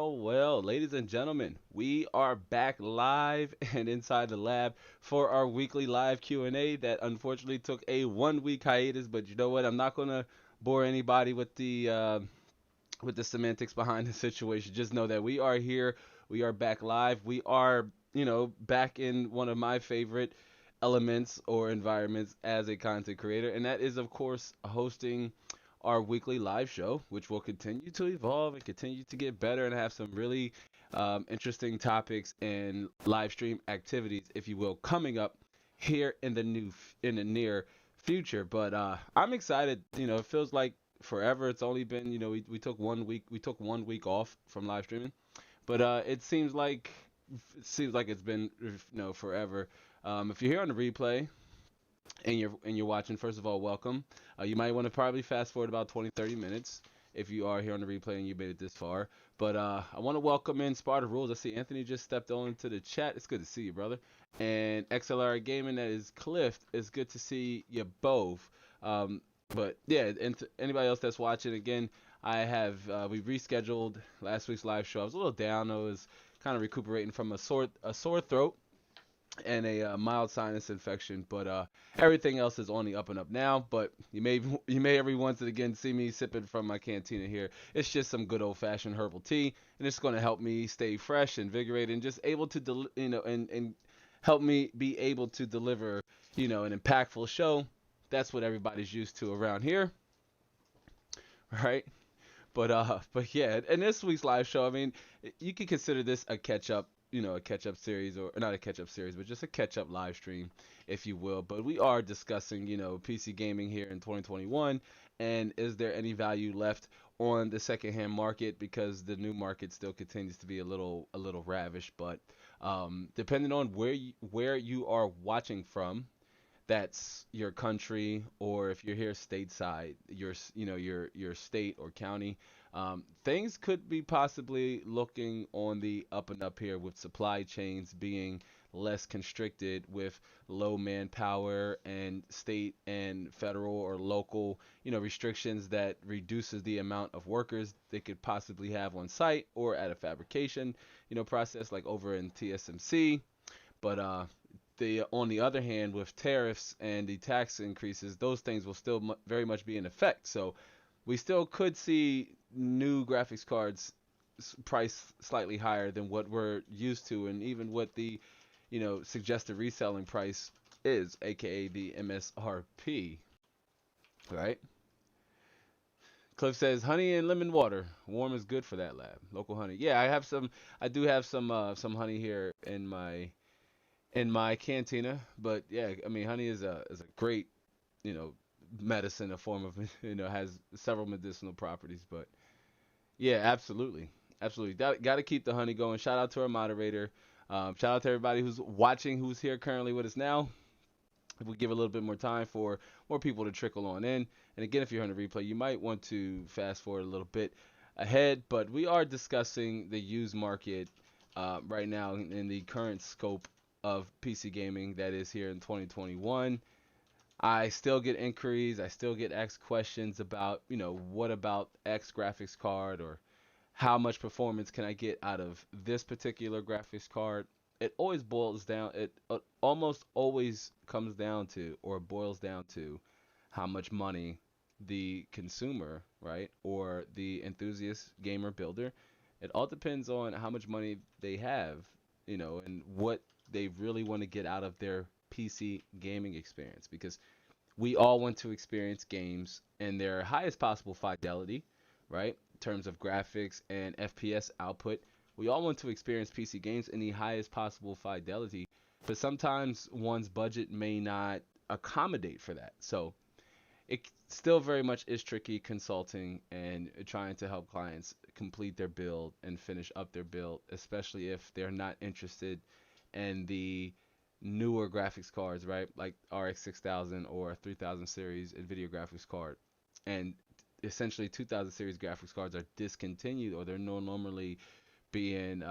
Well, ladies and gentlemen, we are back live and inside the lab for our weekly live Q&A that unfortunately took a 1 week hiatus, but you know what? I'm not going to bore anybody with the semantics behind the situation. Just know that we are here, we are back live. We are, back in one of my favorite elements or environments as a content creator, and that is of course hosting our weekly live show, which will continue to evolve and continue to get better and have some really interesting topics and live stream activities, if you will, coming up here in the near future. But I'm excited. It feels like forever. It's only been, we took 1 week, off from live streaming, but it seems like it's been, forever. If you're here on the replay, and you're watching, first of all, welcome. You might want to probably fast forward about 20, 30 minutes if you are here on the replay and you made it this far. But I want to welcome in Sparta Rules. I see Anthony just stepped on to the chat. It's good to see you, brother. And XLR Gaming, that is Cliff. It's good to see you both. But yeah, and to anybody else that's watching, again, we rescheduled last week's live show. I was a little down. I was kind of recuperating from a sore throat and a mild sinus infection, but everything else is on the up and up now. But you may every once and again see me sipping from my cantina here. It's just some good old fashioned herbal tea, and it's going to help me stay fresh, invigorated, and just able to and help me be able to deliver an impactful show. That's what everybody's used to around here, right? But yeah, and this week's live show, I mean, you could consider this a catch up, a catch up series, or not a catch up series, but just a catch up live stream, if you will. But we are discussing, PC gaming here in 2021, and is there any value left on the secondhand market, because the new market still continues to be a little ravish. But depending on where you are watching from, that's your country, or if you're here stateside, your state or county. Things could be possibly looking on the up and up here, with supply chains being less constricted, with low manpower and state and federal or local restrictions that reduces the amount of workers they could possibly have on site or at a fabrication process, like over in TSMC. But on the other hand, with tariffs and the tax increases, those things will still very much be in effect. So we still could see new graphics cards priced slightly higher than what we're used to, and even what the suggested reselling price is, aka the MSRP, right? Cliff says honey and lemon water. Warm is good for that lab. Local honey. Yeah, I do have some honey here in my cantina. But yeah, I mean, honey is a great, you know, medicine, a form of, has several medicinal properties. But yeah, absolutely, absolutely. Got to keep the honey going. Shout out to our moderator. Shout out to everybody who's watching, who's here currently with us now. If we give a little bit more time for more people to trickle on in. And again, if you're on the replay, you might want to fast forward a little bit ahead. But we are discussing the used market right now in the current scope of PC gaming that is here in 2021. I still get inquiries. I still get asked questions about, what about X graphics card, or how much performance can I get out of this particular graphics card. It always boils down, it almost always comes down to, or boils down to, how much money the consumer, right, or the enthusiast gamer builder, it all depends on how much money they have, and what they really want to get out of their PC gaming experience. Because we all want to experience games in their highest possible fidelity, right? In terms of graphics and FPS output. We all want to experience PC games in the highest possible fidelity, but sometimes one's budget may not accommodate for that. So it still very much is tricky consulting and trying to help clients complete their build and finish up their build, especially if they're not interested in the newer graphics cards, right? Like RX 6000 or 3000 series NVIDIA graphics card. And essentially 2000 series graphics cards are discontinued, or they're no normally being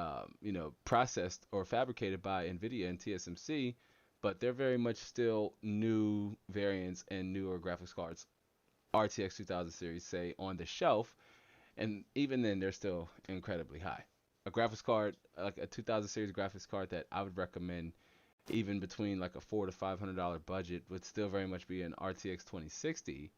processed or fabricated by NVIDIA and TSMC, but they're very much still new variants and newer graphics cards, RTX 2000 series, say, on the shelf, and even then they're still incredibly high. a graphics card, like a 2000 series graphics card that I would recommend, even between like a $400 to $500 budget, would still very much be an RTX 2060.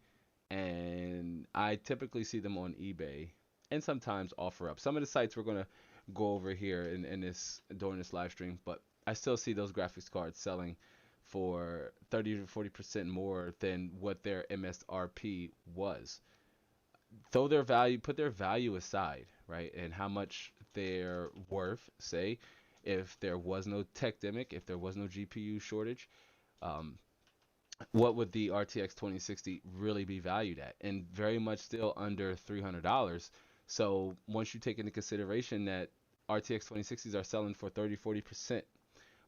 And I typically see them on eBay and sometimes offer up. Some of the sites we're gonna go over here in this during this live stream, but I still see those graphics cards selling for 30 to 40% more than what their MSRP was. Throw their value, put their value aside, right? And how much they're worth, say, if there was no tech demic, if there was no GPU shortage, um, what would the RTX 2060 really be valued at? And very much still under $300. So once you take into consideration that RTX 2060s are selling for 30, 40%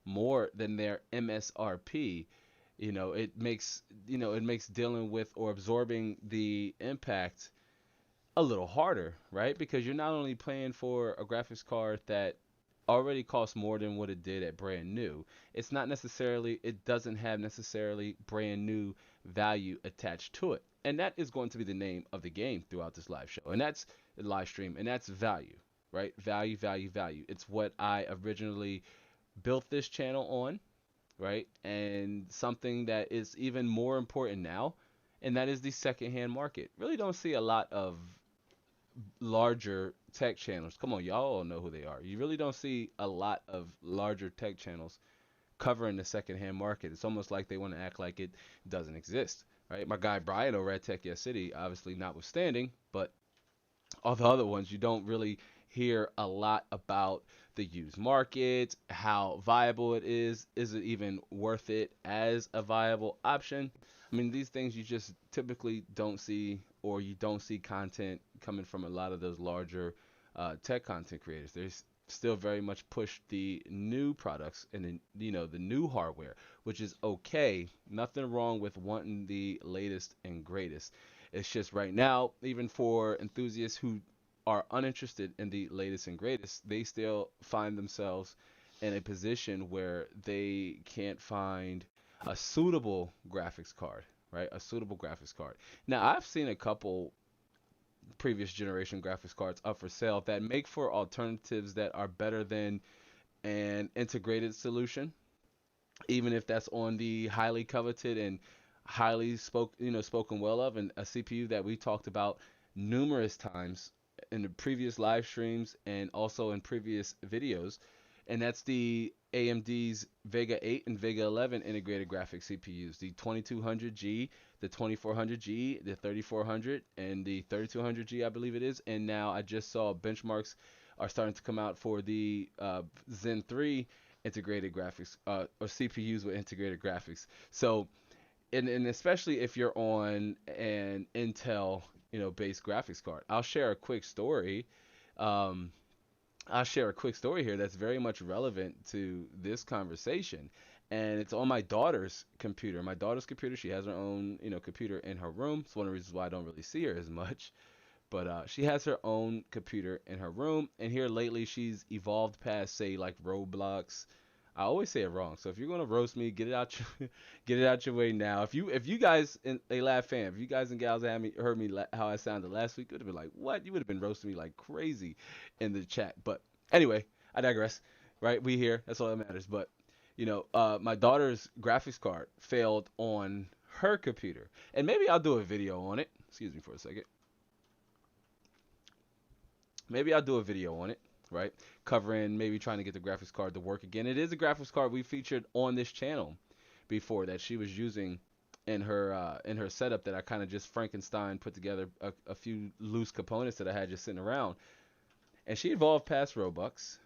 more than their MSRP, it makes dealing with or absorbing the impact a little harder, right? Because you're not only paying for a graphics card that already costs more than what it did at brand new. It doesn't have necessarily brand new value attached to it. And that is going to be the name of the game throughout this live show. And that's the live stream. And that's value, right? Value, value, value. It's what I originally built this channel on, right? And something that is even more important now, and that is the secondhand market. Really don't see a lot of larger tech channels. Come on, y'all all know who they are. You really don't see a lot of larger tech channels covering the secondhand market. It's almost like they want to act like it doesn't exist, right? My guy Brian over at Tech Yes City, obviously notwithstanding, but all the other ones, you don't really hear a lot about the used market, how viable it is it even worth it as a viable option? I mean, these things you just typically don't see, or you don't see content coming from a lot of those larger tech content creators. There's still very much push the new products and the new hardware, which is okay. Nothing wrong with wanting the latest and greatest. It's just right now, even for enthusiasts who are uninterested in the latest and greatest, they still find themselves in a position where they can't find a suitable graphics card, right? A suitable graphics card. Now, I've seen a couple previous generation graphics cards up for sale that make for alternatives that are better than an integrated solution, even if that's on the highly coveted and spoken well of, and a CPU that we talked about numerous times in the previous live streams and also in previous videos, and that's the AMD's Vega 8 and Vega 11 integrated graphics CPUs, the 2200G, the 2400G, the 3400, and the 3200G, I believe it is. And now I just saw benchmarks are starting to come out for the Zen 3 integrated graphics, or CPUs with integrated graphics. So, and especially if you're on an Intel, based graphics card. Um, I'll share a quick story here that's very much relevant to this conversation. And it's on my daughter's computer. My daughter's computer, she has her own, computer in her room. It's one of the reasons why I don't really see her as much. But she has her own computer in her room. And here lately, she's evolved past, say, like Roblox. I always say it wrong. So if you're gonna roast me, get it out your, get it out your way now. If you guys in a laugh fan, if you guys and gals heard me how I sounded last week, it would have been like, what? You would have been roasting me like crazy in the chat. But anyway, I digress. Right? We here. That's all that matters. But my daughter's graphics card failed on her computer, and maybe I'll do a video on it. Excuse me for a second. Maybe I'll do a video on it, right? Covering maybe trying to get the graphics card to work again. It is a graphics card we featured on this channel before that she was using in her setup that I kind of just Frankenstein put together a few loose components that I had just sitting around. And she evolved past Roblox,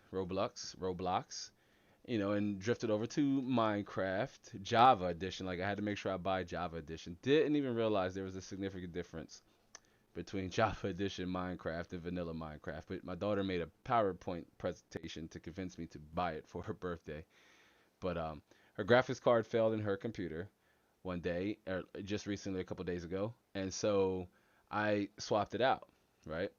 and drifted over to Minecraft Java edition. Like I had to make sure I buy Java edition. Didn't even realize there was a significant difference between Java Edition Minecraft and vanilla Minecraft. But my daughter made a PowerPoint presentation to convince me to buy it for her birthday. But her graphics card failed in her computer one day, or just recently, a couple days ago, and so I swapped it out, right?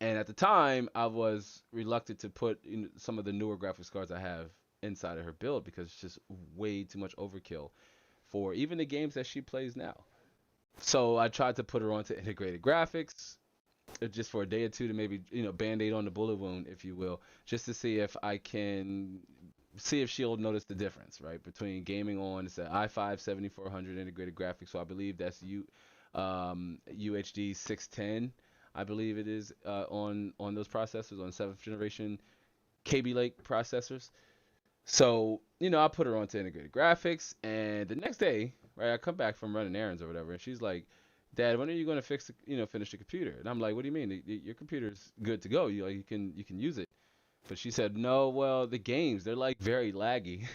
And at the time, I was reluctant to put some of the newer graphics cards I have inside of her build because it's just way too much overkill for even the games that she plays now. So I tried to put her onto integrated graphics, just for a day or two to maybe band-aid on the bullet wound, if you will, just to see if I can see if she'll notice the difference, right, between gaming on it's an i5 7400 integrated graphics. So I believe that's UHD 610. I believe it is on those processors on seventh generation KB Lake processors. So, I put her onto integrated graphics, and the next day, right, I come back from running errands or whatever, and she's like, "Dad, when are you going to finish the computer?" And I'm like, "What do you mean? Your computer's good to go. You can use it." But she said, "No, well, the games, they're like very laggy."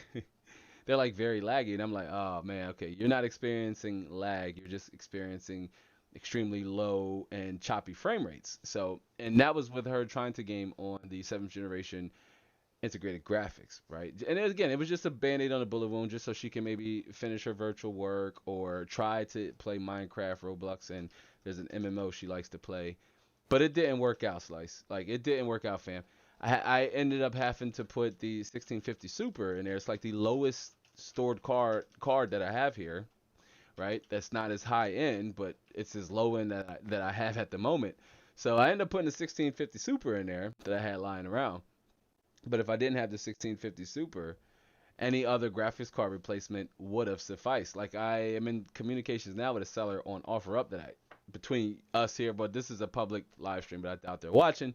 They're like very laggy, and I'm like, "Oh man, okay, you're not experiencing lag. You're just experiencing extremely low and choppy frame rates." So, and that was with her trying to game on the seventh generation integrated graphics, right? And again, it was just a band-aid on a bullet wound, just so she can maybe finish her virtual work or try to play Minecraft, Roblox, and there's an MMO she likes to play. But it didn't work out, Slice. Like it didn't work out, fam. I ended up having to put the 1650 Super in there. It's like the lowest stored card that I have here, right? That's not as high end, but it's as low end that I have at the moment. So I ended up putting the 1650 Super in there that I had lying around. But if I didn't have the 1650 Super, any other graphics card replacement would have sufficed. Like I am in communications now with a seller on OfferUp that between us here, but this is a public live stream, but I doubt they're watching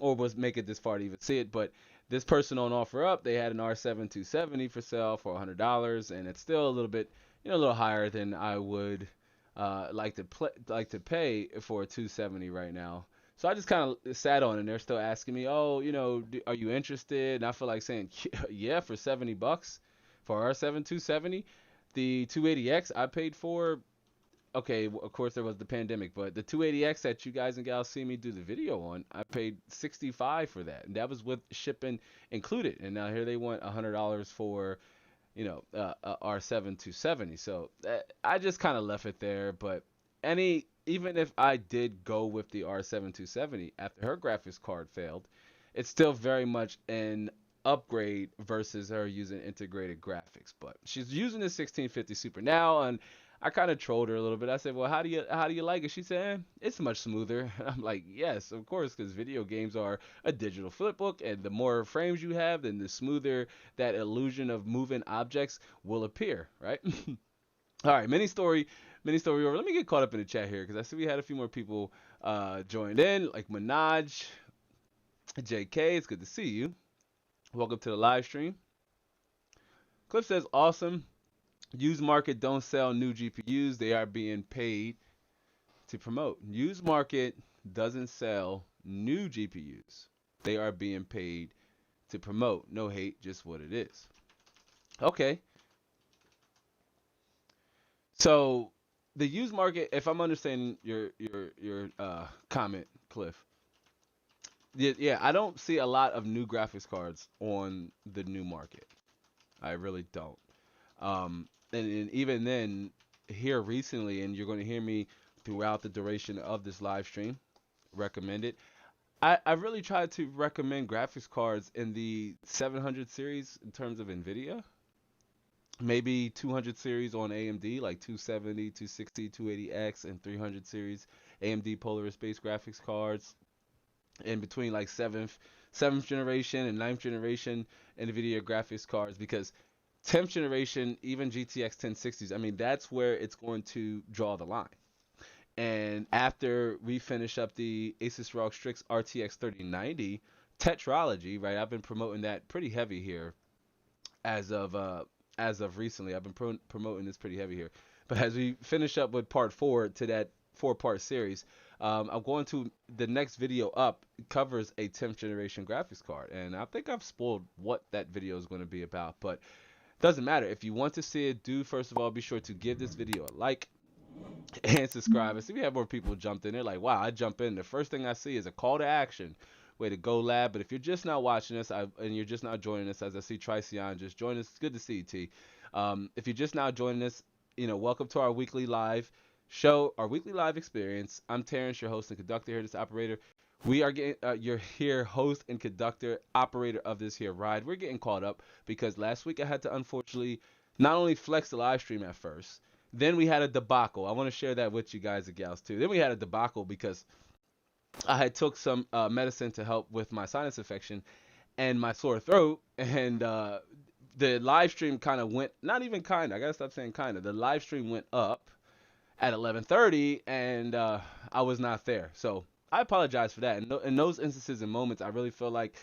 or was make it this far to even see it. But this person on OfferUp, they had an R7 270 for sale for $100, and it's still a little bit, a little higher than I would like to pay for a 270 right now. So I just kind of sat on it, and they're still asking me, "Oh, are you interested?" And I feel like saying, "Yeah, for $70 for R7 270." The 280X I paid for, okay, of course there was the pandemic, but the 280X that you guys and gals see me do the video on, I paid 65 for that, and that was with shipping included. And now here they want $100 for, R7 270. So I just kind of left it there. But even if I did go with the R7 270 after her graphics card failed, it's still very much an upgrade versus her using integrated graphics. But she's using the 1650 Super now, and I kind of trolled her a little bit. I said, "Well, how do you like it?" She said, "It's much smoother." I'm like, "Yes, of course, because video games are a digital flipbook, and the more frames you have, then the smoother that illusion of moving objects will appear, right?" All right, mini story over. Let me get caught up in the chat here because I see we had a few more people joined in, like Minaj, JK. It's good to see you. Welcome to the live stream. Cliff says, "Awesome. Used market don't sell new GPUs. They are being paid to promote. Used market doesn't sell new GPUs. They are being paid to promote. No hate, just what it is." Okay. So the used market, if I'm understanding your comment, Cliff, yeah, I don't see a lot of new graphics cards on the new market. I really don't. And even then, here recently, and you're going to hear me throughout the duration of this live stream, recommend it. I really tried to recommend graphics cards in the 700 series in terms of NVIDIA. Maybe 200 series on AMD, like 270, 260, 280X, and 300 series AMD Polaris-based graphics cards. In between like seventh generation and ninth generation NVIDIA graphics cards, because 10th generation, even GTX 1060s, I mean, that's where it's going to draw the line. And after we finish up the Asus ROG Strix RTX 3090 Tetralogy, right? I've been promoting that pretty heavy here as of recently. I've been promoting this pretty heavy here. But as we finish up with part 4 to that 4-part series, I'm going to the next video up covers a 10th generation graphics card, and I think I've spoiled what that video is going to be about, but doesn't matter. If you want to see it, do first of all be sure to give this video a like and subscribe. And see, we have more people jumped in. They're like, "Wow, I jump in. The first thing I see is a call to action." Way to go, lab. But if you're just now watching us and you're just now joining us, as I see Tricion just join us, it's good to see you, T. If you're just now joining us, welcome to our weekly live show, our weekly live experience. I'm Terrence, your host and conductor here, this operator. We are getting, you're here, host and conductor, operator of this here ride. We're getting caught up because last week I had to unfortunately not only flex the live stream at first, then we had a debacle. I want to share that with you guys and gals too. Then we had a debacle because I had took some medicine to help with my sinus infection and my sore throat, and the live stream kind of went, not even kind of, I gotta stop saying kind of. The live stream went up at 11:30, and I was not there. So I apologize for that. And in those instances and moments, I really feel like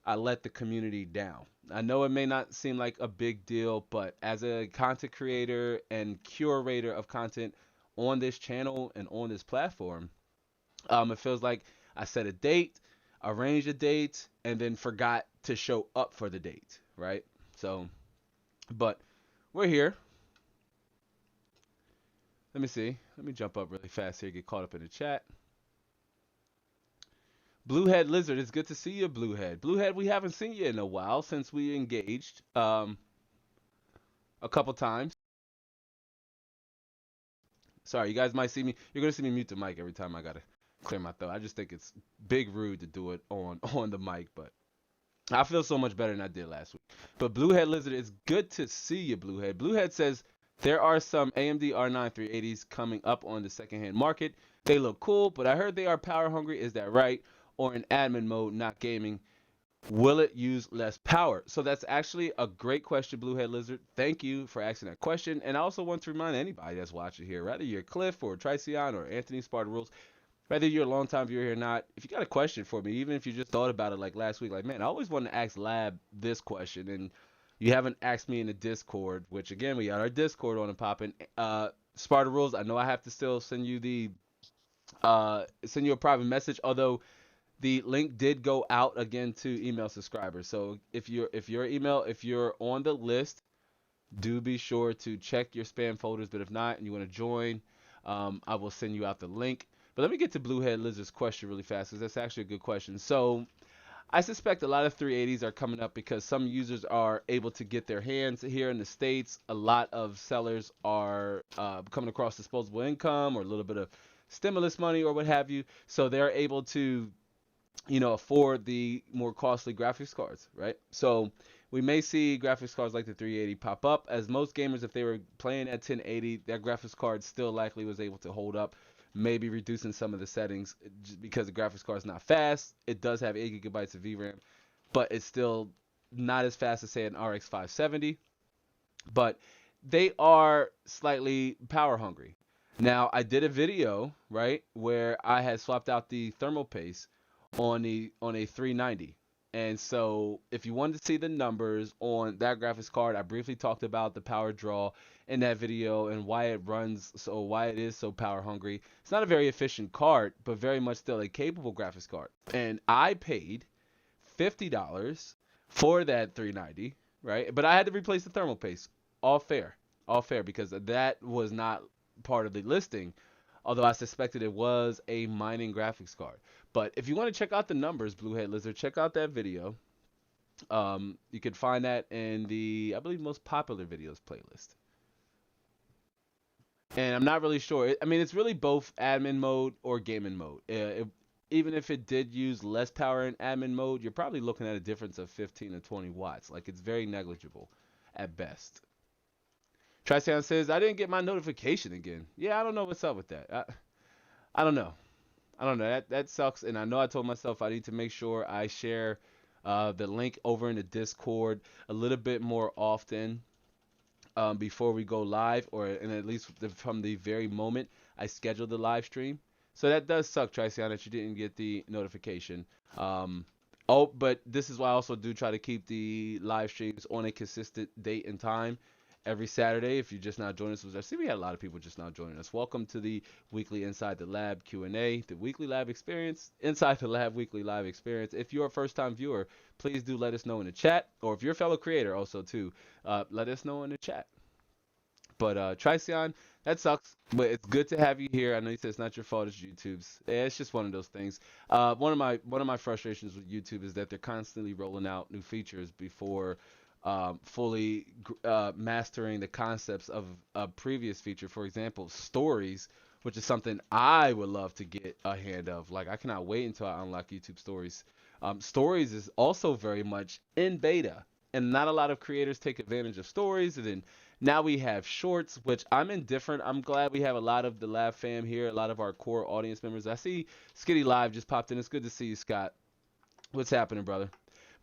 I let the community down. I know it may not seem like a big deal, but as a content creator and curator of content on this channel and on this platform, it feels like I set a date, arranged a date, and then forgot to show up for the date, right? So, but we're here. Let me see. Let me jump up really fast here, get caught up in the chat. Bluehead Lizard, it's good to see you, Bluehead. Bluehead, we haven't seen you in a while since we engaged a couple times. Sorry, you guys might see me. You're gonna see me mute the mic every time I gotta clear my throat. I just think it's big rude to do it on on the mic, but I feel so much better than I did last week. But Bluehead Lizard, it's good to see you, Bluehead. Bluehead says there are some AMD R9 380s coming up on the secondhand market. They look cool, but I heard they are power hungry. Is that right? Or in admin mode, not gaming. Will it use less power? So that's actually a great question, Bluehead Lizard. Thank you for asking that question. And I also want to remind anybody that's watching here, whether you're Cliff or Tricion or Anthony Sparta Rules, whether you're a long time viewer here or not, if you got a question for me, even if you just thought about it like last week, like, man, I always wanted to ask Lab this question, and you haven't asked me in the Discord, which again, we got our Discord on and popping. Sparta Rules, I know I have to still send you a private message, although the link did go out again to email subscribers. So if you're on the list, do be sure to check your spam folders. But if not, and you want to join, I will send you out the link. But let me get to Bluehead Lizard's question really fast, because that's actually a good question. So I suspect a lot of 380s are coming up because some users are able to get their hands here in the States. A lot of sellers are coming across disposable income or a little bit of stimulus money or what have you. So they're able to afford the more costly graphics cards, right? So we may see graphics cards like the 380 pop up, as most gamers, if they were playing at 1080, that graphics card still likely was able to hold up, maybe reducing some of the settings just because the graphics card is not fast. It does have 8 gigabytes of VRAM, but it's still not as fast as, say, an RX 570. But they are slightly power hungry. Now, I did a video, right, where I had swapped out the thermal paste on a 390. And so if you wanted to see the numbers on that graphics card, I briefly talked about the power draw in that video and why it is so power hungry. It's not a very efficient card, but very much still a capable graphics card. And I paid $50 for that 390, right? But I had to replace the thermal paste. All fair. All fair, because that was not part of the listing, although I suspected it was a mining graphics card. But if you want to check out the numbers, Bluehead Lizard, check out that video. You can find that in the, I believe, most popular videos playlist. And I'm not really sure. I mean, it's really both admin mode or gaming mode. Even if it did use less power in admin mode, you're probably looking at a difference of 15 to 20 watts. Like, it's very negligible at best. Triceon says, I didn't get my notification again. Yeah, I don't know what's up with that. I don't know. I don't know. That sucks. And I know I told myself I need to make sure I share the link over in the Discord a little bit more often before we go live, and at least from the very moment I scheduled the live stream. So that does suck, Triceon, that you didn't get the notification. But this is why I also do try to keep the live streams on a consistent date and time every Saturday. If you're just now joining us, I see we had a lot of people just now joining us. Welcome to the weekly Inside the Lab Q&A, the weekly lab experience, Inside the Lab weekly live experience. If you're a first-time viewer, please do let us know in the chat, or if you're a fellow creator also too, let us know in the chat. But Triceon, that sucks, but it's good to have you here. I know you said it's not your fault, it's YouTube's. Yeah, it's just one of those things. One of my frustrations with YouTube is that they're constantly rolling out new features before fully mastering the concepts of a previous feature. For example, stories, which is something I would love to get a hand of. Like, I cannot wait until I unlock YouTube stories. Stories is also very much in beta, and not a lot of creators take advantage of stories. And then Now we have shorts, which I'm indifferent. I'm glad we have a lot of the Lab fam here, a lot of our core audience members. I see Skitty Live just popped in. It's good to see you, Scott. What's happening, brother?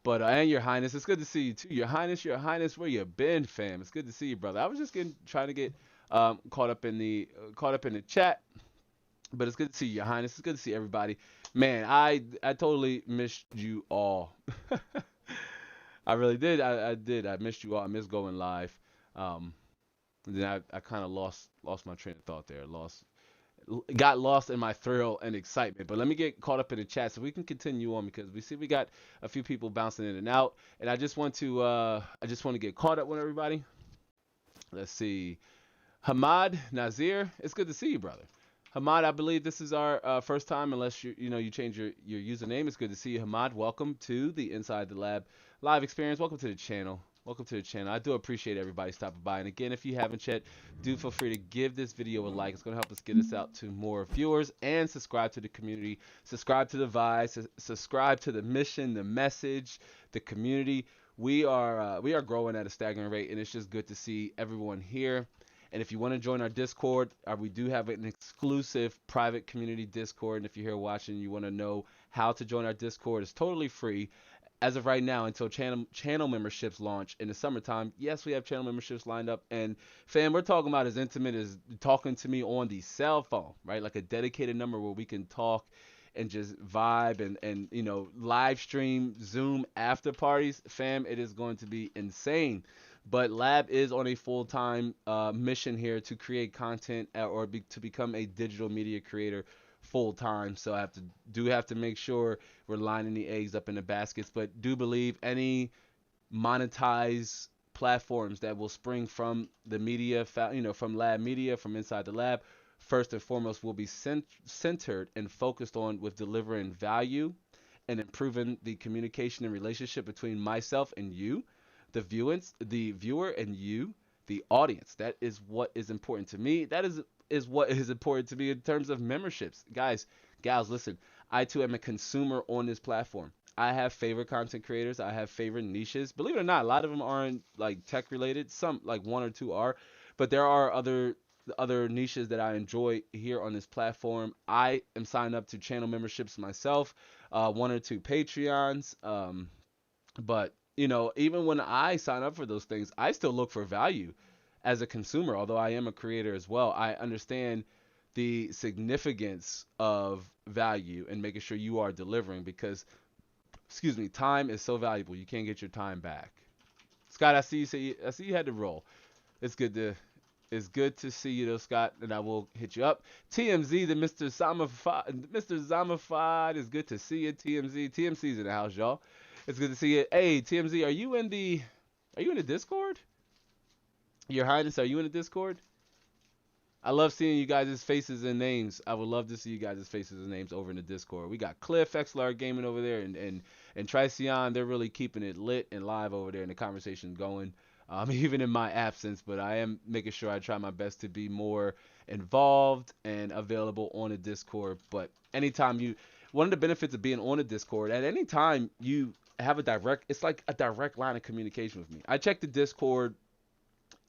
But and Your Highness, it's good to see you too. Your Highness, where you been, fam? It's good to see you, brother. I was just getting trying to get caught up in the chat, but it's good to see you, Your Highness. It's good to see everybody. Man, I totally missed you all. I really did. I did. I missed you all. I missed going live. Um, and then I kind of lost my train of thought there. Got lost in my thrill and excitement. But let me get caught up in the chat so we can continue on because we see we got a few people bouncing in and out, and I just want to get caught up with everybody. Let's see. Hamad Nazir, it's good to see you, brother. Hamad, I believe this is our first time, unless you change your username. It's good to see you, Hamad. Welcome to the Inside the Lab live experience. Welcome to the channel. Welcome to the channel. I do appreciate everybody stopping by. And again, if you haven't yet, do feel free to give this video a like. It's going to help us get us out to more viewers and subscribe to the community. Subscribe to the vibe. Subscribe to the mission, the message, the community. We are growing at a staggering rate, and it's just good to see everyone here. And if you want to join our Discord, we do have an exclusive private community Discord. And if you're here watching, you want to know how to join our Discord, it's totally free. As of right now, until channel memberships launch in the summertime, yes, we have channel memberships lined up. And fam, we're talking about as intimate as talking to me on the cell phone, right? Like a dedicated number where we can talk and just vibe and live stream Zoom after parties. Fam, it is going to be insane. But Lab is on a full-time mission here to create content to become a digital media creator full-time. So I have to make sure we're lining the eggs up in the baskets. But do believe any monetized platforms that will spring from the media, from Lab Media, from Inside the Lab, first and foremost will be centered and focused on with delivering value and improving the communication and relationship between myself and you, the viewer, and you, the audience. That is what is important to me. That is what is important to me in terms of memberships. Guys, gals, listen, I too am a consumer on this platform. I have favorite content creators. I have favorite niches. Believe it or not, a lot of them aren't like tech related. Some, like one or two are, but there are other niches that I enjoy here on this platform. I am signed up to channel memberships myself, one or two Patreons. But even when I sign up for those things, I still look for value as a consumer. Although I am a creator as well, I understand the significance of value and making sure you are delivering because, excuse me, time is so valuable. You can't get your time back. Scott, I see you had to roll. It's good to It's good to see you though, Scott, and I will hit you up. TMZ, the Mr. Zamified, is good to see you. TMZ's in the house, y'all. It's good to see you. Hey, TMZ, are you in the Discord? Your Highness, are you in the Discord? I love seeing you guys' faces and names. I would love to see you guys' faces and names over in the Discord. We got Cliff, XLR Gaming over there, and Tricion. They're really keeping it lit and live over there, and the conversation going, even in my absence. But I am making sure I try my best to be more involved and available on the Discord. But one of the benefits of being on the Discord, at any time you have it's like a direct line of communication with me. I check the Discord.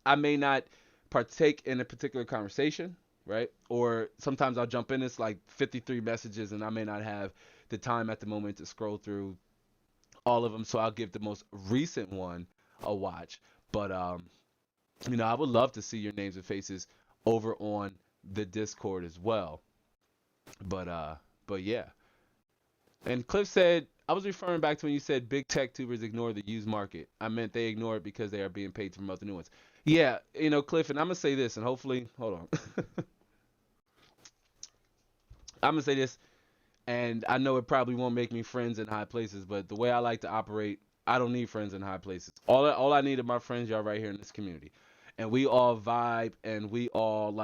I may not partake in a particular conversation, right? Or sometimes I'll jump in. It's like 53 messages, and I may not have the time at the moment to scroll through all of them. So I'll give the most recent one a watch. But I would love to see your names and faces over on the Discord as well. But yeah. And Cliff said, I was referring back to when you said big tech tubers ignore the used market. I meant they ignore it because they are being paid to promote the new ones. Yeah, Cliff, and I'm going to say this, and hopefully, hold on. I'm going to say this, and I know it probably won't make me friends in high places, but the way I like to operate, I don't need friends in high places. All I need are my friends, y'all right here in this community. And we all vibe, and we all,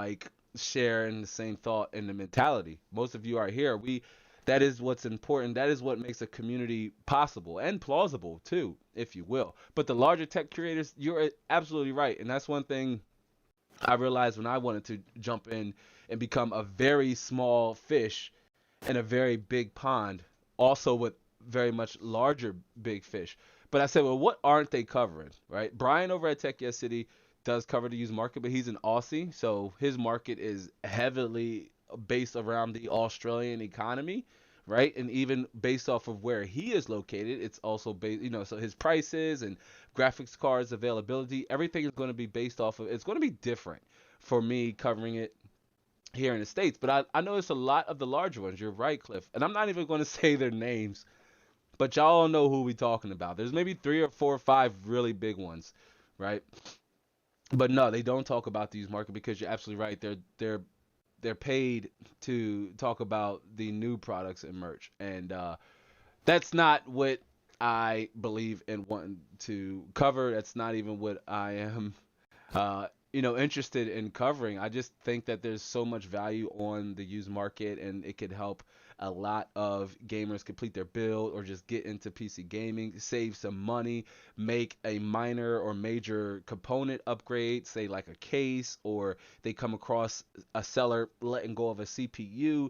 share in the same thought and the mentality. Most of you are here. That is what's important. That is what makes a community possible and plausible too, if you will. But the larger tech creators, you're absolutely right. And that's one thing I realized when I wanted to jump in and become a very small fish in a very big pond, also with very much larger big fish. But I said, well, what aren't they covering, right? Brian over at Tech Yes City does cover the used market, but he's an Aussie, so his market is heavily based around the Australian economy, right? And even based off of where he is located, it's also based, so his prices and graphics cards availability, everything is going to be based off of, it's going to be different for me covering it here in the States. But I notice a lot of the larger ones. You're right, Cliff. And I'm not even going to say their names, but y'all know who we talking about. There's maybe three or four or five really big ones, right? But no, they don't talk about these market because you're absolutely right. They're paid to talk about the new products and merch, and that's not what I believe in wanting to cover. That's not even what I am interested in covering. I just think that there's so much value on the used market, and it could help a lot of gamers complete their build or just get into PC gaming, save some money, make a minor or major component upgrade, say like a case, or they come across a seller letting go of a CPU.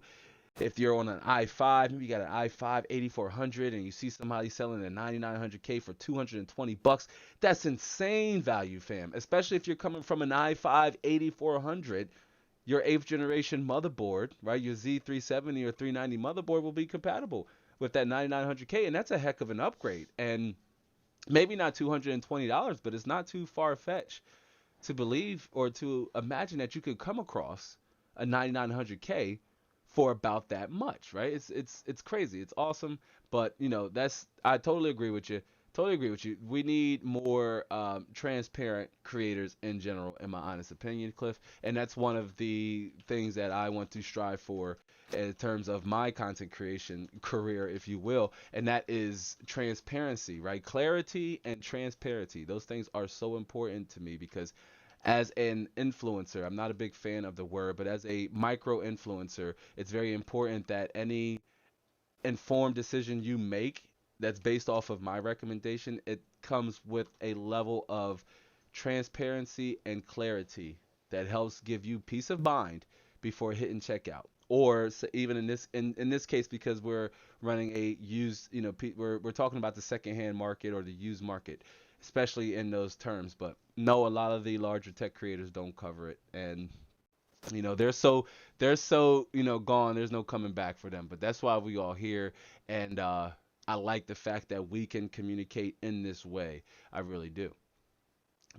If you're on an i5, maybe you got an i5 8400 and you see somebody selling a 9900K for 220 bucks, that's insane value, fam. Especially if you're coming from an i5 8400, your 8th generation motherboard, right? Your Z370 or 390 motherboard will be compatible with that 9900K, and that's a heck of an upgrade. And maybe not $220, but it's not too far fetched to believe or to imagine that you could come across a 9900K for about that much, right? It's crazy. It's awesome, but that's I totally agree with you. Totally agree with you. We need more transparent creators in general, in my honest opinion, Cliff. And that's one of the things that I want to strive for in terms of my content creation career, if you will. And that is transparency, right? Clarity and transparency. Those things are so important to me because as an influencer, I'm not a big fan of the word, but as a micro influencer, it's very important that any informed decision you make that's based off of my recommendation, it comes with a level of transparency and clarity that helps give you peace of mind before hitting checkout. Or even in this case, because we're running a used, we're talking about the secondhand market or the used market, especially in those terms. But no, a lot of the larger tech creators don't cover it, and they're so gone. There's no coming back for them. But that's why we all here, and I like the fact that we can communicate in this way. I really do.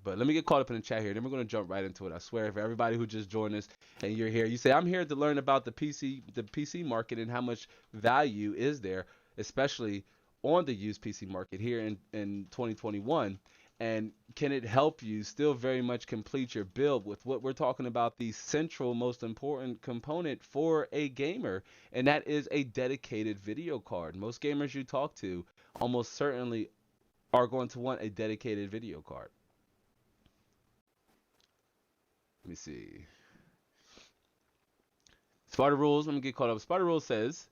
But let me get caught up in the chat here. Then we're going to jump right into it. I swear, for everybody who just joined us and you're here, you say, I'm here to learn about the PC market and how much value is there, especially on the used PC market here in 2021. And can it help you still very much complete your build with what we're talking about, the central, most important component for a gamer, and that is a dedicated video card. Most gamers you talk to almost certainly are going to want a dedicated video card. Let me see. Sparta Rules, let me get caught up. Sparta Rules says,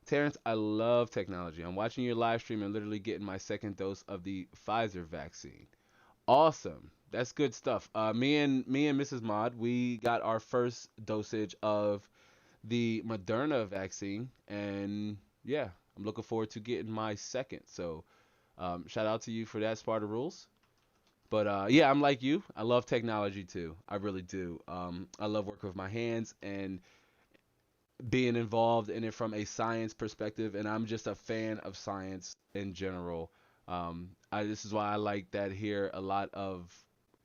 Terrence, I love technology. I'm watching your live stream and literally getting my second dose of the Pfizer vaccine. Awesome. That's good stuff. Me and Mrs. Mod, we got our first dosage of the Moderna vaccine, and yeah, I'm looking forward to getting my second. So, shout out to you for that, Sparta Rules. But yeah, I'm like you. I love technology too. I really do. I love working with my hands and being involved in it from a science perspective, and I'm just a fan of science in general. This is why I like that here. A lot of,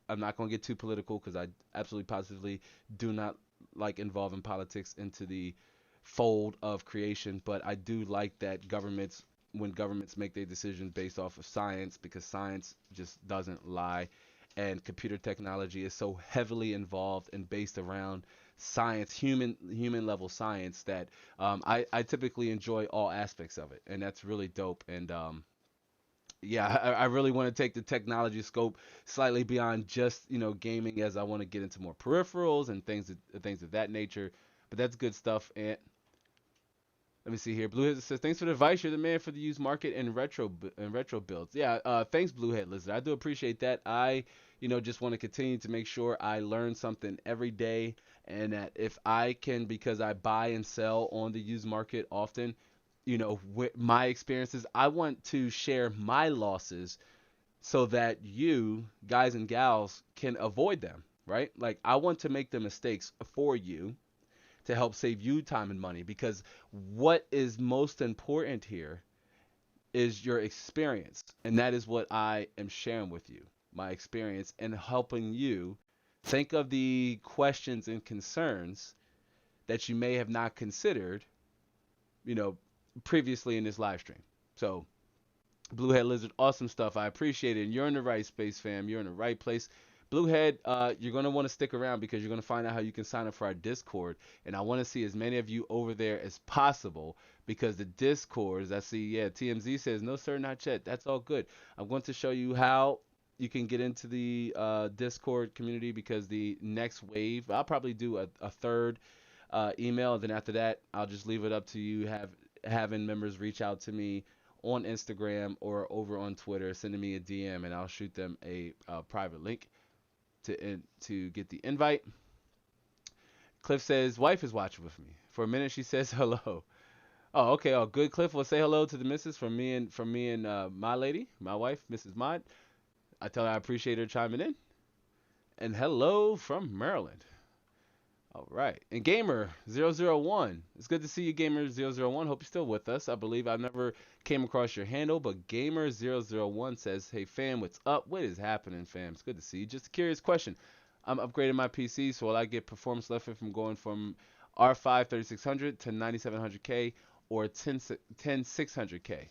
I'm not going to get too political because I absolutely positively do not like involving politics into the fold of creation, but I do like that when governments make their decision based off of science, because science just doesn't lie, and computer technology is so heavily involved and based around science, human level science, that I typically enjoy all aspects of it, and that's really dope. And yeah, I really want to take the technology scope slightly beyond just gaming, as I want to get into more peripherals and things of that nature. But that's good stuff. And let me see here. Bluehead says, "Thanks for the advice. You're the man for the used market and retro builds." Yeah, thanks, Bluehead Lizard. I do appreciate that. I, just want to continue to make sure I learn something every day, and that if I can, because I buy and sell on the used market often, with my experiences, I want to share my losses so that you guys and gals can avoid them, right? Like I want to make the mistakes for you to help save you time and money, because what is most important here is your experience. And that is what I am sharing with you, my experience, and helping you think of the questions and concerns that you may have not considered, you know, previously in this live stream. So, Bluehead Lizard, awesome stuff. I appreciate it. And you're in the right space, fam. You're in the right place. Bluehead, you're going to want to stick around because you're going to find out how you can sign up for our Discord. And I want to see as many of you over there as possible, because the Discords, I see, yeah, TMZ says, no, sir, not yet. That's all good. I'm going to show you how you can get into the Discord community, because the next wave, I'll probably do a third email. And then after that, I'll just leave it up to you, having members reach out to me on Instagram or over on Twitter, sending me a DM, and I'll shoot them a private link to get the invite. Cliff says, wife is watching with me. For a minute, she says hello. Oh, okay. Oh, good. Cliff will say hello to the missus from me and my lady, my wife, Mrs. Mod. I tell her I appreciate her chiming in. And hello from Maryland. All right. And Gamer001. It's good to see you, Gamer001. Hope you're still with us. I believe I never came across your handle, but Gamer001 says, hey, fam, what's up? What is happening, fam? It's good to see you. Just a curious question. I'm upgrading my PC, so will I get performance lifted from going from R5 3600 to 9700K or 10600K?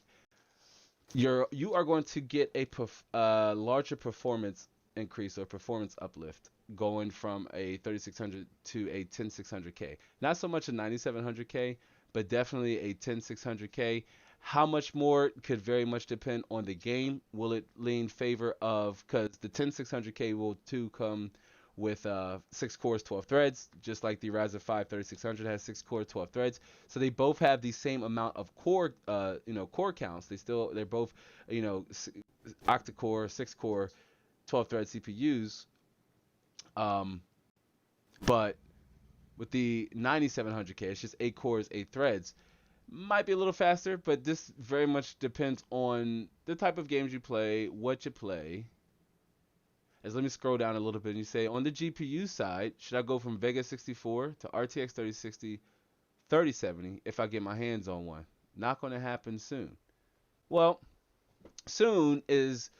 You are going to get a larger performance increase or performance uplift going from a 3600 to a 10600K. Not so much a 9700K, but definitely a 10600K. How much more could very much depend on the game. Will it lean favor of, because the 10600K will too come with 6 cores, 12 threads, just like the Ryzen 5 3600 has 6 cores, 12 threads. So they both have the same amount of core, core counts. They're both, octa-core, 6 core, 12 thread CPUs. But with the 9700K, it's just 8 cores, 8 threads. Might be a little faster, but this very much depends on the type of games you play, what you play. As let me scroll down a little bit, and you say, on the GPU side, should I go from Vega 64 to RTX 3060, 3070 if I get my hands on one? Not going to happen soon. Well, soon is,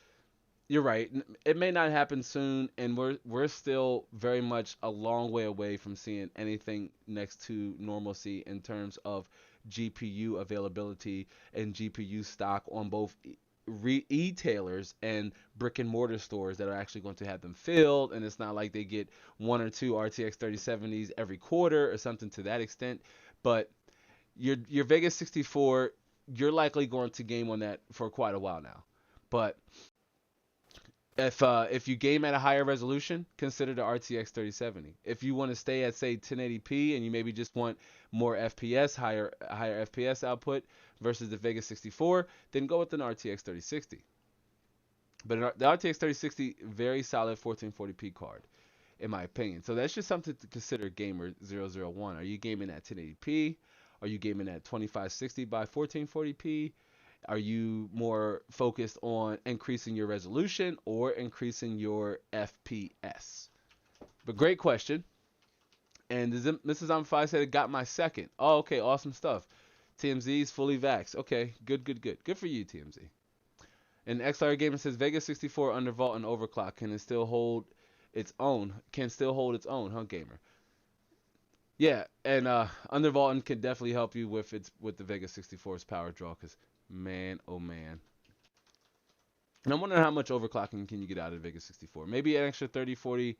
you're right. It may not happen soon, and we're still very much a long way away from seeing anything next to normalcy in terms of GPU availability and GPU stock on both retailers and brick and mortar stores that are actually going to have them filled. And it's not like they get 1 or 2 RTX 3070s every quarter or something to that extent. But your Vegas 64, you're likely going to game on that for quite a while now. But if you game at a higher resolution, consider the RTX 3070. If you want to stay at, say, 1080p and you maybe just want more FPS, higher FPS output versus the Vega 64, then go with an RTX 3060. But the RTX 3060, very solid 1440p card, in my opinion. So that's just something to consider, Gamer001. Are you gaming at 1080p? Are you gaming at 2560 by 1440p? Are you more focused on increasing your resolution or increasing your FPS? But great question. And Mrs. Amfi said it got my second. Oh, okay, awesome stuff. TMZ is fully vaxxed. Okay, good. Good for you, TMZ. And XR Gamer says Vega 64 under Vault and overclock can it still hold its own? Can still hold its own, huh, Gamer? Yeah, and under Vault can definitely help you with the Vega 64's power draw, because man, oh man. And I'm wondering how much overclocking can you get out of Vega 64? Maybe an extra 30, 40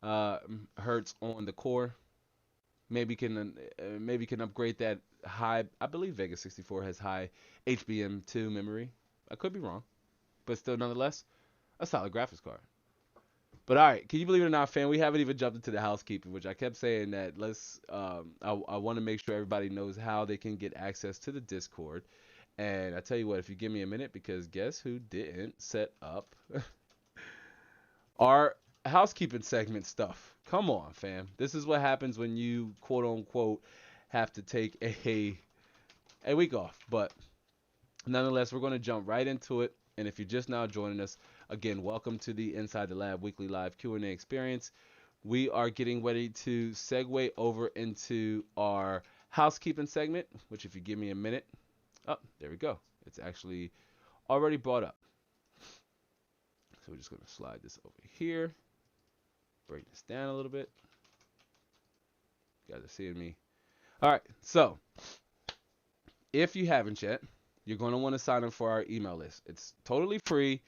hertz on the core. Maybe can upgrade that high. I believe Vega 64 has high HBM2 memory. I could be wrong, but still, nonetheless, a solid graphics card. But all right, can you believe it or not, fam? We haven't even jumped into the housekeeping, which I kept saying that I want to make sure everybody knows how they can get access to the Discord. And I tell you what, if you give me a minute, because guess who didn't set up our housekeeping segment stuff? Come on, fam. This is what happens when you, quote unquote, have to take a week off. But nonetheless, we're going to jump right into it. And if you're just now joining us, again, welcome to the Inside the Lab weekly live Q&A experience. We are getting ready to segue over into our housekeeping segment, which if you give me a minute, oh, there we go. It's actually already brought up. So we're just going to slide this over here, bring this down a little bit. You guys are seeing me. All right, so if you haven't yet, you're going to want to sign up for our email list. It's totally free,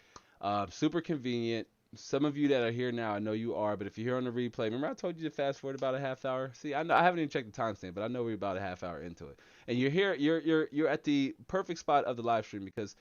super convenient. Some of you that are here now, I know you are, but if you're here on the replay, remember I told you to fast forward about a half hour? See, I know I haven't even checked the timestamp, but I know we're about a half hour into it. And you're here, you're at the perfect spot of the live stream because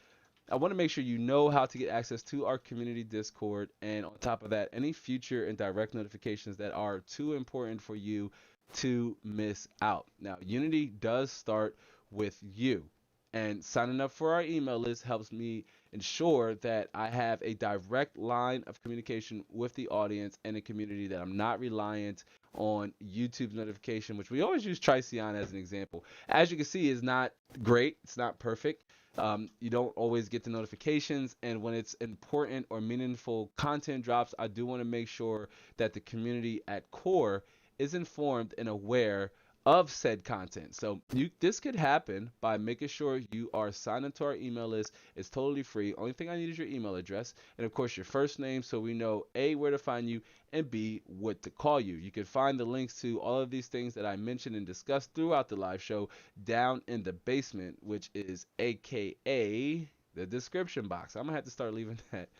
I want to make sure you know how to get access to our community Discord, and on top of that, any future and direct notifications that are too important for you to miss out. Now, Unity does start with you, and signing up for our email list helps me ensure that I have a direct line of communication with the audience and the community, that I'm not reliant on YouTube's notification, which we always use Tricyon as an example. As you can see, it's not great. It's not perfect. You don't always get the notifications, and when it's important or meaningful content drops, I do want to make sure that the community at core is informed and aware of said content. So this could happen by making sure you are signed into our email list. It's totally free. Only thing I need is your email address and of course your first name, so we know A, where to find you, and B, what to call you. You can find the links to all of these things that I mentioned and discussed throughout the live show down in the basement, which is AKA the description box. I'm gonna have to start leaving that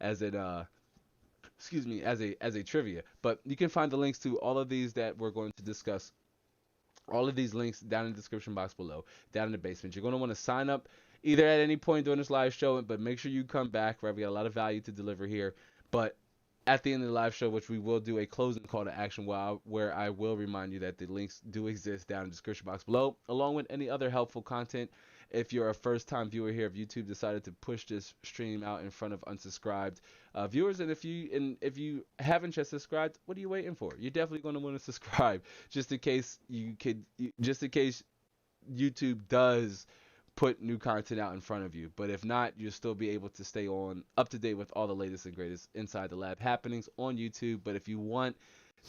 as an as a trivia. But you can find the links to all of these that we're going to discuss, all of these links down in the description box below, down in the basement. You're going to want to sign up either at any point during this live show, but make sure you come back, right? We got a lot of value to deliver here. But at the end of the live show, which we will do a closing call to action where I will remind you that the links do exist down in the description box below, along with any other helpful content. If you're a first-time viewer here, if YouTube decided to push this stream out in front of unsubscribed viewers, and if you haven't yet subscribed, what are you waiting for? You're definitely going to want to subscribe, just in case YouTube does put new content out in front of you. But if not, you'll still be able to stay up to date with all the latest and greatest Inside the Lab happenings on YouTube. But if you want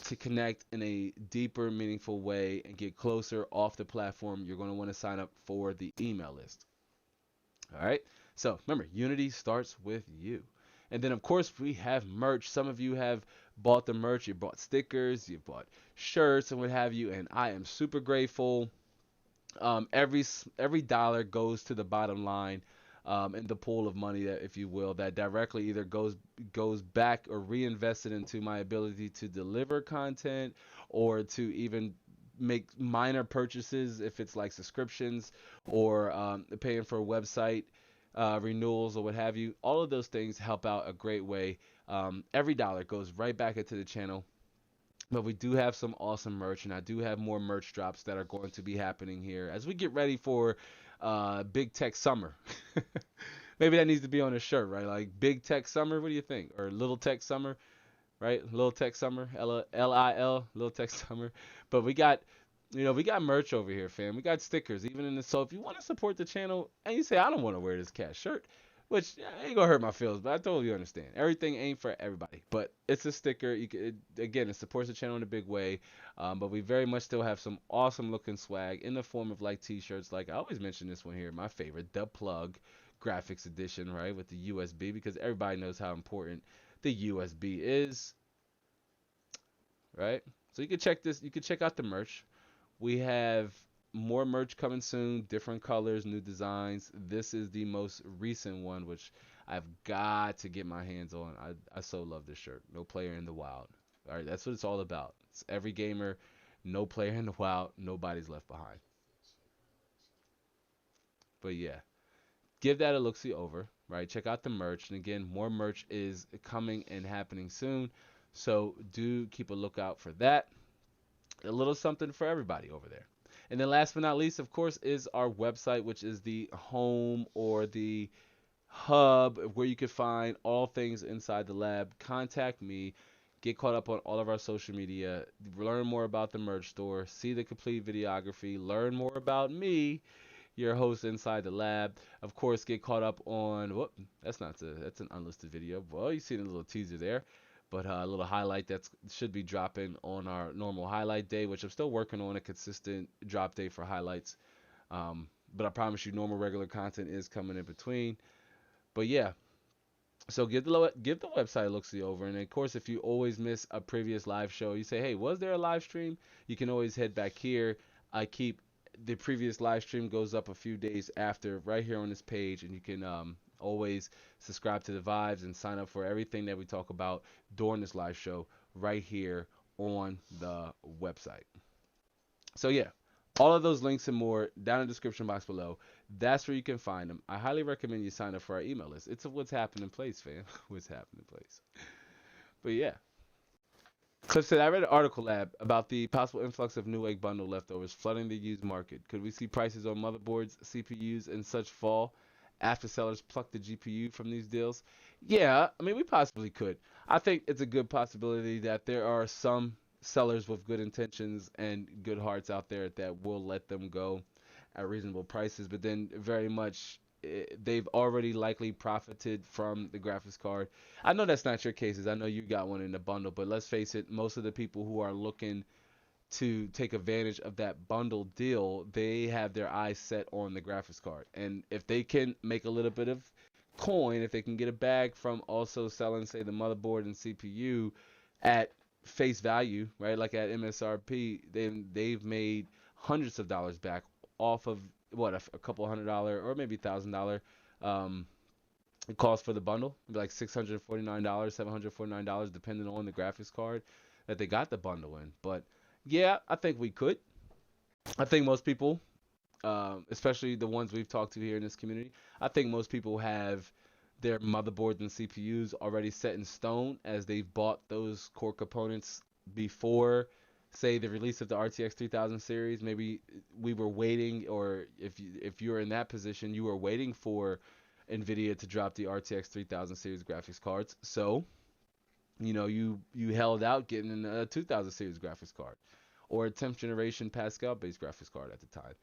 to connect in a deeper, meaningful way and get closer off the platform, you're going to want to sign up for the email list. All right. So remember, Unity starts with you. And then, of course, we have merch. Some of you have bought the merch. You bought stickers, you bought shirts, and what have you. And I am super grateful. Every dollar goes to the bottom line in the pool of money, that, if you will, that directly either goes back or reinvested into my ability to deliver content, or to even make minor purchases, if it's like subscriptions or paying for website renewals or what have you. All of those things help out a great way. Every dollar goes right back into the channel. But we do have some awesome merch, and I do have more merch drops that are going to be happening here as we get ready for Big Tech Summer. Maybe that needs to be on a shirt, right? Like Big Tech Summer, what do you think? Or Little Tech Summer, right? Little Tech Summer, Lil, Little Tech Summer. But we got merch over here, fam. We got stickers, even in the. So if you want to support the channel and you say, I don't want to wear this cat shirt, which ain't gonna hurt my feelings, but I totally understand. Everything ain't for everybody, but it's a sticker. Again, it supports the channel in a big way. But we very much still have some awesome looking swag in the form of like t-shirts. Like I always mention this one here, my favorite, the Plug Graphics Edition, right, with the USB, because everybody knows how important the USB is, right? So you can check this. You can check out the merch. We have more merch coming soon, different colors, new designs. This is the most recent one, which I've got to get my hands on. I so love this shirt. No player in the wild. All right, that's what it's all about. It's every gamer, no player in the wild, nobody's left behind. But yeah, give that a look-see over, right? Check out the merch. And again, more merch is coming and happening soon. So do keep a lookout for that. A little something for everybody over there. And then last but not least, of course, is our website, which is the home or the hub where you can find all things Inside the Lab. Contact me. Get caught up on all of our social media. Learn more about the merch store. See the complete videography. Learn more about me. your host inside the lab. Of course, get caught up on whoop. That's an unlisted video. Well, you see a little teaser there, but a little highlight that should be dropping on our normal highlight day, which I'm still working on a consistent drop day for highlights. But I promise you, normal regular content is coming in between. But yeah, so give the website a look see over, and of course, if you always miss a previous live show, you say, hey, was there a live stream? You can always head back here. I keep the previous live stream goes up a few days after, right here on this page, and you can always subscribe to the vibes and sign up for everything that we talk about during this live show right here on the website. So yeah, all of those links and more down in the description box below. That's where you can find them. I highly recommend you sign up for our email list. It's a what's happening place, fam. What's happening place. But yeah. Cliff said, I read an article lab about the possible influx of Newegg bundle leftovers flooding the used market. Could we see prices on motherboards, CPUs, and such fall after sellers pluck the GPU from these deals? Yeah, I mean, we possibly could. I think it's a good possibility that there are some sellers with good intentions and good hearts out there that will let them go at reasonable prices, but then very much they've already likely profited from the graphics card. I know that's not your cases. I know you got one in the bundle, but let's face it, most of the people who are looking to take advantage of that bundle deal, they have their eyes set on the graphics card. And if they can make a little bit of coin, if they can get a bag from also selling, say, the motherboard and CPU at face value, right? Like at MSRP, then they've made hundreds of dollars back off of what a couple $100 or maybe $1,000 um, cost for the bundle. It'd be like $649, $749, depending on the graphics card that they got the bundle in. But yeah, I think we could. I think most people, especially the ones we've talked to here in this community, I think most people have their motherboards and CPUs already set in stone as they've bought those core components before, say, the release of the RTX 3000 series. Maybe we were waiting, or if you were in that position, you were waiting for Nvidia to drop the RTX 3000 series graphics cards. So, you held out getting a 2000 series graphics card or a 10th generation Pascal based graphics card at the time.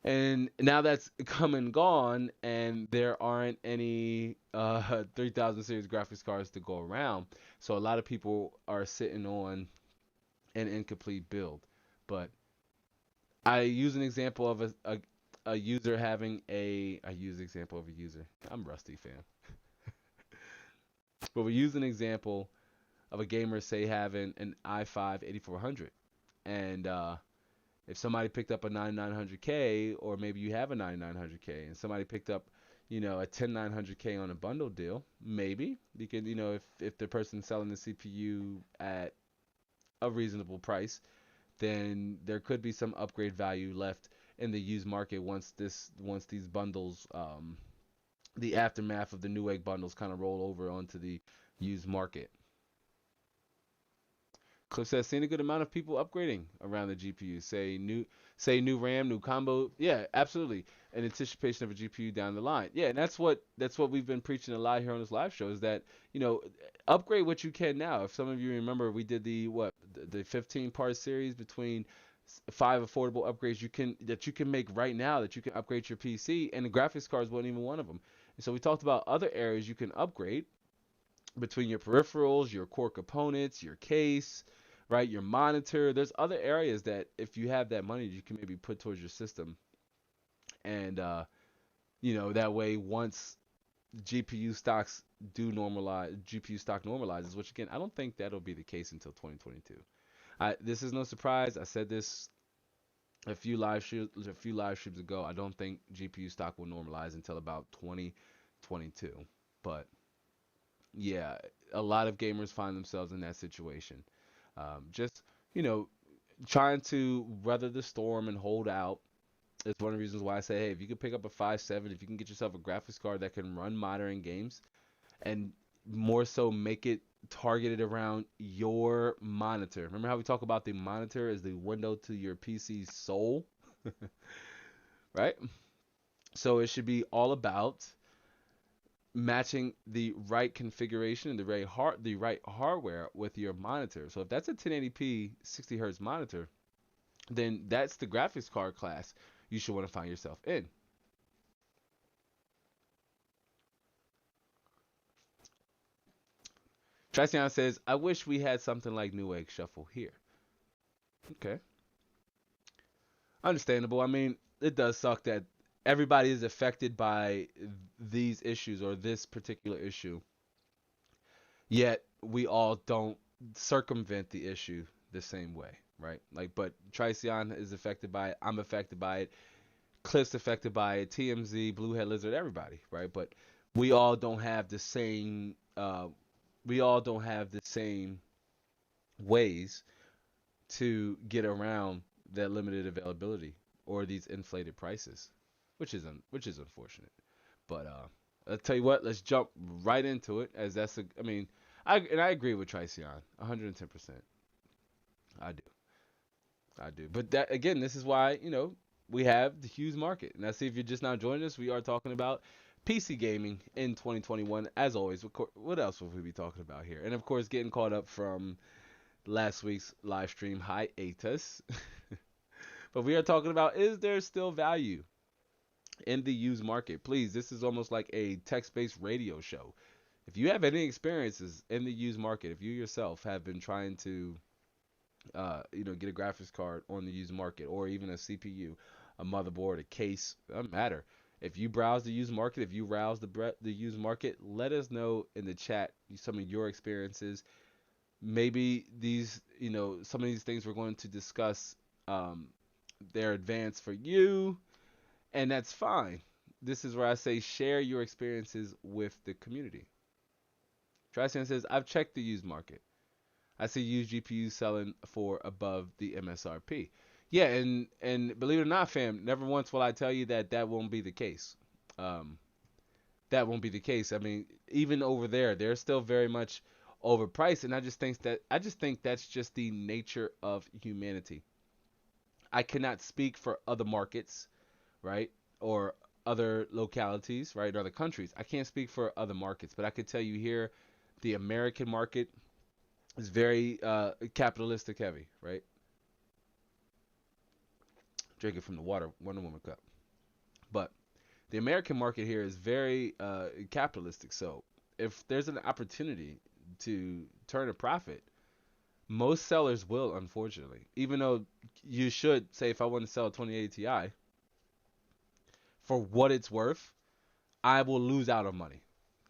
And now that's come and gone, and there aren't any 3000 series graphics cards to go around. So a lot of people are sitting on an incomplete build. But I use an example of a user having I use example of a user. I'm rusty, fam. But we use an example of a gamer, say, having an i5 8400. And if somebody picked up a 9900K, or maybe you have a 9900K, and somebody picked up, a 10900K on a bundle deal, maybe you can, if the person's selling the CPU at a reasonable price, then there could be some upgrade value left in the used market once these bundles, the aftermath of the Newegg bundles, kind of roll over onto the used market. Cliff says, seen a good amount of people upgrading around the GPU. Say new RAM, new combo. Yeah, absolutely. In anticipation of a GPU down the line. Yeah, and that's what we've been preaching a lot here on this live show, is that, upgrade what you can now. If some of you remember, we did the 15-part series between 5 affordable upgrades you can make right now, that you can upgrade your PC, and the graphics cards wasn't even one of them. And so we talked about other areas you can upgrade between your peripherals, your core components, your case, right, your monitor. There's other areas that if you have that money, you can maybe put towards your system. And that way, once GPU stocks do normalize, GPU stock normalizes, which again, I don't think that'll be the case until 2022. This is no surprise. I said this a few live streams ago. I don't think GPU stock will normalize until about 2022. But yeah, a lot of gamers find themselves in that situation. Just, trying to weather the storm and hold out is one of the reasons why I say, hey, if you can pick up a 5.7, if you can get yourself a graphics card that can run modern games, and more so make it targeted around your monitor. Remember how we talk about the monitor as the window to your PC's soul? Right? So it should be all about matching the right configuration and the right hardware with your monitor. So if that's a 1080p 60 hertz monitor, then that's the graphics card class you should want to find yourself in. Tracian says, I wish we had something like Newegg Shuffle here. Okay. Understandable. I mean, it does suck that everybody is affected by these issues or this particular issue, yet we all don't circumvent the issue the same way, right? Like, but Tricion is affected by it. I'm affected by it. Cliff's affected by it. TMZ, Bluehead Lizard, everybody, right? But we all don't have the same. We all don't have the same ways to get around that limited availability or these inflated prices, which is unfortunate. But I'll tell you what, let's jump right into it as that's a. I mean, I agree with Tricion 110%. I do. I do. But that again, this is why, we have the huge market. And I see if you're just now joining us, we are talking about PC gaming in 2021. As always, what else will we be talking about here? And of course, getting caught up from last week's live stream hiatus. But we are talking about, is there still value in the used market? Please, this is almost like a text-based radio show. If you have any experiences in the used market, if you yourself have been trying to get a graphics card on the used market, or even a CPU, a motherboard, a case, doesn't matter. If you browse the used market, if you browse the used market, let us know in the chat some of your experiences. Maybe some of these things we're going to discuss, they're advanced for you, and that's fine. This is where I say share your experiences with the community. Trisan says, I've checked the used market. I see used GPUs selling for above the MSRP. Yeah, and believe it or not, fam, never once will I tell you that that won't be the case. Um, that won't be the case. I mean, even over there, they're still very much overpriced, and I just think that's just the nature of humanity. I cannot speak for other markets, right, or other localities, right, or other countries. I can't speak for other markets, but I could tell you here, the American market is very capitalistic heavy, right? Drinking from the Wonder Woman cup. But the American market here is very capitalistic. So if there's an opportunity to turn a profit, most sellers will, unfortunately. Even though you should say, if I want to sell a 2080 Ti for what it's worth, I will lose out on money,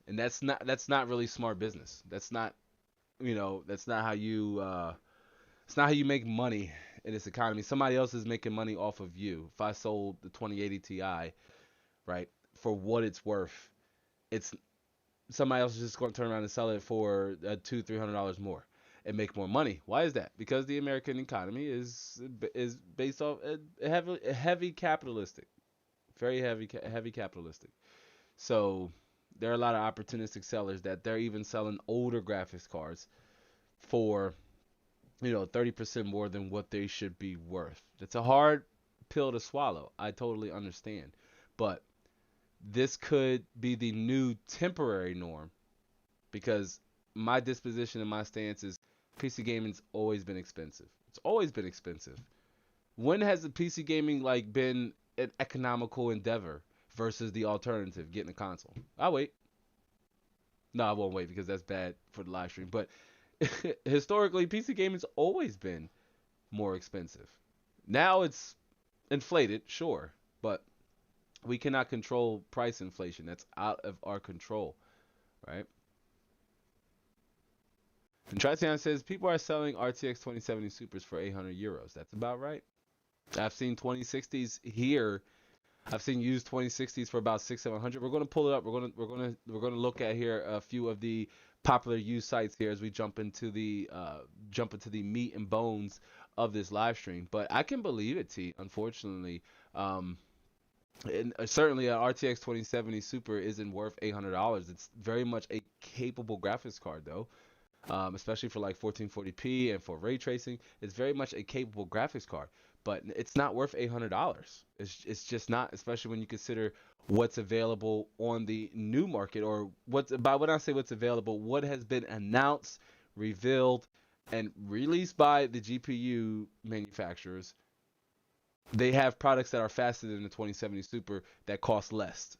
and that's not really smart business. That's not how you it's not how you make money in this economy. Somebody else is making money off of you. If I sold the 2080 Ti, right, for what it's worth, it's somebody else is just going to turn around and sell it for $200-300 more and make more money. Why is that? Because the American economy is based off heavy capitalistic, very heavy capitalistic. So there are a lot of opportunistic sellers that they're even selling older graphics cards for 30% more than what they should be worth. It's a hard pill to swallow. I totally understand. But this could be the new temporary norm because my disposition and my stance is PC gaming's always been expensive. It's always been expensive. When has the PC gaming like been an economical endeavor versus the alternative, getting a console? I'll wait. No, I won't wait because that's bad for the live stream. But historically, PC gaming's always been more expensive. Now it's inflated, sure, but we cannot control price inflation. That's out of our control, right? And Tritian says people are selling RTX 2070 Supers for 800 euros. That's about right. I've seen 2060s here. I've seen used 2060s for about 600-700. We're going to pull it up. We're going to look at here a few of the popular used sites here as we jump into the meat and bones of this live stream. But I can believe it, T. Unfortunately, and certainly an RTX 2070 Super isn't worth $800. It's very much a capable graphics card, though. Especially for like 1440p and for ray tracing, it's very much a capable graphics card, but it's not worth $800. It's just not, especially when you consider what's available on the new market, or by when I say what's available, what has been announced, revealed, and released by the GPU manufacturers They have products that are faster than the 2070 Super that cost less.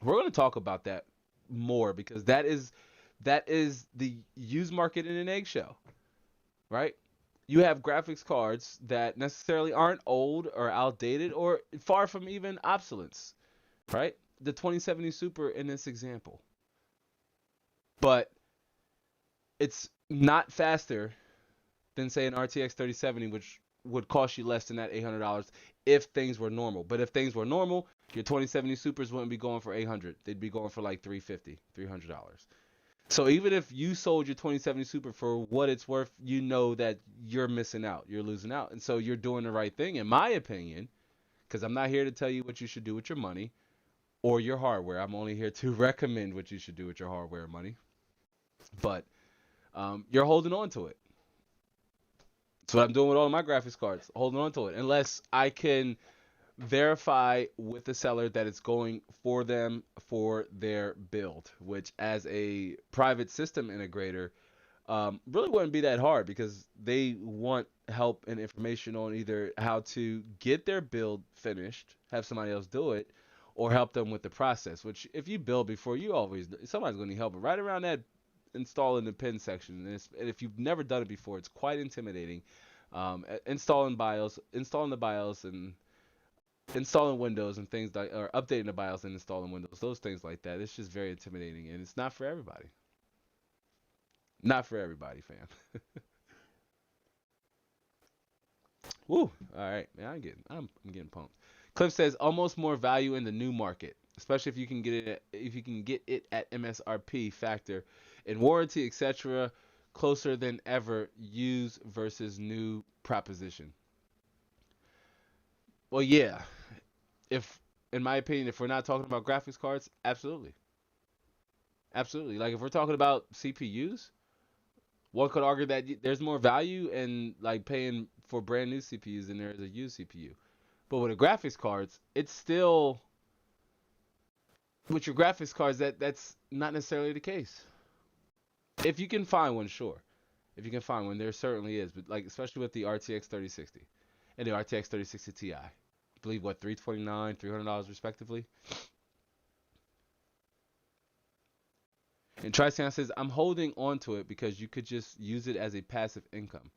We're going to talk about that more because that is the used market in an eggshell, right? You have graphics cards that necessarily aren't old or outdated or far from even obsolescence, right? The 2070 Super in this example, but it's not faster than say an RTX 3070, which would cost you less than that $800 if things were normal. But if things were normal, your 2070 Supers wouldn't be going for 800. They'd be going for like 350, $300. So even if you sold your 2070 Super for what it's worth, you know that you're missing out. You're losing out. And so you're doing the right thing, in my opinion, because I'm not here to tell you what you should do with your money or your hardware. I'm only here to recommend what you should do with your hardware and money. But you're holding on to it. That's what I'm doing with all of my graphics cards, holding on to it. Unless I can verify with the seller that it's going for them for their build, which as a private system integrator, really wouldn't be that hard because they want help and information on either how to get their build finished, have somebody else do it, or help them with the process. Which if you build before, you always somebody's going to help. But right around that installing the pin section, and if you've never done it before, it's quite intimidating. Installing the BIOS and installing Windows and things like, or updating the BIOS and installing Windows, those things like that. It's just very intimidating, and it's not for everybody. Not for everybody, fam. Woo! All right, man. I'm getting pumped. Cliff says almost more value in the new market, especially if you can get it if you can get it at MSRP factor, in warranty, etc. Closer than ever. Used versus new proposition. Well, yeah. If in my opinion, if we're not talking about graphics cards, absolutely, absolutely. Like if we're talking about CPUs, one could argue that there's more value in like paying for brand new CPUs than there is a used CPU. But with the graphics cards, it's still with your graphics cards that's not necessarily the case. If you can find one, sure. If you can find one, there certainly is. But like especially with the RTX 3060 and the RTX 3060 Ti, I believe what 329, $300 respectively. And Tricean says I'm holding on to it because you could just use it as a passive income.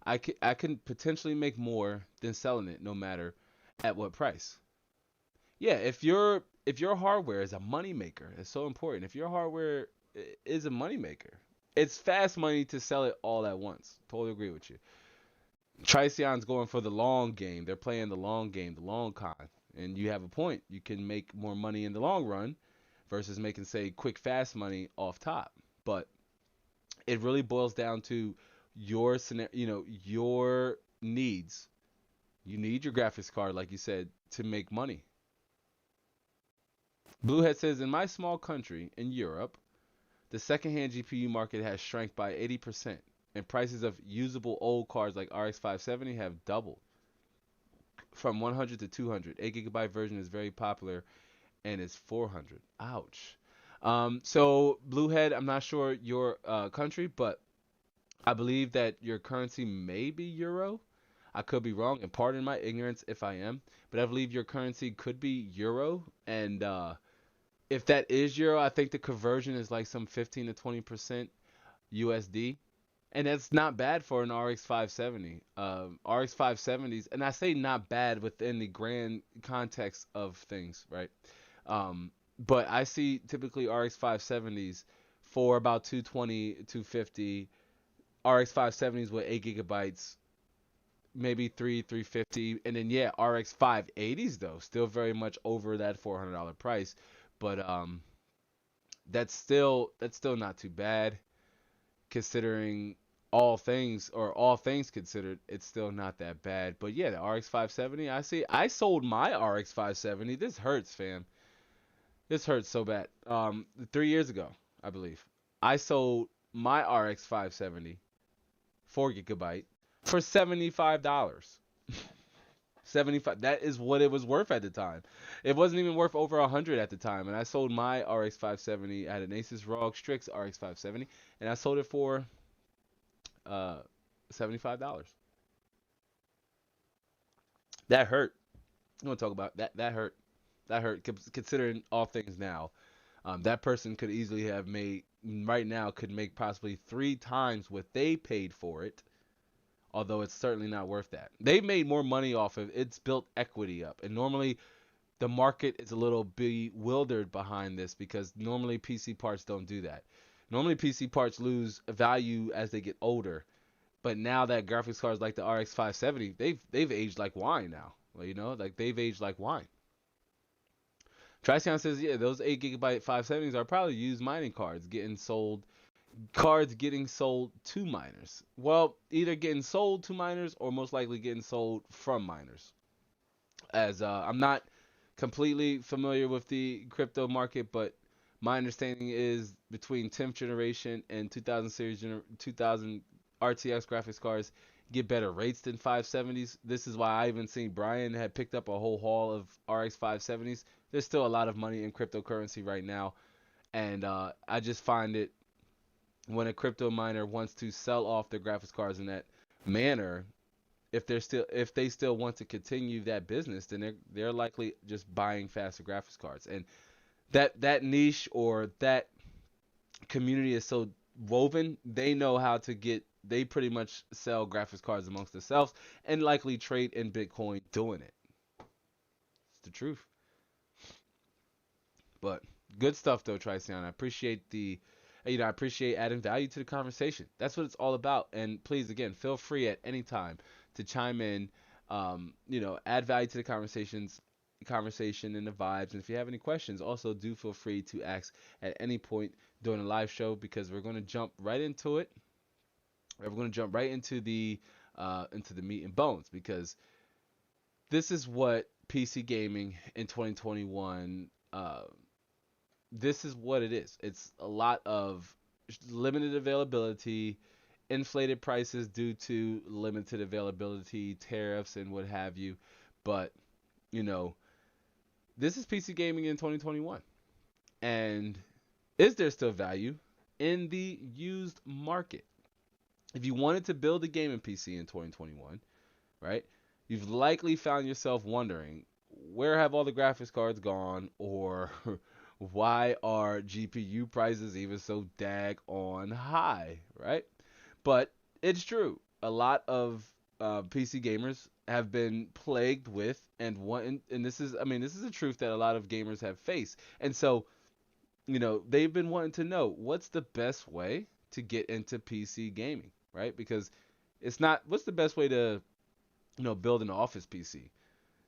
I can potentially make more than selling it, no matter at what price. Yeah, if your hardware is a money maker, it's so important. If your hardware is a money maker, it's fast money to sell it all at once. Totally agree with you. Tricean's going for the long game. They're playing the long game, the long con. And you have a point. You can make more money in the long run versus making, say, quick, fast money off top. But it really boils down to your scenario, your needs. You need your graphics card, like you said, to make money. Bluehead says, in my small country in Europe, the secondhand GPU market has shrank by 80%, and prices of usable old cards like RX 570 have doubled from 100 to 200. 8 gigabyte version is very popular and it's 400. Ouch. So Bluehead, I'm not sure your country, but I believe that your currency may be euro. I could be wrong, and pardon my ignorance if I am, but I believe your currency could be euro. And if that is euro, I think the conversion is like some 15 to 20% USD. And that's not bad for an RX 570. RX 570s, and I say not bad within the grand context of things, right? But I see typically RX 570s for about 220, 250. RX 570s with 8 gigabytes, maybe 350, and then yeah, RX 580s though, still very much over that $400 price, but that's still not too bad considering all things considered. It's still not that bad. But yeah, the RX 570, I sold my RX 570. This hurts, fam. This hurts so bad. 3 years ago, I believe, I sold my RX 570 4 gigabyte for $75. 75. That is what it was worth at the time. It wasn't even worth over 100 at the time. And I sold my RX 570 at an Asus ROG Strix RX 570, and I sold it for uh $75. That hurt. I'm gonna talk about that. That hurt. That hurt. Considering all things now, that person could easily have made right now could make possibly 3 times what they paid for it. Although it's certainly not worth that. They made more money off of it's built equity up, and normally the market is a little bewildered behind this because normally PC parts don't do that. Normally PC parts lose value as they get older, but now that graphics cards like the RX 570, they've aged like wine now. Well, like they've aged like wine. Triceon says, yeah, those 8 GB 570s are probably used mining cards getting sold to miners. Well, either getting sold to miners or most likely getting sold from miners. As I'm not completely familiar with the crypto market, but my understanding is between 10th generation and 2000 series 2000 RTX graphics cards get better rates than 570s. This is why I even seen Brian had picked up a whole haul of RX 570s. There's still a lot of money in cryptocurrency right now, and I just find it when a crypto miner wants to sell off their graphics cards in that manner, if they still want to continue that business, then they're likely just buying faster graphics cards. And that niche or that community is so woven, they know how to get they pretty much sell graphics cards amongst themselves and likely trade in Bitcoin doing it. It's the truth. But good stuff though, Tricion. I appreciate I appreciate adding value to the conversation. That's what it's all about. And please, again, feel free at any time to chime in. Add value to the conversation and the vibes. And if you have any questions, also do feel free to ask at any point during the live show because we're going to jump right into it. We're going to jump right into the meat and bones because this is what PC gaming in 2021. This is what it is. It's a lot of limited availability, inflated prices due to limited availability, tariffs, and what have you. But, you know, this is PC gaming in 2021. And is there still value in the used market? If you wanted to build a gaming PC in 2021, right, you've likely found yourself wondering, where have all the graphics cards gone? Or why are GPU prices even so on high, right? But it's true. A lot of PC gamers have been plagued with and this is a truth that a lot of gamers have faced. And so, they've been wanting to know what's the best way to get into PC gaming, right? Because it's not what's the best way to, build an office PC.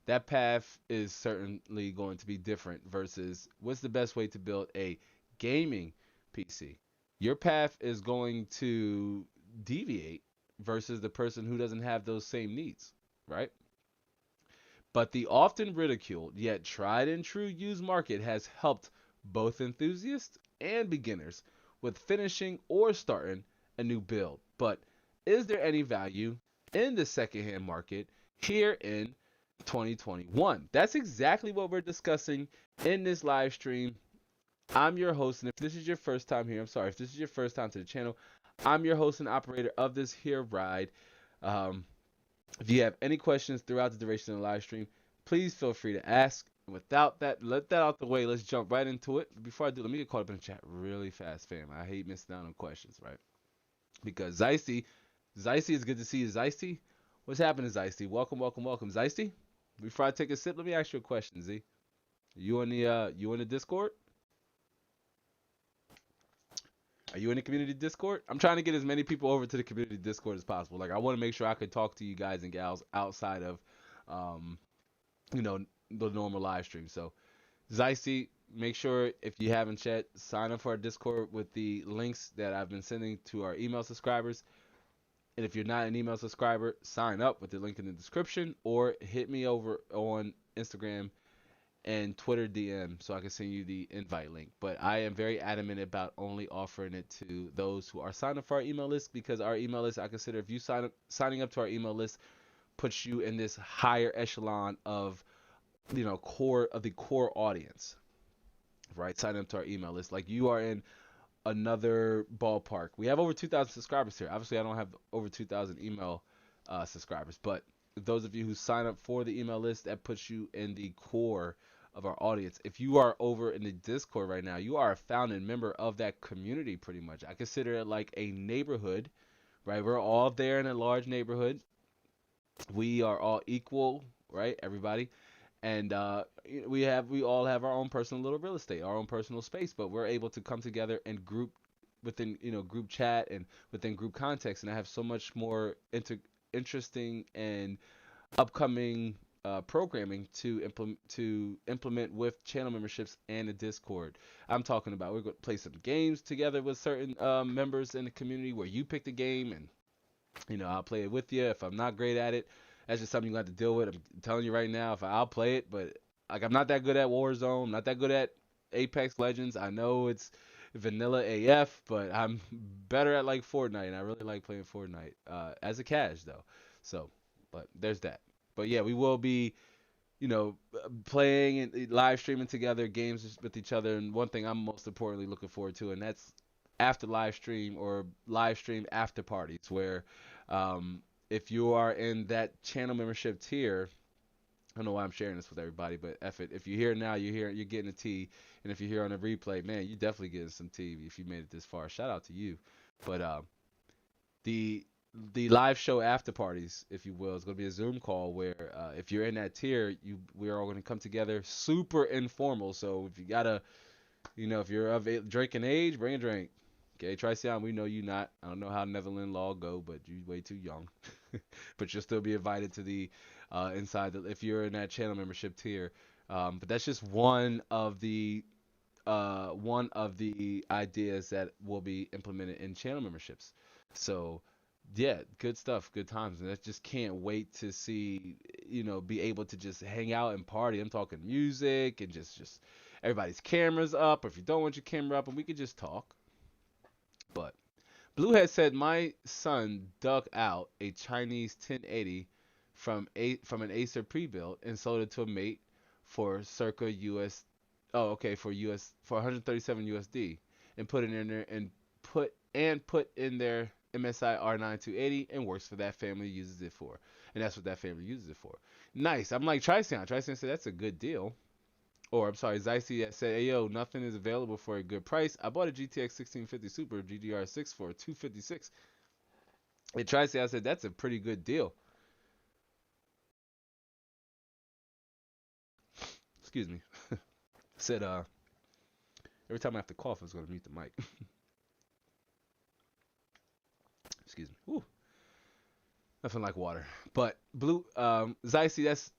That path is certainly going to be different versus what's the best way to build a gaming PC. Your path is going to deviate versus the person who doesn't have those same needs, right? But the often ridiculed yet tried and true used market has helped both enthusiasts and beginners with finishing or starting a new build. But is there any value in the secondhand market here in 2021? That's exactly what we're discussing in this live stream. I'm your host, and if this is your first time here, I'm sorry, if this is your first time to the channel, I'm your host and operator of this here ride. If you have any questions throughout the duration of the live stream, please feel free to ask. Without that, let that out the way. Let's jump right into it. Before I do, let me get caught up in the chat really fast, fam. I hate missing out on questions, right? Because Zeisty, it's good to see you, Zeisty. What's happening, Zeisty? Welcome, welcome, welcome, Zeisty. Before I take a sip, let me ask you a question, Z. You in the Discord? Are you in the community Discord? I'm trying to get as many people over to the community Discord as possible. Like, I want to make sure I could talk to you guys and gals outside of, the normal live stream. So, Zeisty, make sure if you haven't yet, sign up for our Discord with the links that I've been sending to our email subscribers. And if you're not an email subscriber, sign up with the link in the description or hit me over on Instagram and Twitter DM so I can send you the invite link. But I am very adamant about only offering it to those who are signed up for our email list because our email list, I consider if you signing up to our email list puts you in this higher echelon of, the core audience, right? Sign up to our email list. Like you are in another ballpark. We have over 2,000 subscribers here. Obviously, I don't have over 2,000 email subscribers, but those of you who sign up for the email list, that puts you in the core of our audience. If you are over in the Discord right now, you are a founding member of that community pretty much. I consider it like a neighborhood, right? We're all there in a large neighborhood. We are all equal, right? Everybody. And we all have our own personal little real estate, our own personal space, but we're able to come together and group within group chat and within group context. And I have so much more interesting and upcoming programming to implement with channel memberships and the Discord. I'm talking about we're going to play some games together with certain members in the community where you pick the game and I'll play it with you. If I'm not great at it, that's just something you have to deal with. I'm telling you right now, if I'll play it, but like I'm not that good at Warzone, I'm not that good at Apex Legends. I know it's vanilla AF, but I'm better at like Fortnite, and I really like playing Fortnite as a cash though. So, but there's that. But yeah, we will be playing and live streaming together games with each other. And one thing I'm most importantly looking forward to, and that's after live stream or live stream after parties, where if you are in that channel membership tier, I don't know why I'm sharing this with everybody, but if you're here now, you're getting a tea, and if you're here on the replay, man, you definitely getting some tea if you made it this far. Shout out to you. But the the live show after parties, if you will, is going to be a Zoom call where if you're in that tier, we are all going to come together, super informal. So if you gotta, if you're of drinking age, bring a drink. Okay, Triceon, we know you not. I don't know how Netherlands law go, but you way too young. But you'll still be invited to the inside if you're in that channel membership tier. But that's just one of the ideas that will be implemented in channel memberships. So yeah, good stuff, good times, and I just can't wait to see, be able to just hang out and party. I'm talking music and just everybody's cameras up, or if you don't want your camera up, and we could just talk. But Bluehead said my son dug out a Chinese 1080 from an Acer pre-built and sold it to a mate for circa US. Oh, okay, for 137 USD, and put it in there and put in their MSI R9 280, and works for that family, uses it for, and that's what that family uses it for. Nice. I'm like Triceon. Triceon said that's a good deal. Or I'm sorry, Zycy said, "Hey yo, nothing is available for a good price. I bought a GTX 1650 Super GDR6 for 256." And Triceon said that's a pretty good deal. Excuse me. Said every time I have to cough, I was gonna mute the mic. Excuse me. Ooh, nothing like water. But Zycy, that's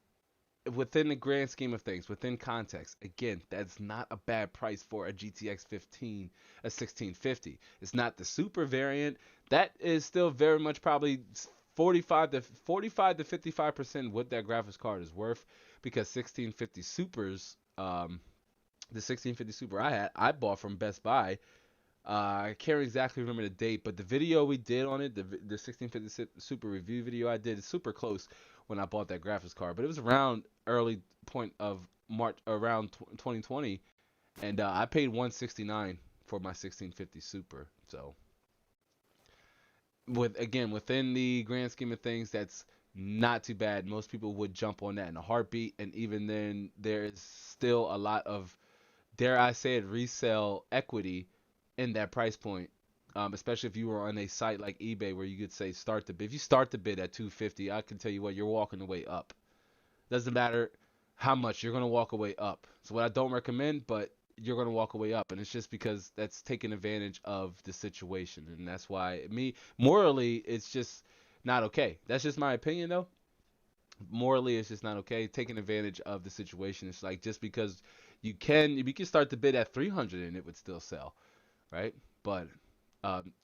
within the grand scheme of things, within context. Again, that's not a bad price for a GTX 15, a 1650. It's not the super variant. That is still very much probably 45 to 55% what that graphics card is worth, because 1650 Supers, the 1650 Super I bought from Best Buy. I can't exactly remember the date, but the video we did on it, the 1650 Super review video I did, is super close when I bought that graphics card. But it was around early point of March, around 2020, and I paid 169 for my 1650 Super. So within the grand scheme of things, that's not too bad. Most people would jump on that in a heartbeat, and even then, there's still a lot of, dare I say it, resale equity in that price point. Especially if you were on a site like eBay where you could say start the bid. If you start the bid at 250, I can tell you what, you're walking the way up. Doesn't matter how much, you're gonna walk away up. So what I don't recommend, but you're gonna walk away up, and it's just because that's taking advantage of the situation, and that's why morally it's just not okay. That's just my opinion though. Morally, it's just not okay. Taking advantage of the situation. It's like, just because you can start the bid at 300 and it would still sell, right? But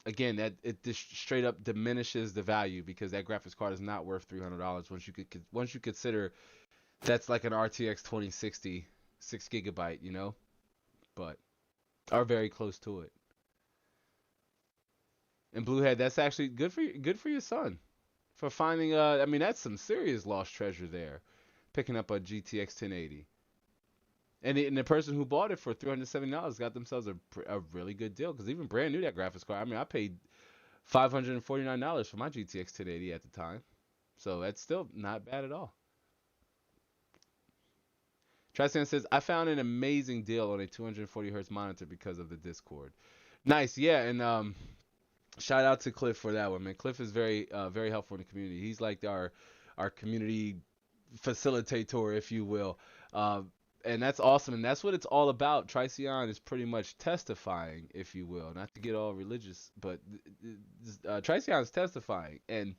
again, that it just straight up diminishes the value, because that graphics card is not worth $300 once you consider that's like an RTX 2060 6 GB, but are very close to it. And Bluehead, that's actually good for your son for finding. I mean, that's some serious lost treasure there, picking up a GTX 1080. And the person who bought it for $370 got themselves a really good deal, because even brand new, that graphics card. I mean, I paid $549 for my GTX 1080 at the time. So that's still not bad at all. Tristan says, I found an amazing deal on a 240 hertz monitor because of the Discord. Nice, yeah, and shout out to Cliff for that one, man. Cliff is very helpful in the community. He's like our community facilitator, if you will. Uh, and that's awesome, and that's what it's all about. Tricion is pretty much testifying, if you will, not to get all religious, but Tricion is testifying, and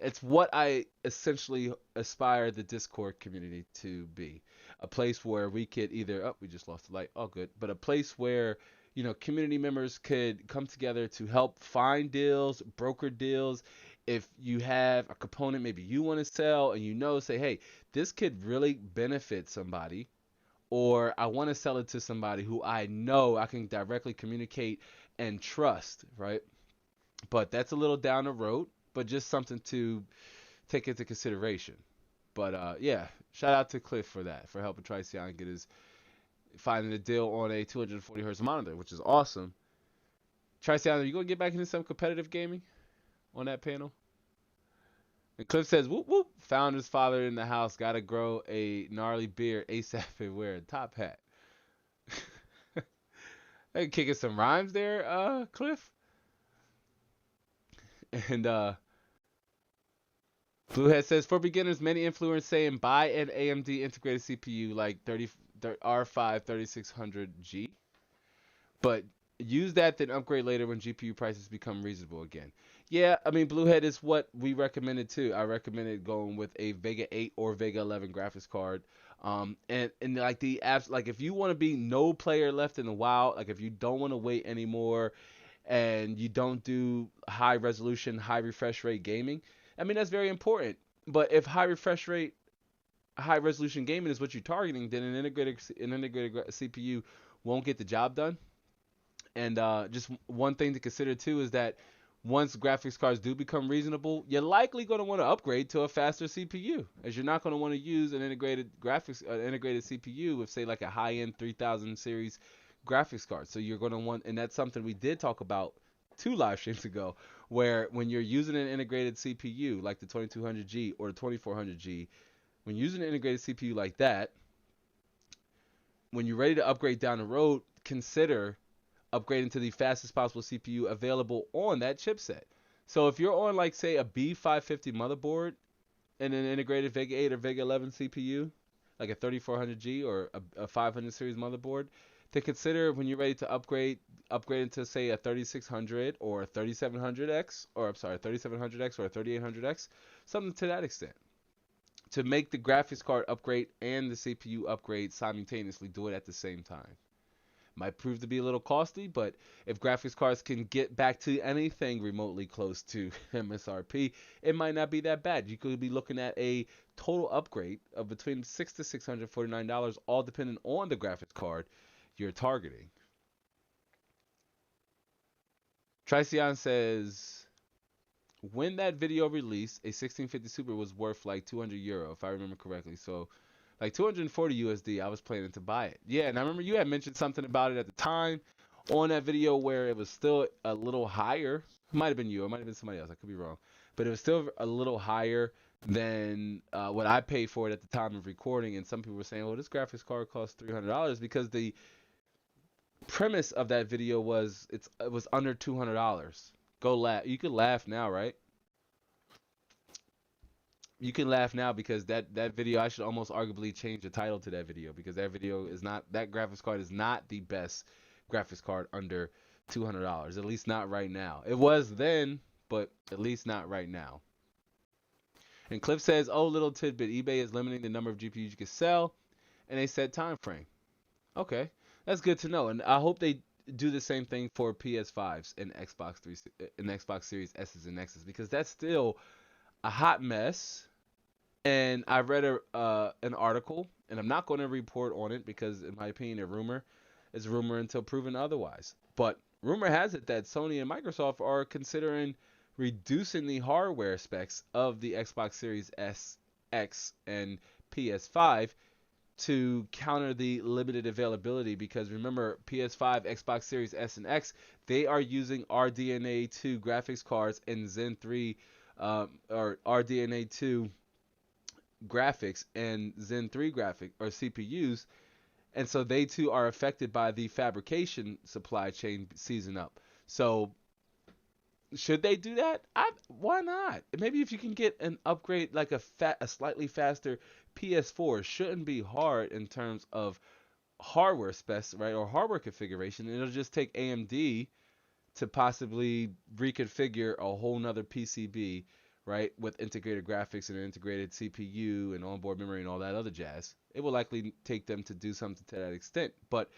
it's what I essentially aspire the Discord community to be. A place where we could either, oh, we just lost the light, all good, but a place where, community members could come together to help find deals, broker deals. If you have a component maybe you want to sell and say, hey, this could really benefit somebody, or I want to sell it to somebody who I know I can directly communicate and trust, right? But that's a little down the road, but just something to take into consideration. But yeah, shout out to Cliff for that, for helping Tricion get his finding a deal on a 240 hertz monitor, which is awesome. Tricion, are you gonna get back into some competitive gaming on that panel? And Cliff says, whoop whoop, found his father in the house, gotta grow a gnarly beard ASAP and wear a top hat. Hey, kicking some rhymes there, Cliff. And Bluehead says, for beginners, many influencers saying buy an AMD integrated CPU like R5 3600G, but use that then upgrade later when GPU prices become reasonable again. Yeah, I mean, Bluehead is what we recommended too. I recommended going with a Vega 8 or Vega 11 graphics card. And like the apps, like if you want to be no player left in the wild, like if you don't want to wait anymore and you don't do high resolution, high refresh rate gaming, I mean, that's very important. But if high refresh rate, high resolution gaming is what you're targeting, then an integrated CPU won't get the job done. And just one thing to consider too is that once graphics cards do become reasonable, you're likely going to want to upgrade to a faster CPU, as you're not going to want to use integrated CPU with say like a high-end 3000 series graphics card. So you're going to want, and that's something we did talk about 2 live streams ago, where when you're using an integrated CPU like the 2200G or the 2400G, when using an integrated CPU like that, when you're ready to upgrade down the road, consider upgrading to the fastest possible CPU available on that chipset. So if you're on like say a B550 motherboard and an integrated Vega 8 or Vega 11 CPU, like a 3400G or a 500 series motherboard, to consider when you're ready to upgrade into say a 3600 or a 3700X, or I'm sorry, 3700X or a 3800X, something to that extent. To make the graphics card upgrade and the CPU upgrade simultaneously, do it at the same time. Might prove to be a little costly, but if graphics cards can get back to anything remotely close to MSRP, it might not be that bad. You could be looking at a total upgrade of between $600 to $649, all depending on the graphics card you're targeting. Tricion says, when that video released, a 1650 Super was worth like €200, if I remember correctly. So like 240 USD, I was planning to buy it. Yeah, and I remember you had mentioned something about it at the time on that video where it was still a little higher. It might have been you, it might have been somebody else. I could be wrong, but it was still a little higher than what I paid for it at the time of recording. And some people were saying, "Well, this graphics card costs $300," because the premise of that video was it was under $200. Go laugh. You could laugh now, right? You can laugh now because that video, I should almost arguably change the title to that video, because that video is not, that graphics card is not the best graphics card under $200, at least not right now. It was then, but at least not right now. And Cliff says, oh, little tidbit, eBay is limiting the number of GPUs you can sell in a set time frame. Okay, that's good to know, and I hope they do the same thing for PS5s and Xbox Series S's and X's, because that's still a hot mess. And I read an article, and I'm not going to report on it because, in my opinion, a rumor is a rumor until proven otherwise. But rumor has it that Sony and Microsoft are considering reducing the hardware specs of the Xbox Series S, X, and PS5 to counter the limited availability. Because remember, PS5, Xbox Series S and X, they are using RDNA 2 graphics cards and Zen 3 or RDNA 2 graphics and Zen 3 graphic or CPUs, and so they too are affected by the fabrication supply chain season up. So should they do that? Why not? Maybe if you can get an upgrade like a slightly faster PS4, shouldn't be hard in terms of hardware specs, right, or hardware configuration. It'll just take AMD to possibly reconfigure a whole nother PCB, right, with integrated graphics and an integrated CPU and onboard memory and all that other jazz. It will likely take them to do something to that extent, but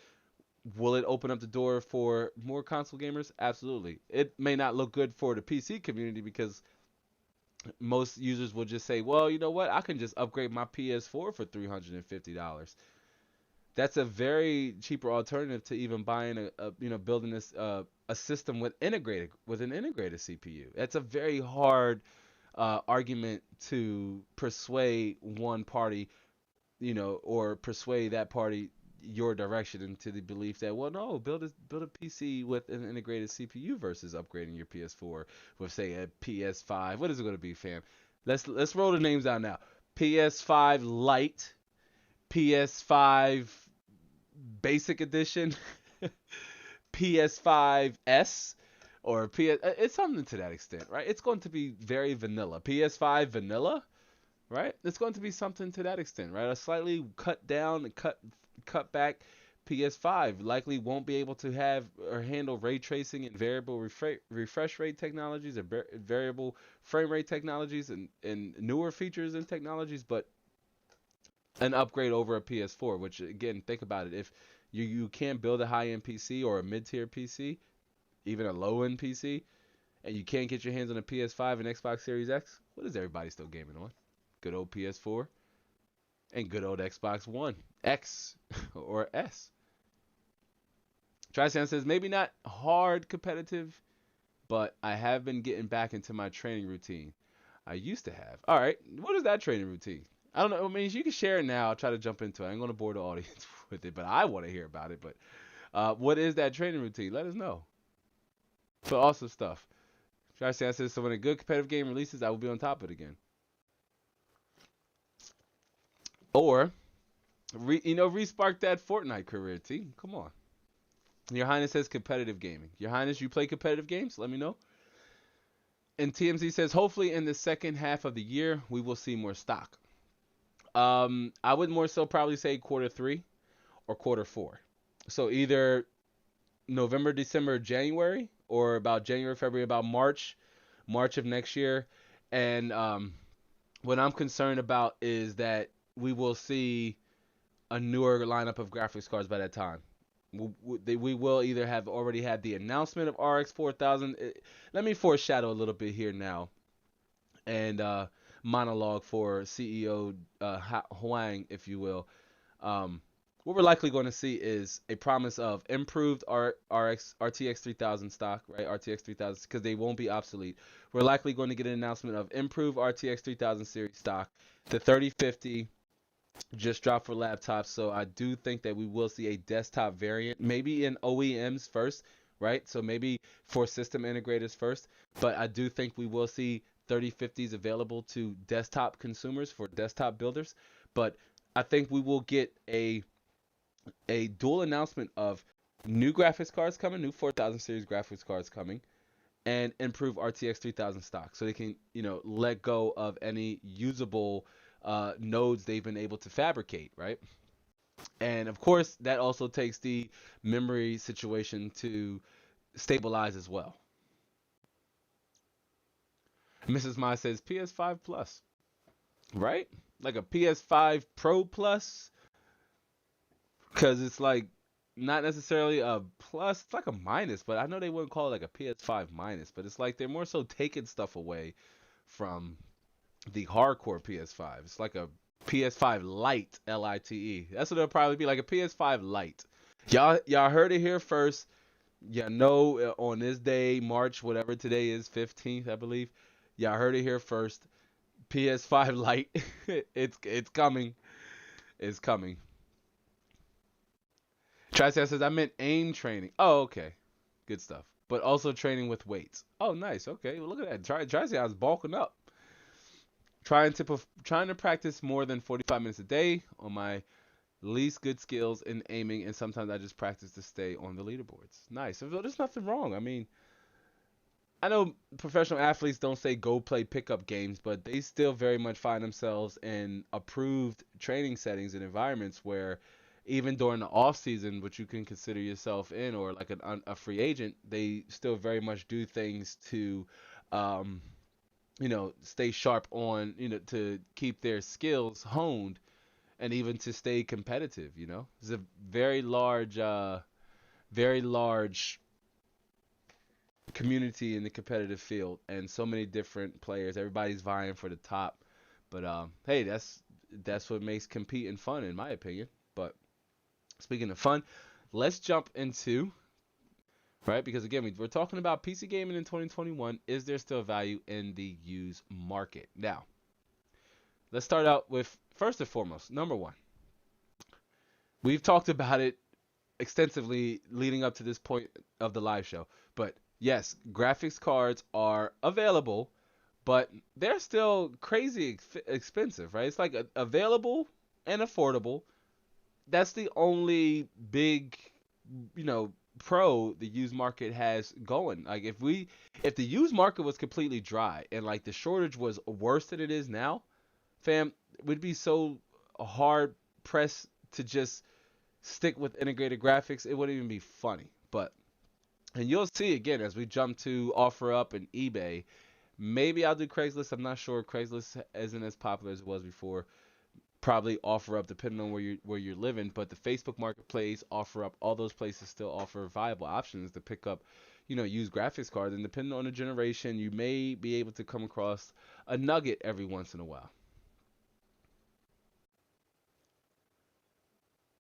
will it open up the door for more console gamers? Absolutely. It may not look good for the PC community because most users will just say, well, you know what? I can just upgrade my PS4 for $350. That's a very cheaper alternative to even buying building this a system with an integrated CPU. That's a very hard argument to persuade one party, or persuade that party your direction into the belief that, well, no, build a PC with an integrated CPU versus upgrading your PS4 with, say, a PS5. What is it going to be, fam? Let's roll the names out now. PS5 Lite, PS5 Basic Edition, PS5S, or it's something to that extent, right? It's going to be very vanilla. PS5 vanilla, right? It's going to be something to that extent, right? A slightly cut down and cut back PS5 likely won't be able to have or handle ray tracing and variable refresh rate technologies, or variable frame rate technologies, and newer features and technologies, but an upgrade over a PS4, which, again, think about it. If you can't build a high-end PC or a mid-tier PC, even a low-end PC, and you can't get your hands on a PS5 and Xbox Series X, what is everybody still gaming on? Good old PS4 and good old Xbox One X or S. Trisan says, maybe not hard competitive, but I have been getting back into my training routine. I used to have. All right, what is that training routine? I don't know. I mean, you can share it now. I'll try to jump into it. I ain't going to bore the audience with it, but I want to hear about it. But what is that training routine? Let us know. But awesome stuff. Trisan says, so when a good competitive game releases, I will be on top of it again. Or, respark that Fortnite career, T. Come on. Your Highness says competitive gaming. Your Highness, you play competitive games? Let me know. And TMZ says, hopefully in the second half of the year, we will see more stock. I would more so probably say quarter 3 or quarter 4. So either November, December, January, or about January, February, about March of next year. And what I'm concerned about is that we will see a newer lineup of graphics cards by that time. We will either have already had the announcement of RX 4000. Let me foreshadow a little bit here now, and monologue for CEO Huang, if you will. What we're likely going to see is a promise of improved RTX 3000 stock, right? RTX 3000, because they won't be obsolete. We're likely going to get an announcement of improved RTX 3000 series stock. The 3050 just dropped for laptops, so I do think that we will see a desktop variant, maybe in OEMs first, right? So maybe for system integrators first, but I do think we will see 3050s available to desktop consumers for desktop builders. But I think we will get a dual announcement of new graphics cards coming, new 4000 series graphics cards coming, and improve RTX 3000 stock, so they can let go of any usable nodes they've been able to fabricate, right? And of course, that also takes the memory situation to stabilize as well. Mrs. Ma says PS5 Plus, right? Like a PS5 Pro Plus, because it's like not necessarily a plus, it's like a minus, but I know they wouldn't call it like a PS5 minus, but it's like they're more so taking stuff away from the hardcore PS5. It's like a PS5 Lite, Lite. That's what it'll probably be, like a PS5 Lite. Y'all heard it here first. On this day, March, whatever today is, 15th, I believe. Y'all heard it here first. PS5 Lite. it's coming. It's coming. Trice says, I meant aim training. Oh, okay. Good stuff. but also training with weights. Oh, nice. Okay, well, look at that. Try see I was bulking up. Trying to practice more than 45 minutes a day on my least good skills in aiming, and sometimes I just practice to stay on the leaderboards. Nice. So there's nothing wrong. I mean, I know professional athletes don't say go play pickup games, but they still very much find themselves in approved training settings and environments where even during the off season, which you can consider yourself in, or like a free agent, they still very much do things to, um, stay sharp on, to keep their skills honed and even to stay competitive. It's a very large community in the competitive field, and so many different players. Everybody's vying for the top, but hey, that's what makes competing fun, in my opinion. But speaking of fun, let's jump into right because again we're talking about PC gaming in 2021. Is there still value in the used market? Now, let's start out with first and foremost, number one. We've talked about it extensively leading up to this point of the live show. But yes, graphics cards are available, but they're still crazy expensive, right? It's like available and affordable. That's the only big, pro the used market has going. Like if the used market was completely dry and like the shortage was worse than it is now, fam, it would be so hard pressed to just stick with integrated graphics. It wouldn't even be funny. And you'll see again as we jump to OfferUp and eBay. Maybe I'll do Craigslist. I'm not sure. Craigslist isn't as popular as it was before. Probably OfferUp, depending on where you're living. But the Facebook Marketplace, OfferUp, all those places still offer viable options to pick up, used graphics cards. And depending on the generation, you may be able to come across a nugget every once in a while.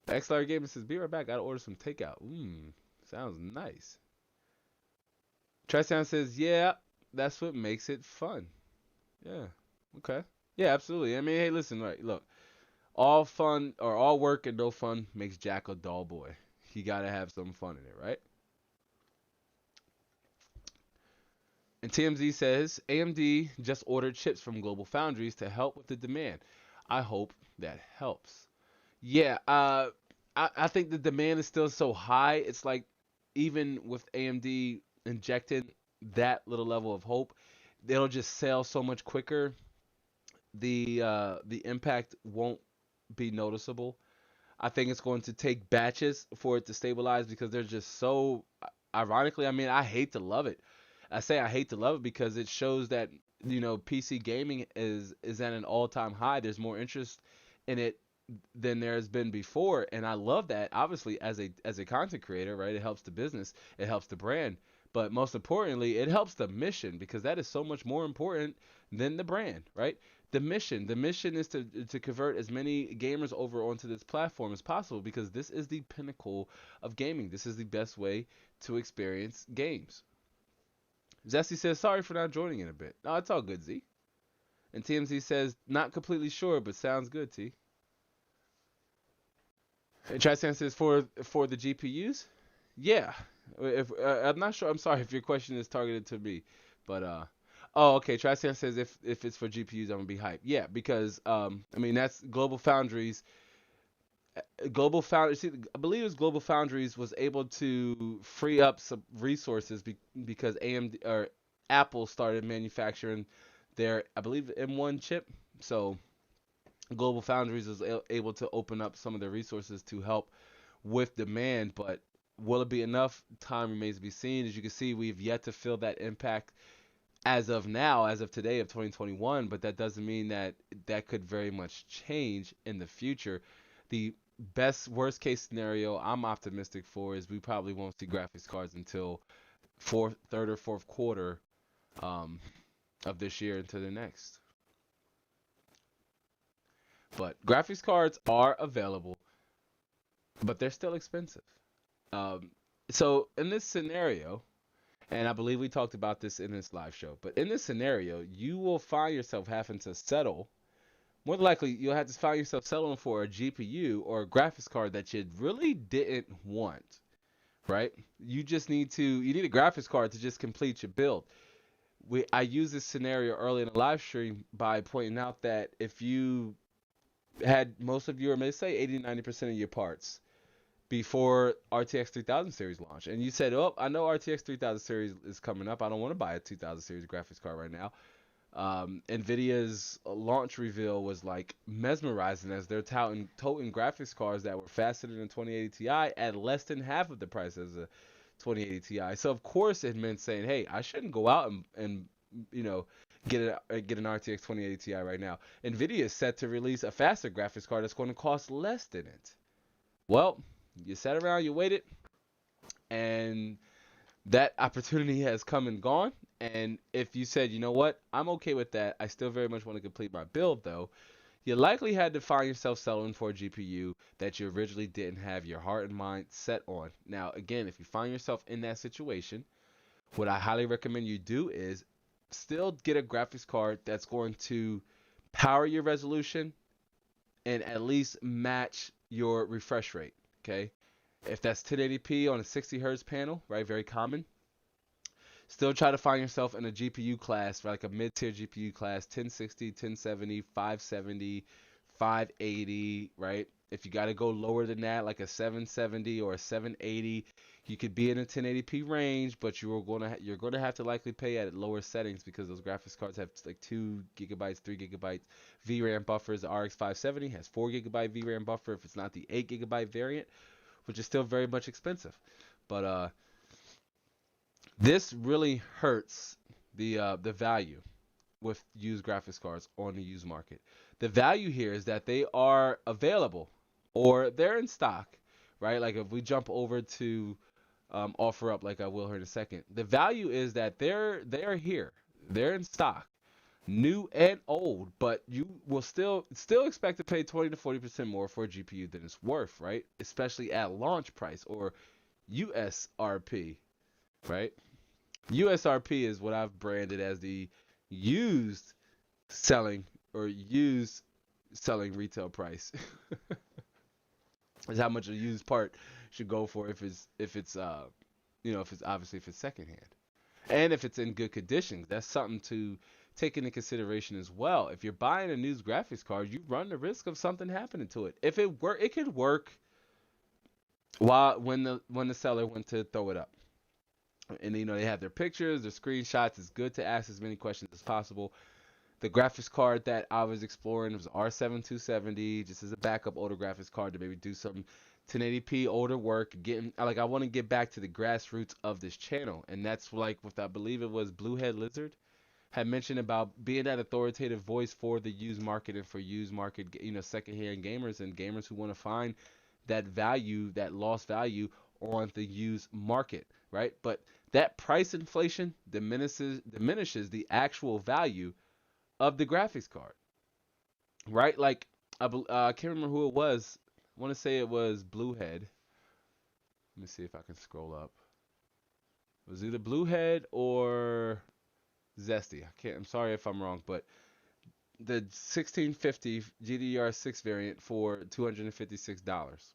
XLR Gaming says, "Be right back. Gotta order some takeout." Sounds nice. Tristan says, "Yeah, that's what makes it fun." Yeah. Okay. Yeah, absolutely. I mean, hey, listen, right? Look, all fun or all work and no fun makes Jack a dull boy. You gotta have some fun in it, right? And TMZ says AMD just ordered chips from Global Foundries to help with the demand. I hope that helps. Yeah, I think the demand is still so high. It's like even with AMD injecting that little level of hope, they'll just sell so much quicker. The impact won't be noticeable. I think it's going to take batches for it to stabilize because they're just so ironically, I mean, I hate to love it. I say I hate to love it because it shows that, PC gaming is at an all-time high. There's more interest in it than there has been before, and I love that. Obviously, as a content creator, right? It helps the business, it helps the brand, but most importantly, it helps the mission because that is so much more important than the brand, right? The mission is to convert as many gamers over onto this platform as possible because this is the pinnacle of gaming. This is the best way to experience games. Jesse says, "Sorry for not joining in a bit." No, it's all good, Z. And TMZ says, "Not completely sure, but sounds good, T." And Trisan says, "For the GPUs, yeah. If I'm not sure. I'm sorry if your question is targeted to me, but oh, okay. Trisan says if it's for GPUs, I'm gonna be hyped. Yeah, because I mean that's Global Foundries. Global Foundries, see, I believe it was Global Foundries was able to free up some resources because AMD or Apple started manufacturing their, I believe, M1 chip. So Global Foundries was able to open up some of their resources to help with demand, but will it be enough? Time remains to be seen. As you can see, we've yet to feel that impact as of now, as of today of 2021, but that doesn't mean that that could very much change in the future. The best worst case scenario I'm optimistic for is we probably won't see graphics cards until third or fourth quarter um, of this year into the next. But graphics cards are available, but they're still expensive. Um, so in this scenario, and I believe we talked about this in this live show, but in this scenario, you will find yourself having to settle. More than likely, you'll have to find yourself settling for a GPU or a graphics card that you really didn't want, right? You need a graphics card to just complete your build. I used this scenario early in the live stream by pointing out that if you had most of your, let's say 80-90% of your parts before RTX 3000 series launch, and you said, "Oh, I know RTX 3000 series is coming up. I don't want to buy a 2000 series graphics card right now." Nvidia's launch reveal was like mesmerizing as they're toting graphics cards that were faster than a 2080 Ti at less than half of the price as a 2080 Ti. So of course it meant saying, hey, I shouldn't go out and you know get an RTX 2080 Ti right now. Nvidia is set to release a faster graphics card that's going to cost less than it. Well, you sat around, you waited, and that opportunity has come and gone. And if you said, you know what, I'm okay with that, I still very much want to complete my build though, you likely had to find yourself settling for a GPU that you originally didn't have your heart and mind set on. Now, again, if you find yourself in that situation, what I highly recommend you do is still get a graphics card that's going to power your resolution and at least match your refresh rate. Okay, if that's 1080p on a 60 hertz panel, right, very common. Still try to find yourself in a GPU class, like a mid-tier GPU class, 1060, 1070, 570, 580, right? If you got to go lower than that, like a 770 or a 780, you could be in a 1080p range, but you're gonna have to likely pay at lower settings because those graphics cards have like 2 gigabytes, 3 gigabytes VRAM buffers. The RX 570 has 4 gigabyte VRAM buffer if it's not the 8 gigabyte variant, which is still very much expensive. But this really hurts the value with used graphics cards on the used market. The value here is that they are available or they're in stock, right? Like if we jump over to OfferUp, like I will here in a second, the value is that they're here, they're in stock, new and old, but you will still expect to pay 20 to 40% more for a GPU than it's worth, right? Especially at launch price or USRP, right? USRP is what I've branded as the used selling or used selling retail price. Is how much a used part should go for if it's obviously if it's secondhand. And if it's in good condition, that's something to take into consideration as well. If you're buying a used graphics card, you run the risk of something happening to it. If it could work while when the seller went to throw it up. And they have their pictures, their screenshots. It's good to ask as many questions as possible. The graphics card that I was exploring was R7 270, just as a backup older graphics card to maybe do some 1080p older work. I want to get back to the grassroots of this channel, and that's like what I believe it was Bluehead Lizard had mentioned about being that authoritative voice for the used market and for used market, secondhand gamers and gamers who want to find that value, that lost value on the used market, right? But that price inflation diminishes the actual value of the graphics card, right? Like I can't remember who it was. I want to say it was Bluehead. Let me see if I can scroll up. It was either Bluehead or Zesty. I can't. I'm sorry if I'm wrong, but the 1650 GDDR6 variant for $256,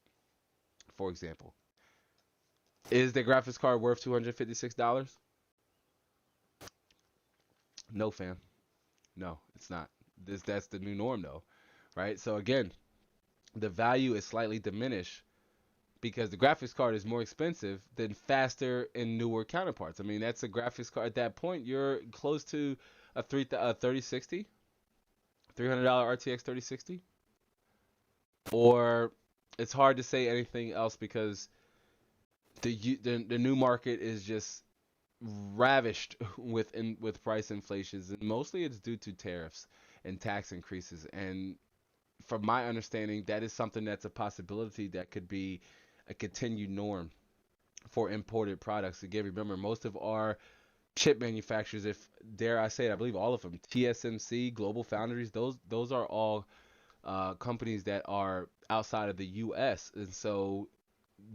for example. Is the graphics card worth $256? No, fam. No, it's not. That's the new norm though, right? So again, the value is slightly diminished because the graphics card is more expensive than faster and newer counterparts. I mean, that's a graphics card at that point. You're close to a 3060, $300 RTX 3060, or it's hard to say anything else because the new market is just ravished with price inflations, and mostly it's due to tariffs and tax increases. And from my understanding, that is something that's a possibility that could be a continued norm for imported products. Again, remember, most of our chip manufacturers, if dare I say it, I believe all of them, TSMC, Global Foundries, those are all companies that are outside of the U.S. And so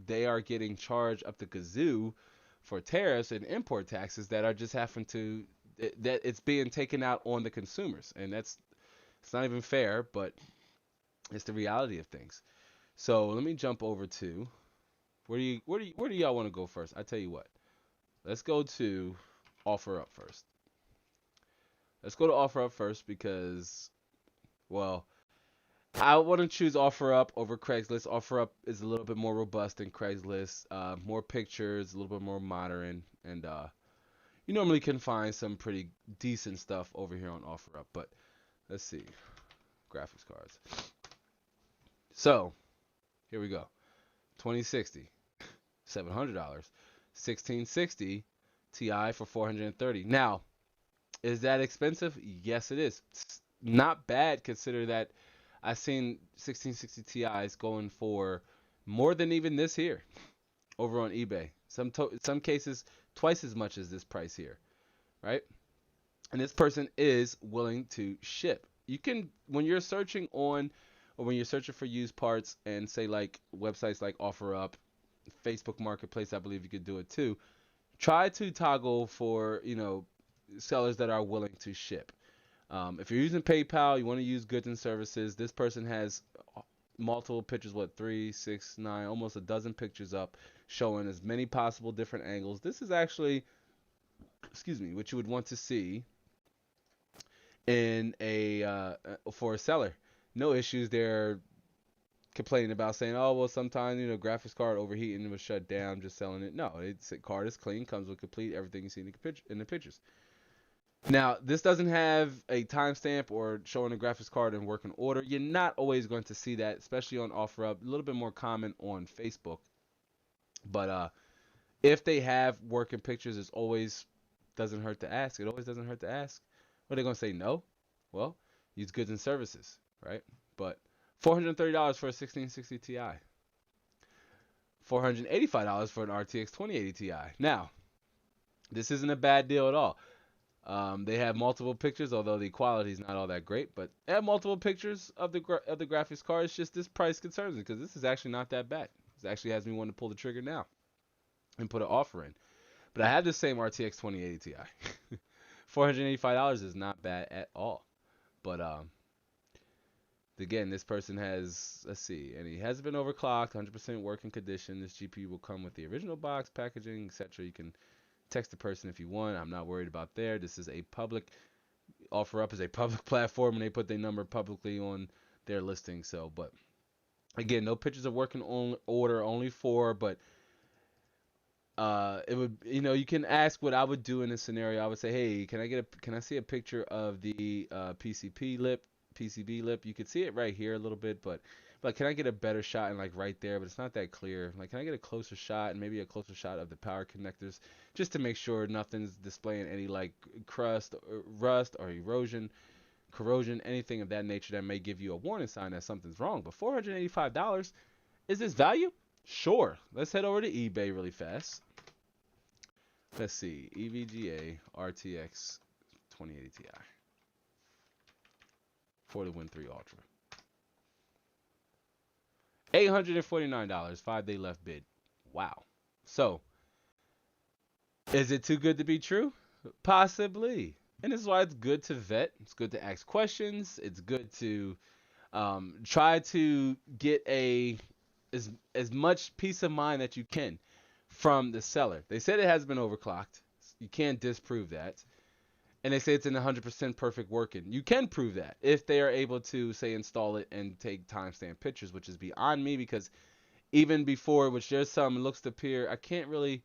they are getting charged up the kazoo for tariffs and import taxes that are just having to that it's being taken out on the consumers, and it's not even fair, but it's the reality of things. So let me jump over to Where do y'all want to go first? I tell you what. Let's go to offer up first. Let's go to offer up first because, well, I want to choose offer up over Craigslist. Offer up is a little bit more robust than Craigslist. More pictures, a little bit more modern, and you normally can find some pretty decent stuff over here on offer up. But let's see, graphics cards. So here we go. 2060, $700. 1660 Ti for 430. Now, is that expensive? Yes, it is. It's not bad consider that I've seen 1660 Ti's going for more than even this here over on eBay. Some cases twice as much as this price here, right? And this person is willing to ship. You can when you're searching on or when you're searching for used parts and say like websites like OfferUp, Facebook Marketplace, I believe you could do it too. Try to toggle for, sellers that are willing to ship. If you're using PayPal, you want to use goods and services. This person has multiple pictures, what, 3, 6, 9, almost a dozen pictures up showing as many possible different angles. This is actually, excuse me, what you would want to see in for a seller. No issues there complaining about saying, oh, well, sometimes, graphics card overheating and was shut down, just selling it. No, it's card is clean, comes with complete everything you see in the pictures. Now, this doesn't have a timestamp or showing a graphics card in working order. You're not always going to see that, especially on OfferUp. A little bit more common on Facebook. But if they have working pictures, it always doesn't hurt to ask. It always doesn't hurt to ask. What are they going to say? No? Well, use goods and services, right? But $430 for a 1660 Ti. $485 for an RTX 2080 Ti. Now, this isn't a bad deal at all. They have multiple pictures, although the quality is not all that great. But they have multiple pictures of the graphics card. It's just this price concerns me because this is actually not that bad. This actually has me wanting to pull the trigger now and put an offer in. But I have the same RTX 2080 Ti. $485 is not bad at all. But again, this person has, let's see, and he hasn't been overclocked, 100% working condition. This GPU will come with the original box, packaging, etc. You can text the person if you want. I'm not worried about there. This is a public OfferUp is a public platform and they put their number publicly on their listing. So, but again, no pictures of working on order, only four. But it would, you can ask what I would do in this scenario. I would say, hey, can I see a picture of the PCB lip? You could see it right here a little bit, but can I get a better shot and like right there? But it's not that clear. Like, can I get a closer shot and maybe a closer shot of the power connectors just to make sure nothing's displaying any like crust, or rust, or erosion, corrosion, anything of that nature that may give you a warning sign that something's wrong. But $485, is this value? Sure. Let's head over to eBay really fast. Let's see, EVGA RTX 2080 Ti for the Win 3 Ultra. $849, 5-day left bid. Wow. So, is it too good to be true? Possibly. And this is why it's good to vet. It's good to ask questions. It's good to try to get as much peace of mind that you can from the seller. They said it has been overclocked. You can't disprove that. And they say it's in 100% perfect working. You can prove that if they are able to, say, install it and take timestamp pictures, which is beyond me because even before, which there's some, it looks to appear, I can't really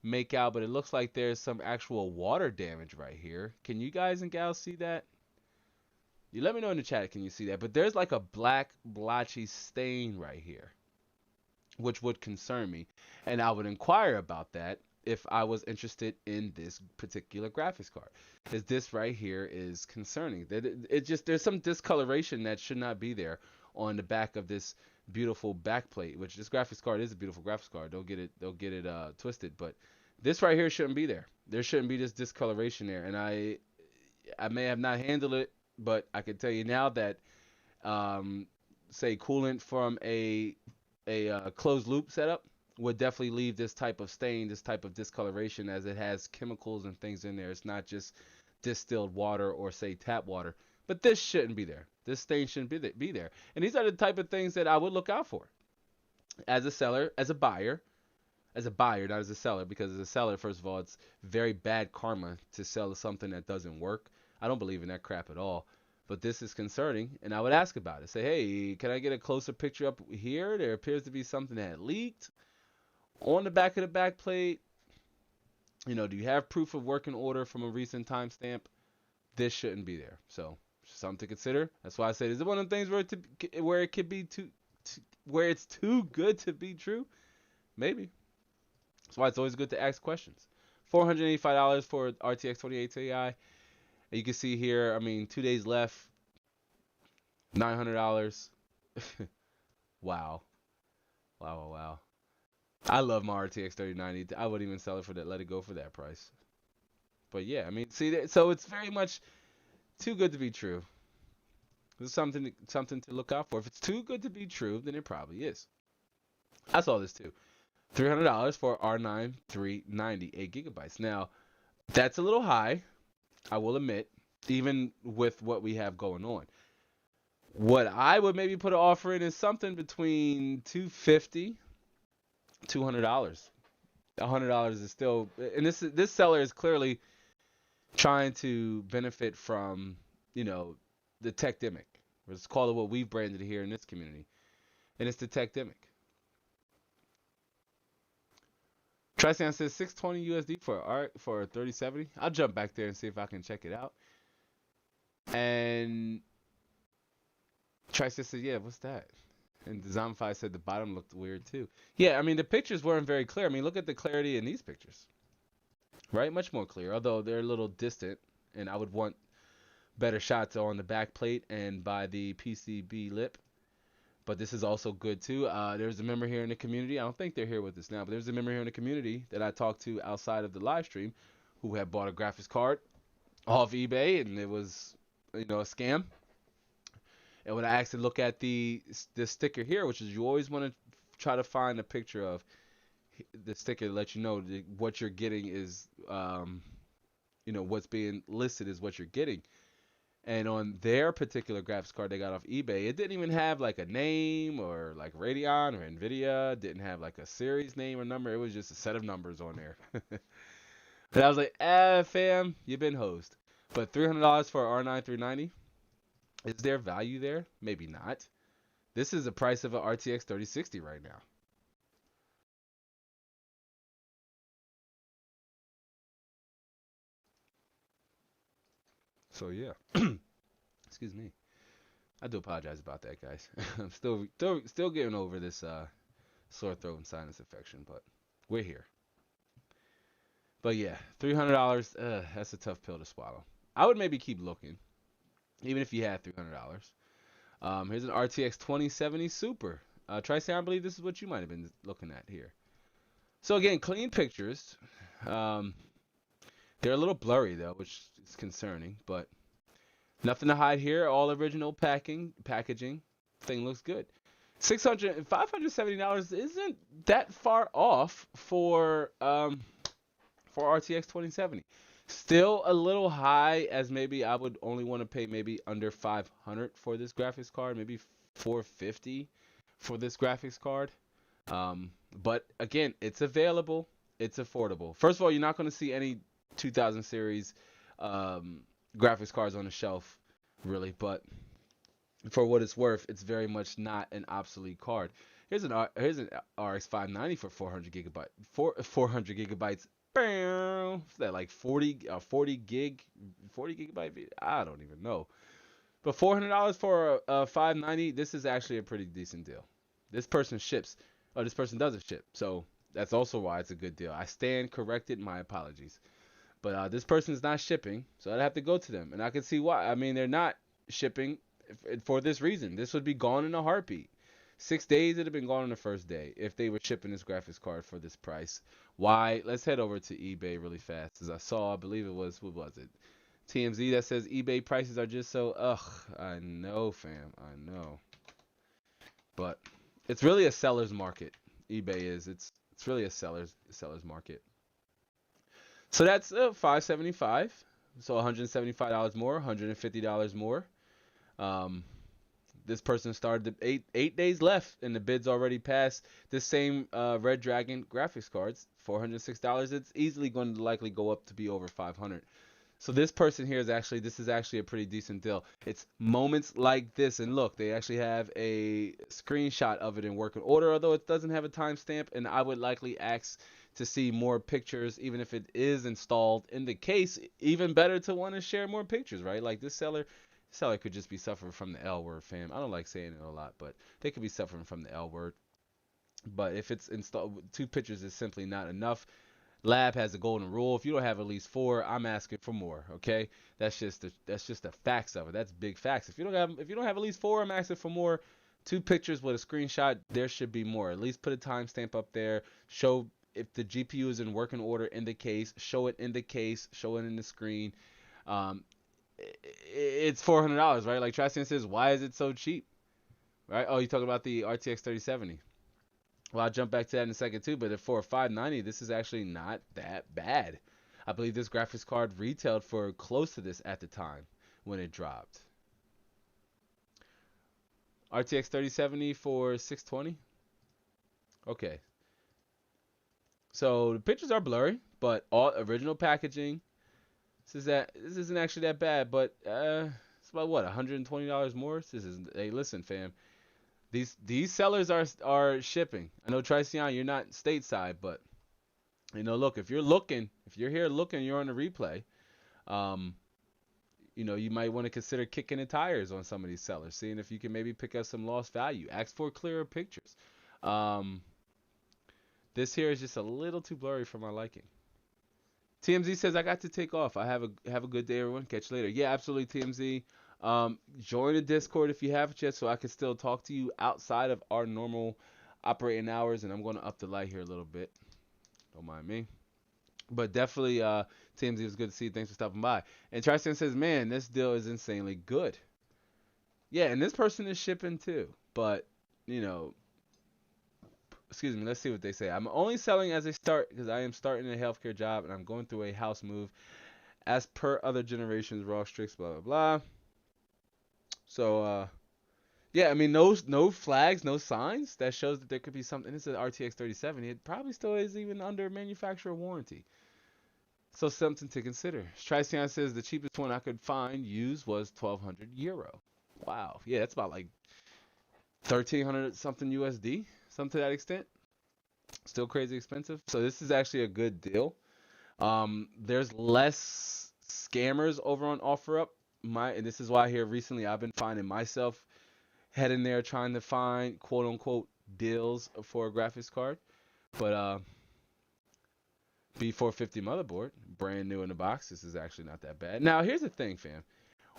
make out, but it looks like there's some actual water damage right here. Can you guys and gals see that? You let me know in the chat, can you see that? But there's like a black blotchy stain right here, which would concern me. And I would inquire about that if I was interested in this particular graphics card. Because this right here is concerning. It just, there's some discoloration that should not be there on the back of this beautiful backplate, which this graphics card is a beautiful graphics card. Don't get it twisted. But this right here shouldn't be there. There shouldn't be this discoloration there. And I may have not handled it, but I can tell you now that say coolant from a closed loop setup would definitely leave this type of stain, this type of discoloration, as it has chemicals and things in there. It's not just distilled water or say tap water, but this shouldn't be there. This stain shouldn't be there. And these are the type of things that I would look out for as a seller, as a buyer. as a buyer, not as a seller, because as a seller, first of all, it's very bad karma to sell something that doesn't work. I don't believe in that crap at all. But this is concerning, and I would ask about it. Say, hey, can I get a closer picture up here? There appears to be something that leaked on the back of the back plate. Do you have proof of working order from a recent timestamp? This shouldn't be there. So, something to consider. That's why I said, is it one of the things where it could be where it's too good to be true? Maybe. That's why it's always good to ask questions. $485 for RTX 2080 Ti. And you can see here, 2 days left. $900. Wow. Wow, wow, wow. I love my RTX 3090. I wouldn't even sell it for that. Let it go for that price. But yeah, see, so it's very much too good to be true. There's something to look out for. If it's too good to be true, then it probably is. I saw this too. $300 for R9 390, 8 gigabytes. Now, that's a little high, I will admit, even with what we have going on. What I would maybe put an offer in is something between $250, $200. $100 is still, and this seller is clearly trying to benefit from, the tech-demic. Let's call it what we've branded here in this community, and it's the tech-demic. Trisan says 620 USD for a 3070. I'll jump back there and see if I can check it out. And Trisan said, yeah, what's that? And Design5 said the bottom looked weird too. Yeah, the pictures weren't very clear. Look at the clarity in these pictures. Right? Much more clear, although they're a little distant, and I would want better shots on the back plate and by the PCB lip. But this is also good too. There's a member here in the community. I don't think they're here with us now, but there's a member here in the community that I talked to outside of the live stream who had bought a graphics card off eBay, and it was, a scam. And when I asked to look at the sticker here, which is you always want to try to find a picture of the sticker to let you know what you're getting is, what's being listed is what you're getting. And on their particular graphics card they got off eBay, it didn't even have like a name or like Radeon or Nvidia. It didn't have like a series name or number. It was just a set of numbers on there. And I was like, fam, you've been hosed. But $300 for R9 390, is there value there? Maybe not. This is the price of an RTX 3060 right now. So yeah. Excuse me. I do apologize about that, guys. I'm still getting over this sore throat and sinus infection, but we're here. But yeah, $300. That's a tough pill to swallow. I would maybe keep looking, even if you had $300. Here's an RTX 2070 Super. Trisan, I believe this is what you might have been looking at here. So again, clean pictures. They're a little blurry though, which is concerning, but nothing to hide here. All original packaging. Thing looks good. $570 isn't that far off for RTX 2070. Still a little high, as maybe I would only want to pay maybe under $500 for this graphics card, maybe $450 for this graphics card. But again, it's available, it's affordable. First of all, you're not going to see any 2000 series graphics cards on the shelf, really. But for what it's worth, it's very much not an obsolete card. Here's an RX 590 for 400 gigabytes. Is that like 40 gigabyte? I don't even know. But $400 for a 590, this is actually a pretty decent deal. This person ships, or this person doesn't ship, so that's also why it's a good deal. I stand corrected. My apologies. But this person is not shipping, so I'd have to go to them, and I can see why. They're not shipping for this reason. This would be gone in a heartbeat. 6 days, it'd have been gone on the first day if they were shipping this graphics card for this price. Why? Let's head over to eBay really fast. As I saw, I believe it was, what was it? TMZ that says eBay prices are just so, I know, fam, I know. But it's really a seller's market. eBay is. It's really a seller's market. So that's $575. So $175 more, $150 more. This person started eight days left, and the bid's already passed. This same Red Dragon graphics cards, $406. It's easily going to likely go up to be over 500. So this person here this is actually a pretty decent deal. It's moments like this, and look, they actually have a screenshot of it in working order, although it doesn't have a timestamp, and I would likely ask to see more pictures, even if it is installed in the case. Even better to want to share more pictures, right? Like this seller could just be suffering from the L word, fam. I don't like saying it a lot, but they could be suffering from the L word. But if it's installed, 2 pictures is simply not enough. Lab has a golden rule. If you don't have at least 4, I'm asking for more. Okay, that's just the facts of it. That's big facts. If you don't have at least 4, I'm asking for more. 2 pictures with a screenshot, there should be more. At least put a timestamp up there. Show if the GPU is in working order in the case. Show it in the case. Show it in the screen. Um, it's $400, right? Like Tristian says, why is it so cheap, right? Oh, you talking about the RTX 3070? Well, I'll jump back to that in a second too. But for 590, this is actually not that bad. I believe this graphics card retailed for close to this at the time when it dropped. RTX 3070 for 620. Okay. So the pictures are blurry, but all original packaging. This isn't actually that bad, but it's about what, $120 more. Hey, listen, fam. These sellers are shipping. I know Tristian, you're not stateside, but look, if you're here looking, you're on the replay. Um, you might want to consider kicking the tires on some of these sellers, seeing if you can maybe pick up some lost value. Ask for clearer pictures. This here is just a little too blurry for my liking. TMZ says I got to take off. I have a good day, everyone. Catch you later. Yeah, absolutely, TMZ. Join the Discord if you haven't yet, so I can still talk to you outside of our normal operating hours. And I'm going to up the light here a little bit. Don't mind me. But definitely, TMZ, it was good to see you. Thanks for stopping by. And Tristian says, man, this deal is insanely good. Yeah, and this person is shipping too. But, excuse me, let's see what they say. I'm only selling as a start because I am starting a healthcare job and I'm going through a house move. As per other generations, raw strix, blah, blah, blah. So, yeah, I mean, no flags, no signs. That shows that there could be something. This is an RTX 3070. It probably still is even under manufacturer warranty. So something to consider. Tristian says the cheapest one I could find used was €1,200. Wow. Yeah, that's about like 1,300 something USD, something to that extent. Still crazy expensive. So this is actually a good deal. There's less scammers over on OfferUp. And this is why here recently I've been finding myself heading there trying to find quote unquote deals for a graphics card. But B450 motherboard, brand new in the box. This is actually not that bad. Now here's the thing, fam.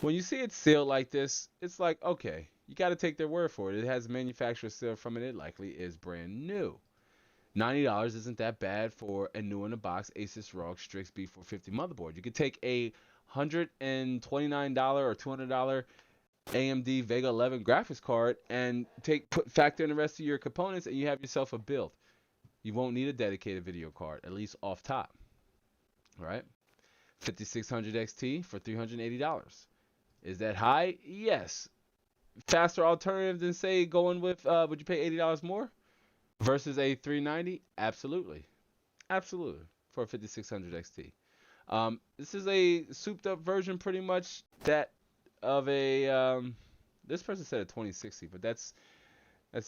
When you see it sealed like this, it's like, okay, you got to take their word for it. It has manufacturer seal from it. It likely is brand new. $90 isn't that bad for a new in the box Asus ROG Strix B450 motherboard. You could take a $129 or $200 AMD Vega 11 graphics card and factor in the rest of your components, and you have yourself a build. You won't need a dedicated video card, at least off top. All right, 5600 XT for $380. Is that high? Yes. Faster alternative than say going with would you pay $80 more versus a 390? Absolutely, for a 5600 XT. This is a souped up version, pretty much that of a this person said a 2060, but that's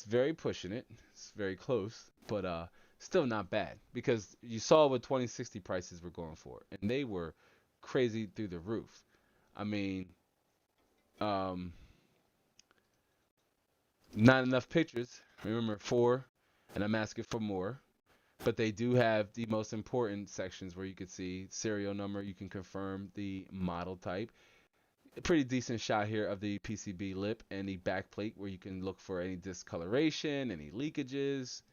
very pushing it. It's very close, but still not bad because you saw what 2060 prices were going for, and they were crazy through the roof. I mean, not enough pictures. Remember 4, and I'm asking for more. But they do have the most important sections where you can see serial number. You can confirm the model type. A pretty decent shot here of the PCB lip and the back plate where you can look for any discoloration, any leakages.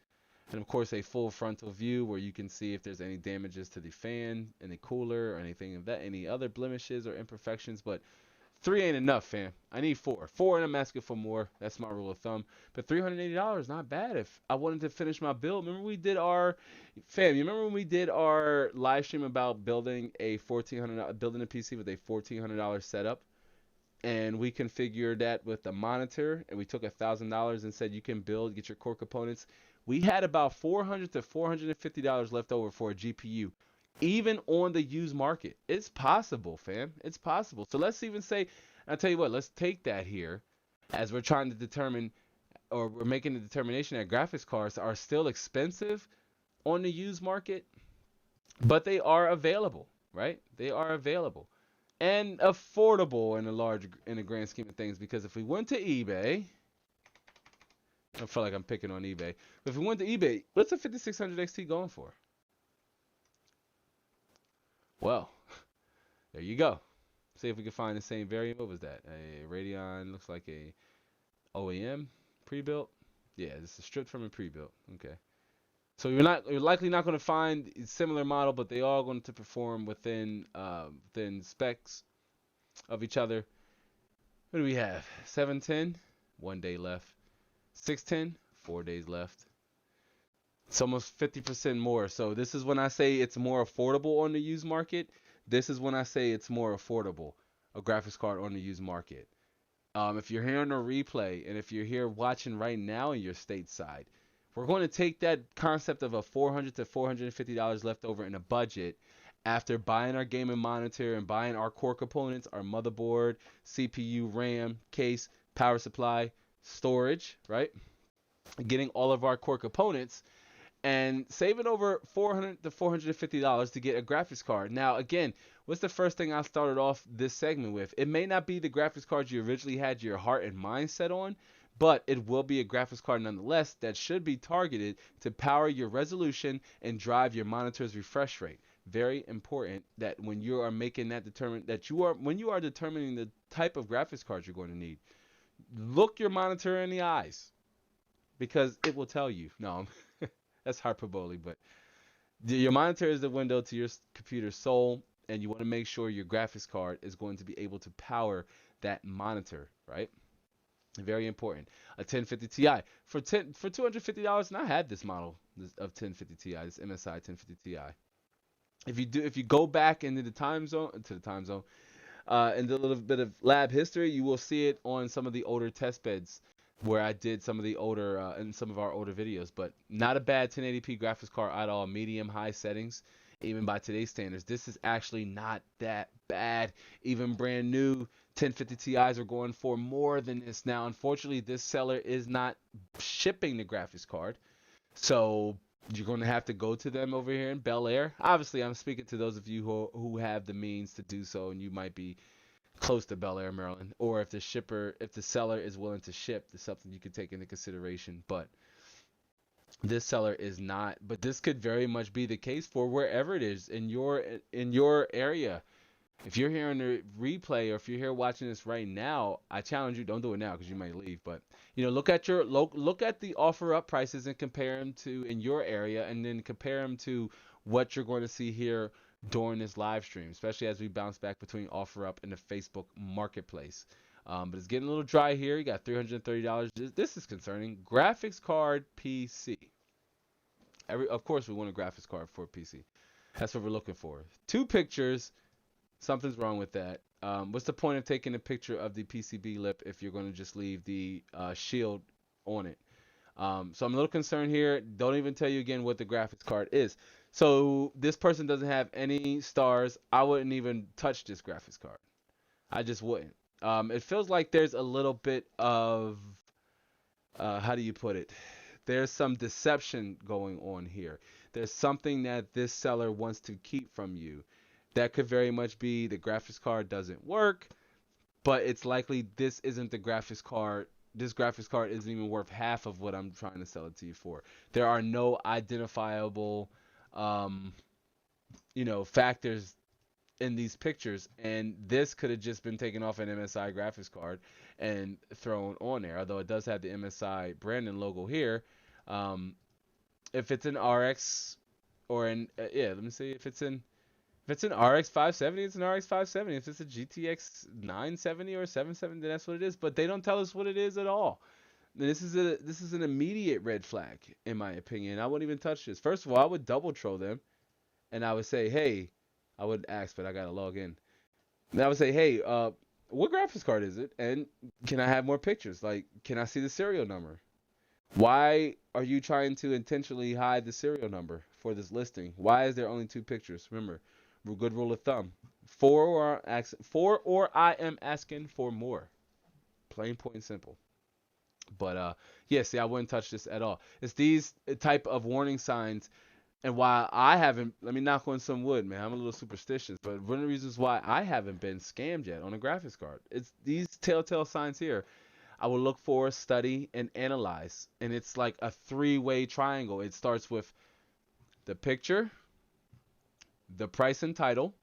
And of course a full frontal view where you can see if there's any damages to the fan, any cooler, or anything of that, any other blemishes or imperfections. But 3 ain't enough, fam. I need 4. 4 and I'm asking for more. That's my rule of thumb. But $380, not bad if I wanted to finish my build. Remember we did our, fam, you remember when we did our live stream about building a $1,400, building a PC with a $1,400 setup? and we configured that with the monitor, and we took $1,000 and said you can build, get your core components. We had about $400 to $450 left over for a GPU, even on the used market. It's possible, fam. It's possible. So let's even say, I'll tell you what, let's take that here as we're trying to determine, or we're making the determination that graphics cards are still expensive on the used market, but they are available, right? They are available and affordable in the grand scheme of things. Because if we went to eBay, I feel like I'm picking on eBay, but if we went to eBay, what's a 5600 XT going for? Well, there you go. See if we can find the same variant. What was that? A Radeon, looks like a OEM pre-built. Yeah, this is stripped from a pre-built. Okay. So you're likely not going to find a similar model, but they are going to perform within specs of each other. What do we have? 710, 1 day left. 610, 4 days left. It's almost 50% more. So this is when I say it's more affordable on the used market. This is when I say it's more affordable, a graphics card on the used market. If you're here on a replay, and if you're here watching right now in your stateside, we're going to take that concept of a $400 to $450 left over in a budget after buying our gaming monitor and buying our core components, our motherboard, CPU, RAM, case, power supply, storage, right? Getting all of our core components and saving over $400 to $450 to get a graphics card. Now, again, what's the first thing I started off this segment with? It may not be the graphics card you originally had your heart and mind set on, but it will be a graphics card nonetheless that should be targeted to power your resolution and drive your monitor's refresh rate. Very important that when you are making that when you are determining the type of graphics card you're going to need, look your monitor in the eyes, because it will tell you. No, that's hyperbole, but your monitor is the window to your computer's soul, and you want to make sure your graphics card is going to be able to power that monitor, right? Very important. A 1050 Ti for $250, and I had this model of 1050 Ti, this MSI 1050 Ti. If you go back into the time zone, and do a little bit of lab history, you will see it on some of the older test beds where I did some of the older in some of our older videos. But not a bad 1080p graphics card at all. Medium high settings, even by today's standards. This is actually not that bad. Even brand new 1050 Ti's are going for more than this now. Unfortunately, this seller is not shipping the graphics card, so you're going to have to go to them over here in Bel Air. Obviously, I'm speaking to those of you who have the means to do so, and you might be close to Bel Air, Maryland, or if the seller is willing to ship, there's something you could take into consideration. But this seller is not. But this could very much be the case for wherever it is in your area. If you're here on the replay, or if you're here watching this right now, I challenge you, don't do it now because you might leave, but look at the offer up prices and compare them to in your area, and then compare them to what you're going to see here during this live stream, especially as we bounce back between offer up and the Facebook marketplace. But it's getting a little dry here. You got $330. This is concerning. Graphics card PC. Of course, we want a graphics card for a PC. That's what we're looking for. 2 pictures. Something's wrong with that. What's the point of taking a picture of the PCB lip if you're going to just leave the shield on it? So I'm a little concerned here. Don't even tell you again what the graphics card is. So this person doesn't have any stars. I wouldn't even touch this graphics card. I just wouldn't. It feels like there's a little bit of, how do you put it? There's some deception going on here. There's something that this seller wants to keep from you. That could very much be the graphics card doesn't work, but it's likely this isn't the graphics card. This graphics card isn't even worth half of what I'm trying to sell it to you for. There are no identifiable, factors in these pictures, and this could have just been taken off an MSI graphics card and thrown on there. Although it does have the MSI branding logo here. If it's an RX or let me see if it's an. If it's an RX 570, it's an RX 570. If it's a GTX 970 or 770, then that's what it is. But they don't tell us what it is at all. This is an immediate red flag, in my opinion. I wouldn't even touch this. First of all, I would double troll them, and I would say, hey, I would ask, but I gotta log in. And I would say, hey, what graphics card is it? And can I have more pictures? Like, can I see the serial number? Why are you trying to intentionally hide the serial number for this listing? Why is there only two pictures? Remember, good rule of thumb. Four or I am asking for more. Plain, point, and simple. But yeah, see, I wouldn't touch this at all. It's these type of warning signs, and why I haven't. Let me knock on some wood, man. I'm a little superstitious, but one of the reasons why I haven't been scammed yet on a graphics card, it's these telltale signs here. I will look for, study, and analyze, and it's like a three-way triangle. It starts with the picture, the price and title,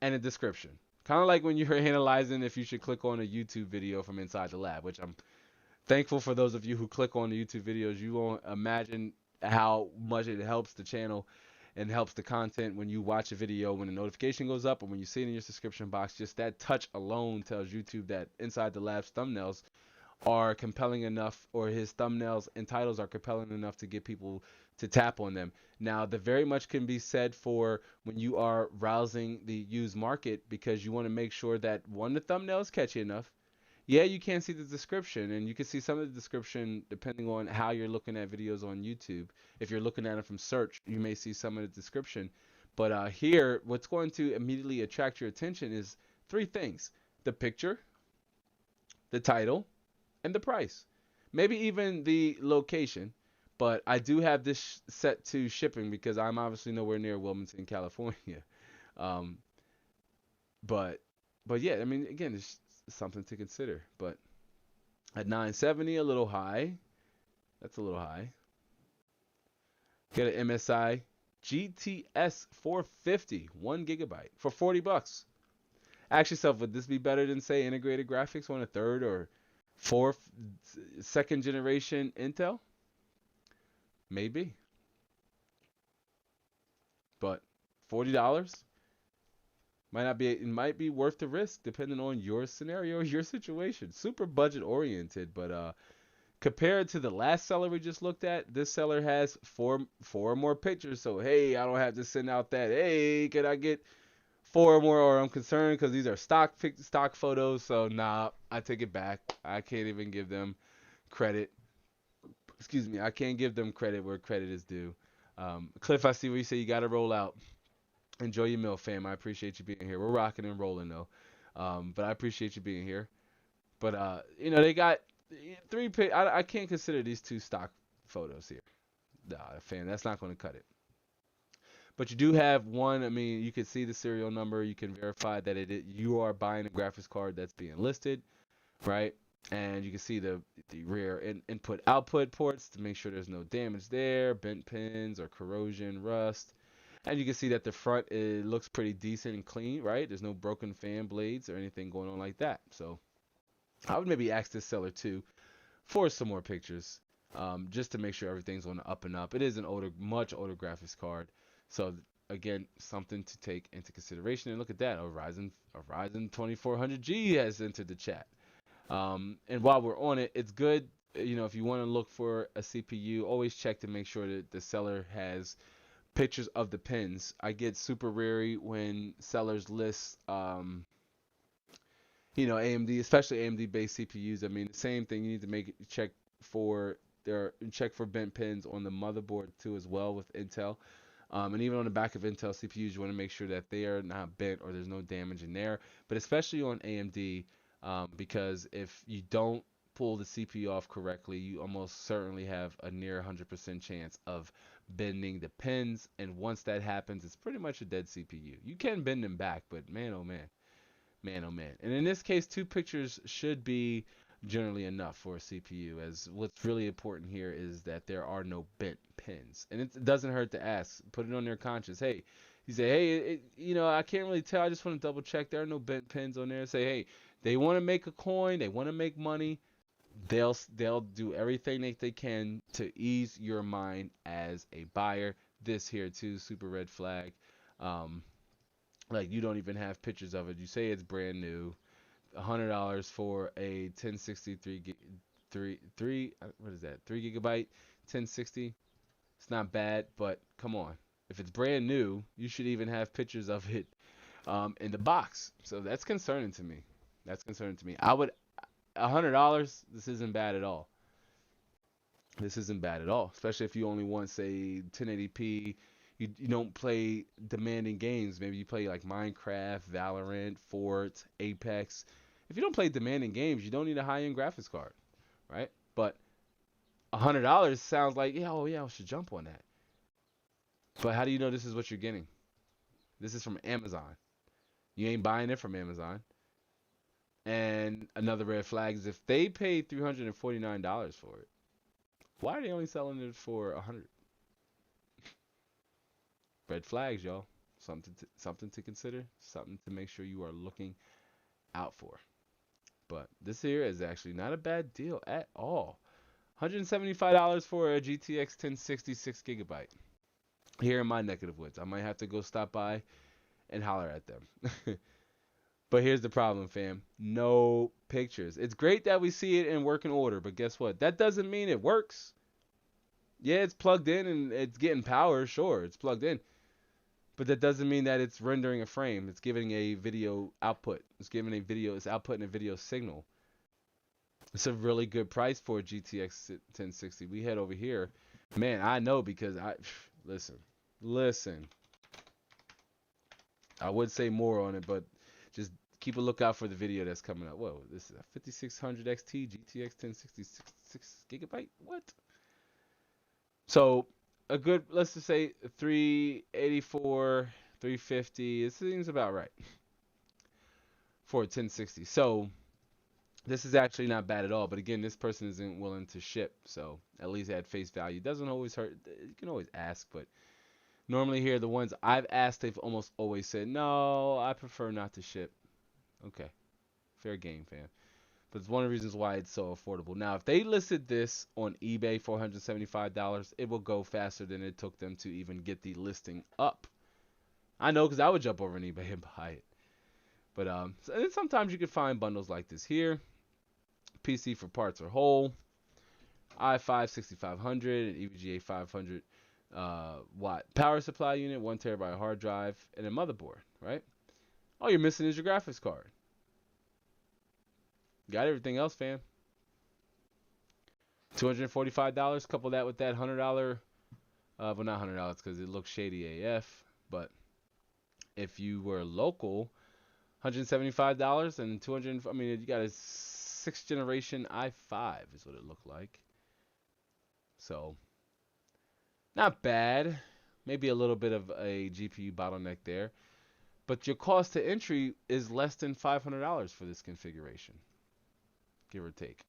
and a description. Kind of like when you're analyzing if you should click on a YouTube video from inside the lab, which I'm thankful for those of you who click on the YouTube videos. You won't imagine how much it helps the channel and helps the content when you watch a video, when a notification goes up, or when you see it in your subscription box. Just that touch alone tells YouTube that Inside the Lab's thumbnails are compelling enough, or his thumbnails and titles are compelling enough to get people to tap on them. Now, the very much can be said for when you are browsing the used market, because you want to make sure that one, the thumbnail is catchy enough. Yeah, you can see the description, and you can see some of the description depending on how you're looking at videos on YouTube. If you're looking at it from search, you may see some of the description. But here, what's going to immediately attract your attention is three things: the picture, the title, and the price. Maybe even the location. But I do have this set to shipping because I'm obviously nowhere near Wilmington, California. Um, but but yeah, I mean, again, it's something to consider. But at 970, a little high. That's a little high. Get an MSI GTS 450, 1 GB for $40. Ask yourself, would this be better than say integrated graphics on a third or fourth, second generation Intel? Maybe, but $40 might not be. It might be worth the risk depending on your scenario, your situation. Super budget oriented, but compared to the last seller we just looked at, this seller has four more pictures. So hey, I don't have to send out that. Hey, can I get four more? Or I'm concerned because these are stock photos. So nah, I take it back. I can't even give them credit. Excuse me. I can't give them credit where credit is due. Cliff, I see where you say you got to roll out. Enjoy your meal, fam. I appreciate you being here. We're rocking and rolling though, but I appreciate you being here. But they got three. I can't consider these two stock photos here. Nah, fam, that's not going to cut it. But you do have one. I mean, you can see the serial number. You can verify that you are buying a graphics card that's being listed, right? And you can see the rear input output ports to make sure there's no damage there, bent pins or corrosion, rust. And you can see that the front, it looks pretty decent and clean, right? There's no broken fan blades or anything going on like that. So I would maybe ask this seller too for some more pictures, just to make sure everything's on the up and up. It is an much older graphics card, so again, something to take into consideration. And look at that, a Ryzen 2400G has entered the chat. And while we're on it, it's good, if you want to look for a CPU, always check to make sure that the seller has pictures of the pins. I get super wary when sellers list, AMD, especially AMD based CPUs. I mean, the same thing. You need to check for bent pins on the motherboard too, as well with Intel. And even on the back of Intel CPUs, you want to make sure that they are not bent or there's no damage in there. But especially on AMD, because if you don't pull the CPU off correctly, you almost certainly have a near 100% chance of bending the pins. And once that happens, it's pretty much a dead CPU. You can bend them back, but man, oh man. Man, oh man. And in this case, two pictures should be generally enough for a CPU, as what's really important here is that there are no bent pins. And it doesn't hurt to ask. Put it on their conscience. Hey, you say, hey, I can't really tell. I just want to double check. There are no bent pins on there. Say, hey, they want to make a coin. They want to make money. They'll do everything that they can to ease your mind as a buyer. This here too, super red flag. Like, you don't even have pictures of it. You say it's brand new. $100 for a 1063 what is that? 3 GB 1060. It's not bad, but come on. If it's brand new, you should even have pictures of it in the box. So that's concerning to me. That's concerning to me. I would $100. This isn't bad at all. This isn't bad at all, especially if you only want, say, 1080p. You don't play demanding games. Maybe you play like Minecraft, Valorant, Fort, Apex. If you don't play demanding games, you don't need a high-end graphics card, right? But $100 sounds like, yeah, oh yeah, I should jump on that. But how do you know this is what you're getting? This is from Amazon. You ain't buying it from Amazon. And another red flag is if they paid $349 for it, why are they only selling it for 100? Red flags, y'all. Something to consider. Something to make sure you are looking out for. But this here is actually not a bad deal at all. $175 for a GTX 1066 gigabyte. Here in my neck of the woods, I might have to go stop by and holler at them. But here's the problem, fam. No pictures. It's great that we see it in working order, but guess what? That doesn't mean it works. Yeah, it's plugged in and it's getting power. Sure, it's plugged in. But that doesn't mean that it's rendering a frame. It's giving a video output. It's outputting a video signal. It's a really good price for a GTX 1060. We head over here. Man, I know because listen. I would say more on it, but just keep a lookout for the video that's coming up. Whoa, this is a 5600 XT GTX 1066 gigabyte. What? So a good, let's just say 384, 350. It seems about right for a 1060. So this is actually not bad at all. But again, this person isn't willing to ship. So at least at face value, doesn't always hurt. You can always ask, but normally here the ones I've asked, they've almost always said no. I prefer not to ship. Okay, fair game, fam. But it's one of the reasons why it's so affordable. Now, if they listed this on eBay for $175, it will go faster than it took them to even get the listing up. I know because I would jump over on eBay and buy it. But and then sometimes you can find bundles like this here. PC for parts or whole. i5 6500 and EVGA 500 watt power supply unit, 1 terabyte hard drive, and a motherboard, right? All you're missing is your graphics card. Got everything else, fam. $245. Couple that with that $100. Well, not $100 because it looks shady AF. But if you were local, $175 and 200. I mean, you got a 6th generation i5 is what it looked like. So, not bad. Maybe a little bit of a GPU bottleneck there. But your cost to entry is less than $500 for this configuration, give or take.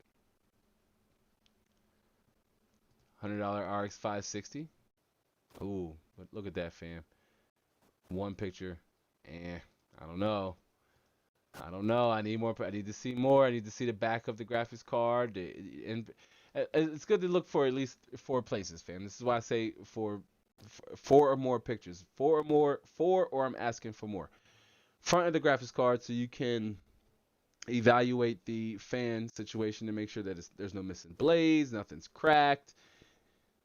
$100 RX 560. Ooh, but look at that, fam. One picture. I don't know. I need more. I need to see more. I need to see the back of the graphics card. And it's good to look for at least 4 places, fam. This is why I say 4 or more pictures. 4 or more. 4 or I'm asking for more. Front of the graphics card so you can evaluate the fan situation to make sure that there's no missing blades, nothing's cracked.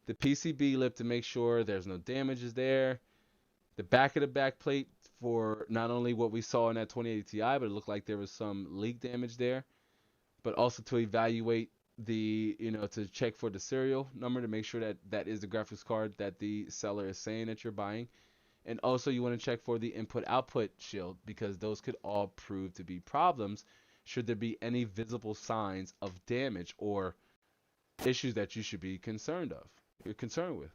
The PCB lip to make sure there's no damages there. The back of the back plate for not only what we saw in that 2080 Ti, but it looked like there was some leak damage there. But also to evaluate to check for the serial number to make sure that that is the graphics card that the seller is saying that you're buying. And also you want to check for the input-output shield because those could all prove to be problems should there be any visible signs of damage or issues that you should be concerned with.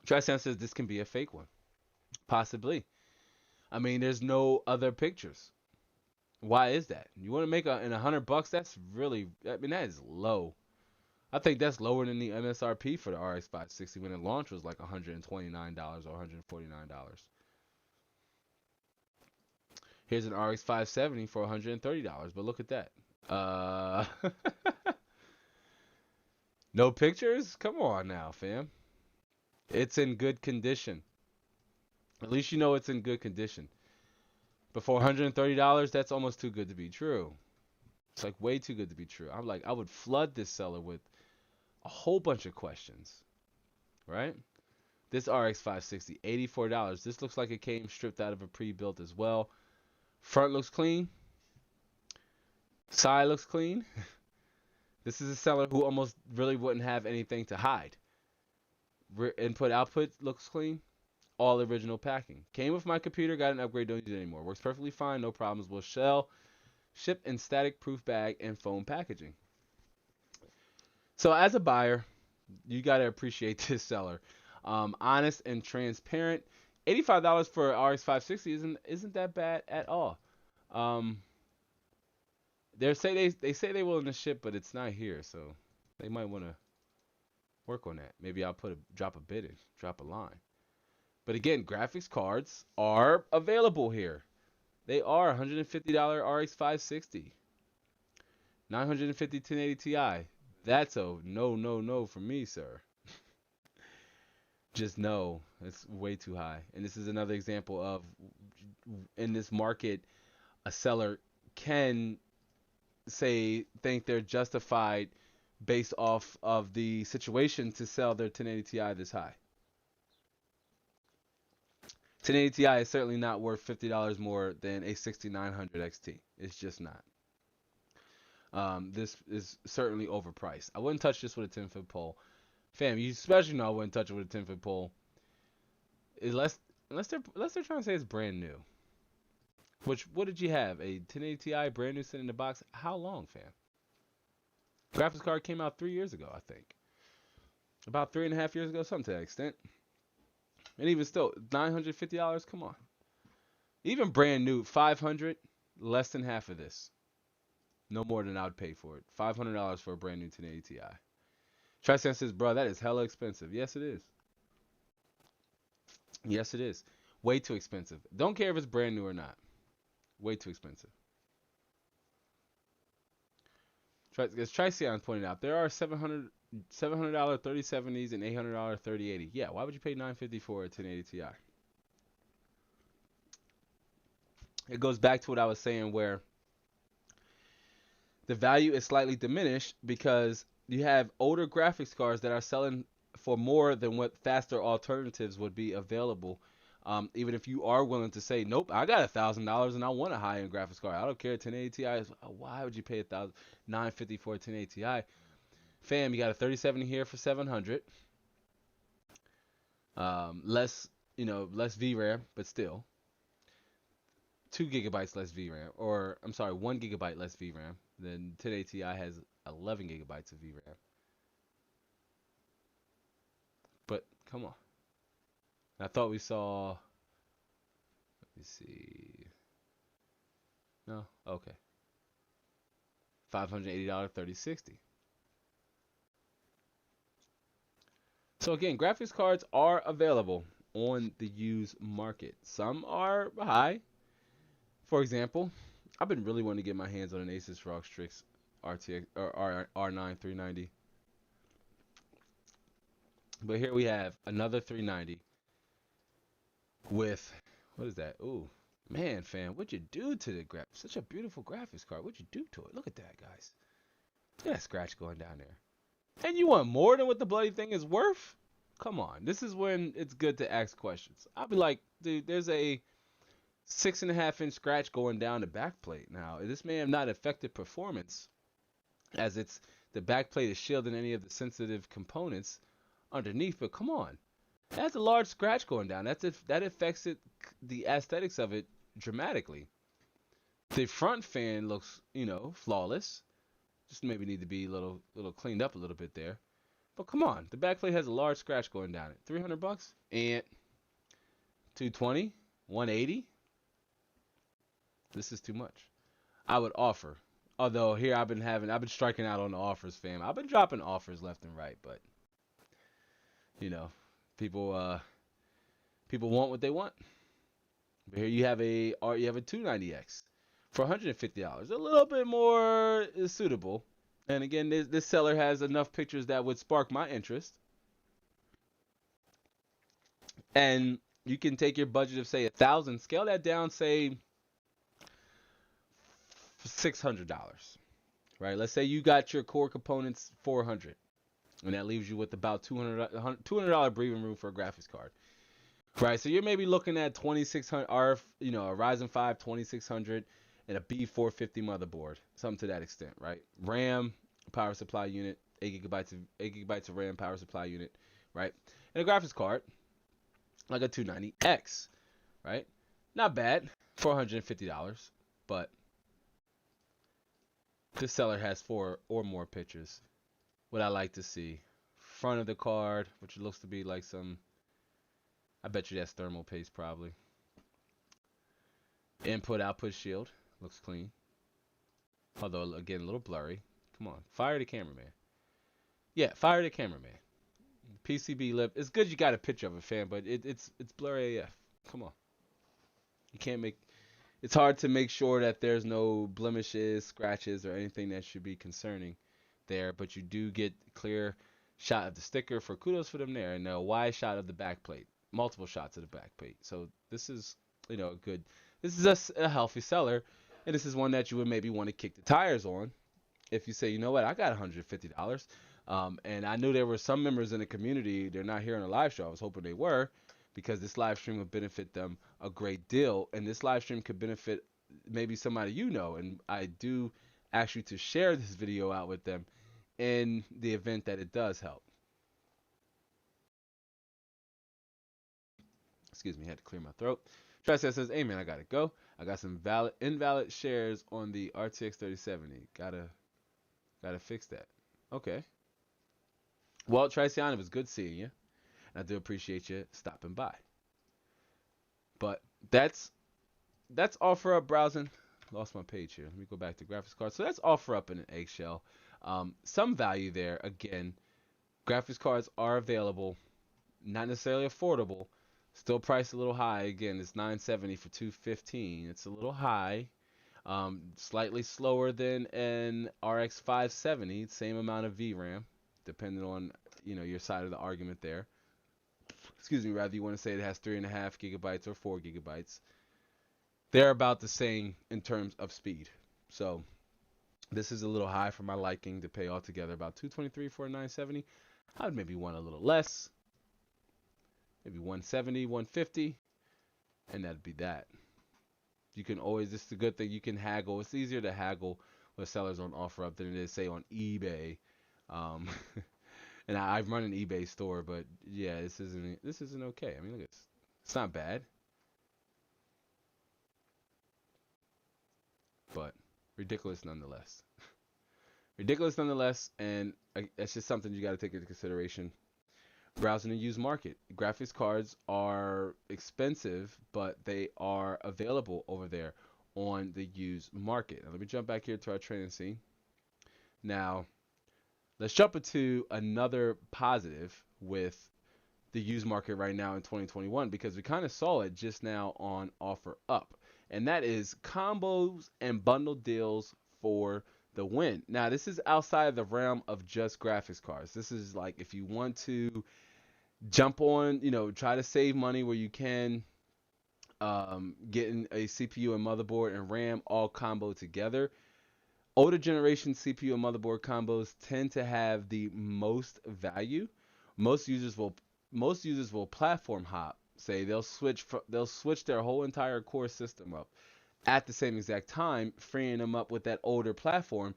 Trisound says this can be a fake one. Possibly. I mean, there's no other pictures. Why is that? You want to make in $100? That's really, that is low. I think that's lower than the MSRP for the RX 560 when it launched was like $129 or $149. Here's an RX 570 for $130, but look at that. No pictures? Come on now, fam. It's in good condition. At least you know it's in good condition. But for $130, that's almost too good to be true. It's like way too good to be true. I would flood this seller with a whole bunch of questions, right? This RX 560, $84. This looks like it came stripped out of a pre-built as well. Front looks clean. Side looks clean. This is a seller who almost really wouldn't have anything to hide. Input output looks clean. All original packing. Came with my computer, got an upgrade, don't use it anymore. Works perfectly fine, no problems. Will ship in static proof bag and foam packaging. So as a buyer, you gotta appreciate this seller. Honest and transparent. $85 for RX 560 isn't that bad at all. Um, they say they willing to ship, but it's not here, so they might want to work on that. Maybe I'll drop a bid in, drop a line. But again, graphics cards are available here. They are $150 RX 560, 950 1080 Ti. That's a no for me, sir. Just no, it's way too high. And this is another example of in this market, a seller can think they're justified based off of the situation to sell their 1080 Ti this high. 1080 Ti is certainly not worth $50 more than a 6900 XT. It's just not. This is certainly overpriced. I wouldn't touch this with a 10-foot pole. Fam, you especially know I wouldn't touch it with a 10-foot pole. Unless they're trying to say it's brand new. What did you have? A 1080 Ti brand new sitting in the box? How long, fam? Graphics card came out 3 years ago, I think. About 3.5 years ago, something to that extent. And even still, $950, come on. Even brand new, $500, less than half of this. No more than I would pay for it. $500 for a brand new 1080 Ti. Tricense says, bro, that is hella expensive. Yes, it is. Yes, it is. Way too expensive. Don't care if it's brand new or not. Way too expensive. As Triceon pointed out, there are $700 3070s and $800 3080. Yeah, why would you pay $950 for a 1080 Ti? It goes back to what I was saying, where the value is slightly diminished because you have older graphics cards that are selling for more than what faster alternatives would be available. Even if you are willing to say, nope, I got $1,000 and I want a high-end graphics card. I don't care. 1080 Ti is, why would you pay $950 for a 1080 Ti? Fam, you got a 3070 here for $700. Less VRAM, but still 2 gigabytes less VRAM, or I'm sorry, 1 gigabyte less VRAM. Then 1080 Ti has 11 gigabytes of VRAM. But come on. I thought we saw. Let me see. No, okay. $580 3060. So again, graphics cards are available on the used market. Some are high. For example, I've been really wanting to get my hands on an Asus ROG Strix RTX or R9 390. But here we have another 390 with, what is that? Ooh, man, fam, what'd you do to the graphics? Such a beautiful graphics card. What'd you do to it? Look at that, guys. Look at that scratch going down there. And you want more than what the bloody thing is worth? Come on. This is when it's good to ask questions. I'll be like, dude, there's a 6.5-inch scratch going down the backplate. Now, this may have not affected performance, as the backplate is shielding any of the sensitive components underneath, but come on. That's a large scratch going down. That affects the aesthetics of it dramatically. The front fan looks, flawless. Just maybe need to be a little cleaned up a little bit there. But come on, the backplate has a large scratch going down it. $300 and 220, 180. This is too much. I would offer. Although here I've been striking out on the offers, fam. I've been dropping offers left and right, but people want what they want. But here you have a 290X for $150. A little bit more suitable. And again, this seller has enough pictures that would spark my interest. And you can take your budget of, say, $1,000, scale that down, say, $600. Right? Let's say you got your core components $400. And that leaves you with about $200 breathing room for a graphics card. Right. So you're maybe looking at 2600 R, a Ryzen 5 2600 and a B450 motherboard, something to that extent, right? RAM, power supply unit, 8 gigabytes of RAM power supply unit, right? And a graphics card, like a 290X, right? Not bad, $450, but this seller has 4 or more pictures. What I like to see, front of the card, which looks to be like some, I bet you that's thermal paste probably. Input output shield, looks clean. Although again a little blurry. Come on, fire the cameraman. Yeah, fire the cameraman. PCB lip. It's good you got a picture of it, fam, but it's blurry AF. Come on, you can't make. It's hard to make sure that there's no blemishes, scratches, or anything that should be concerning there, but you do get clear shot of the sticker. For kudos for them there, and a wide shot of the back plate, multiple shots of the back plate. So this is a good. This is a healthy seller, and this is one that you would maybe want to kick the tires on if you say, you know what, I got $150. And I knew there were some members in the community, they're not here on the live show. I was hoping they were, because this live stream would benefit them a great deal. And this live stream could benefit maybe somebody you know. And I do ask you to share this video out with them in the event that it does help. Excuse me, I had to clear my throat. Tricep says, hey man, I gotta go. I got some invalid shares on the RTX 3070. Gotta fix that. Okay. Well, Tricion, it was good seeing you. And I do appreciate you stopping by. But that's offer up browsing. Lost my page here. Let me go back to graphics cards. So that's offer up in an eggshell. Some value there. Again, graphics cards are available. Not necessarily affordable. Still priced a little high. Again, it's $970 for 215. It's a little high. Slightly slower than an RX 570. Same amount of VRAM, depending on your side of the argument there. Excuse me, rather you want to say it has 3.5 gigabytes or 4 gigabytes. They're about the same in terms of speed. So this is a little high for my liking to pay altogether about 223 for a 970. I would maybe want a little less, maybe 170, 150, and that'd be that. You can always, this is a good thing, you can haggle. It's easier to haggle with sellers on OfferUp than it is, say, on eBay. Um, and I've run an eBay store, but yeah, this isn't okay. I mean, look, it's not bad, but ridiculous nonetheless. Ridiculous nonetheless, and that's just something you got to take into consideration. Browsing the used market. Graphics cards are expensive, but they are available over there on the used market. Now, let me jump back here to our training scene. Now, let's jump into another positive with the used market right now in 2021, because we kind of saw it just now on Offer Up, and that is combos and bundle deals for the win. Now, this is outside the realm of just graphics cards. This is like if you want to jump on, try to save money where you can, getting a CPU and motherboard and RAM all combo together. Older generation CPU and motherboard combos tend to have the most value. Most users will platform hop. Say they'll switch their whole entire core system up at the same exact time, freeing them up with that older platform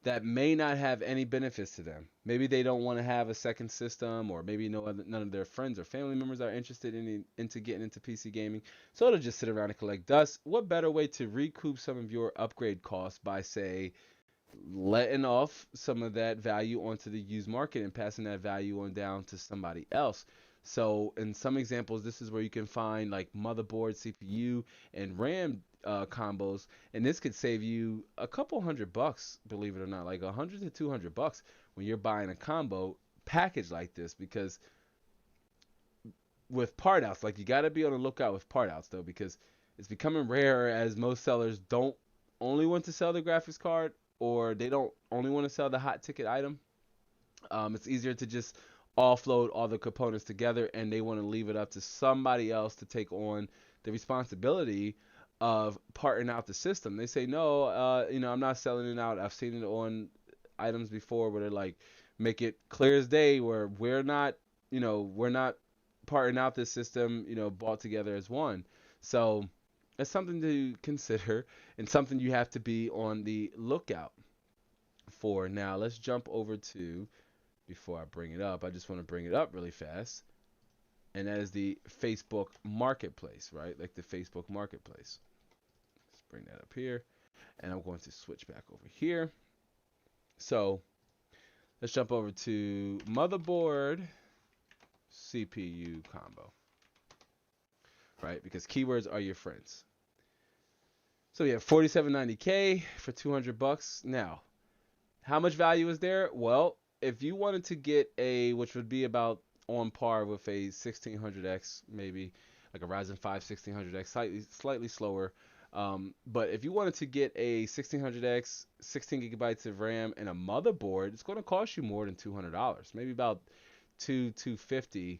that may not have any benefits to them. Maybe they don't want to have a second system, or maybe none of their friends or family members are interested into getting into PC gaming. So they'll just sit around and collect dust. What better way to recoup some of your upgrade costs by, say, letting off some of that value onto the used market and passing that value on down to somebody else? So in some examples, this is where you can find like motherboard, CPU, and RAM combos, and this could save you a couple $100, believe it or not, like $100 to $200 when you're buying a combo package like this. Because with part outs, like, you got to be on the lookout with part outs though, because it's becoming rare, as most sellers don't only want to sell the graphics card, or they don't only want to sell the hot ticket item. It's easier to just offload all the components together, and they want to leave it up to somebody else to take on the responsibility of parting out the system. They say, no, I'm not selling it out. I've seen it on items before where they're like, make it clear as day where we're not parting out this system, bought together as one. So it's something to consider and something you have to be on the lookout for. Now let's jump over to, before I bring it up, I just want to bring it up really fast. And that is the Facebook Marketplace, right? Like the Facebook Marketplace. Let's bring that up here. And I'm going to switch back over here. So let's jump over to motherboard CPU combo, right? Because keywords are your friends. So we have 4790K for 200 bucks. Now, how much value is there? Well, if you wanted to get a, which would be about on par with a 1600X, maybe like a Ryzen 5 1600X, slightly slower. But if you wanted to get a 1600X, 16 gigabytes of RAM, and a motherboard, it's going to cost you more than $200, maybe about $250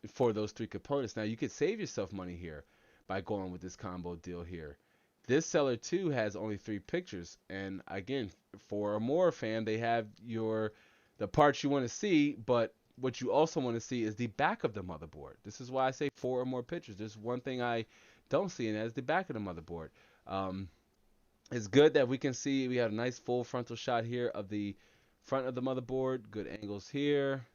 for those three components. Now you could save yourself money here by going with this combo deal here. This seller too has only 3 pictures, and again, for a more fan, they have the parts you want to see, but what you also want to see is the back of the motherboard. This is why I say 4 or more pictures. There's one thing I don't see, and that is the back of the motherboard. It's good that we can see we have a nice full frontal shot here of the front of the motherboard. Good angles here,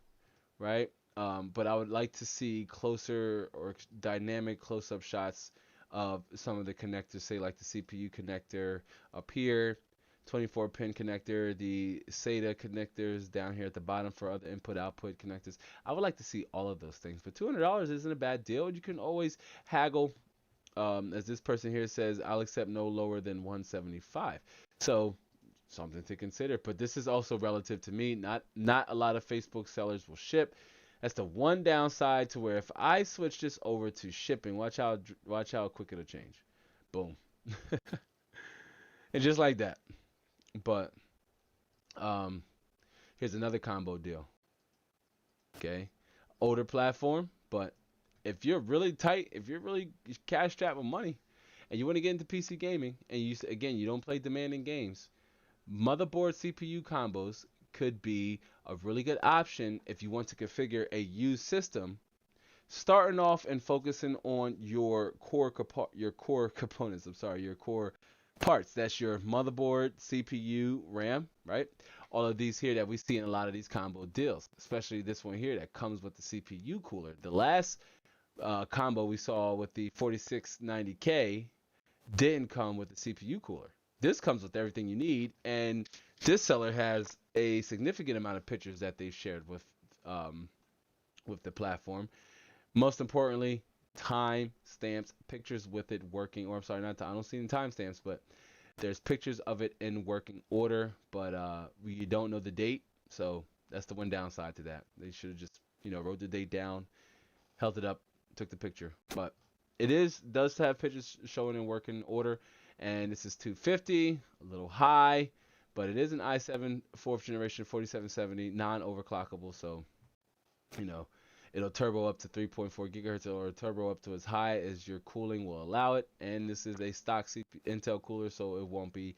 right? But I would like to see closer or dynamic close-up shots of some of the connectors, say like the CPU connector up here, 24-pin connector, the SATA connectors down here at the bottom for other input-output connectors. I would like to see all of those things. But $200 isn't a bad deal. You can always haggle. As this person here says, I'll accept no lower than 175. So something to consider. But this is also relative to me. Not a lot of Facebook sellers will ship. That's the one downside, to where if I switch this over to shipping, watch how quick it'll change. Boom. And just like that. But here's another combo deal. Okay. Older platform, but if you're really tight, if you're really cash strapped with money and you want to get into PC gaming, and you don't play demanding games, motherboard CPU combos could be a really good option if you want to configure a used system, starting off and focusing on your core components. Your core parts. That's your motherboard, CPU, RAM, right? All of these here that we see in a lot of these combo deals, especially this one here that comes with the CPU cooler. The last combo we saw with the 4690K didn't come with the CPU cooler. This comes with everything you need, and this seller has a significant amount of pictures that they've shared with the platform. Most importantly, time stamps, pictures with it working, or I'm sorry, I don't see any timestamps, but there's pictures of it in working order, but we don't know the date, so that's the one downside to that. They should have just, wrote the date down, held it up, took the picture. But it does have pictures showing in working order, and this is 250, a little high, but it is an i7 4th generation 4770 non-overclockable, so it'll turbo up to 3.4 gigahertz, or turbo up to as high as your cooling will allow it. And this is a stock Intel cooler, so it won't be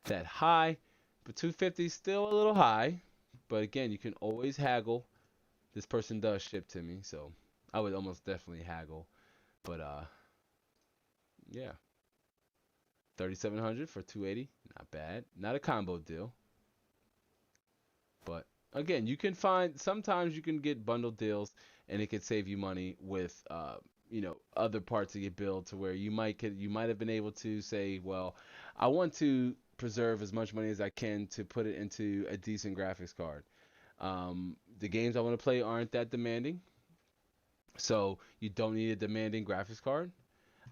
that high. But 250 is still a little high. But again, you can always haggle. This person does ship to me, so I would almost definitely haggle. But yeah, 3700 for 280, not bad. Not a combo deal. But again, sometimes you can get bundled deals, and it could save you money with other parts of your build, to where you might have been able to say, well, I want to preserve as much money as I can to put it into a decent graphics card. The games I want to play aren't that demanding, so you don't need a demanding graphics card.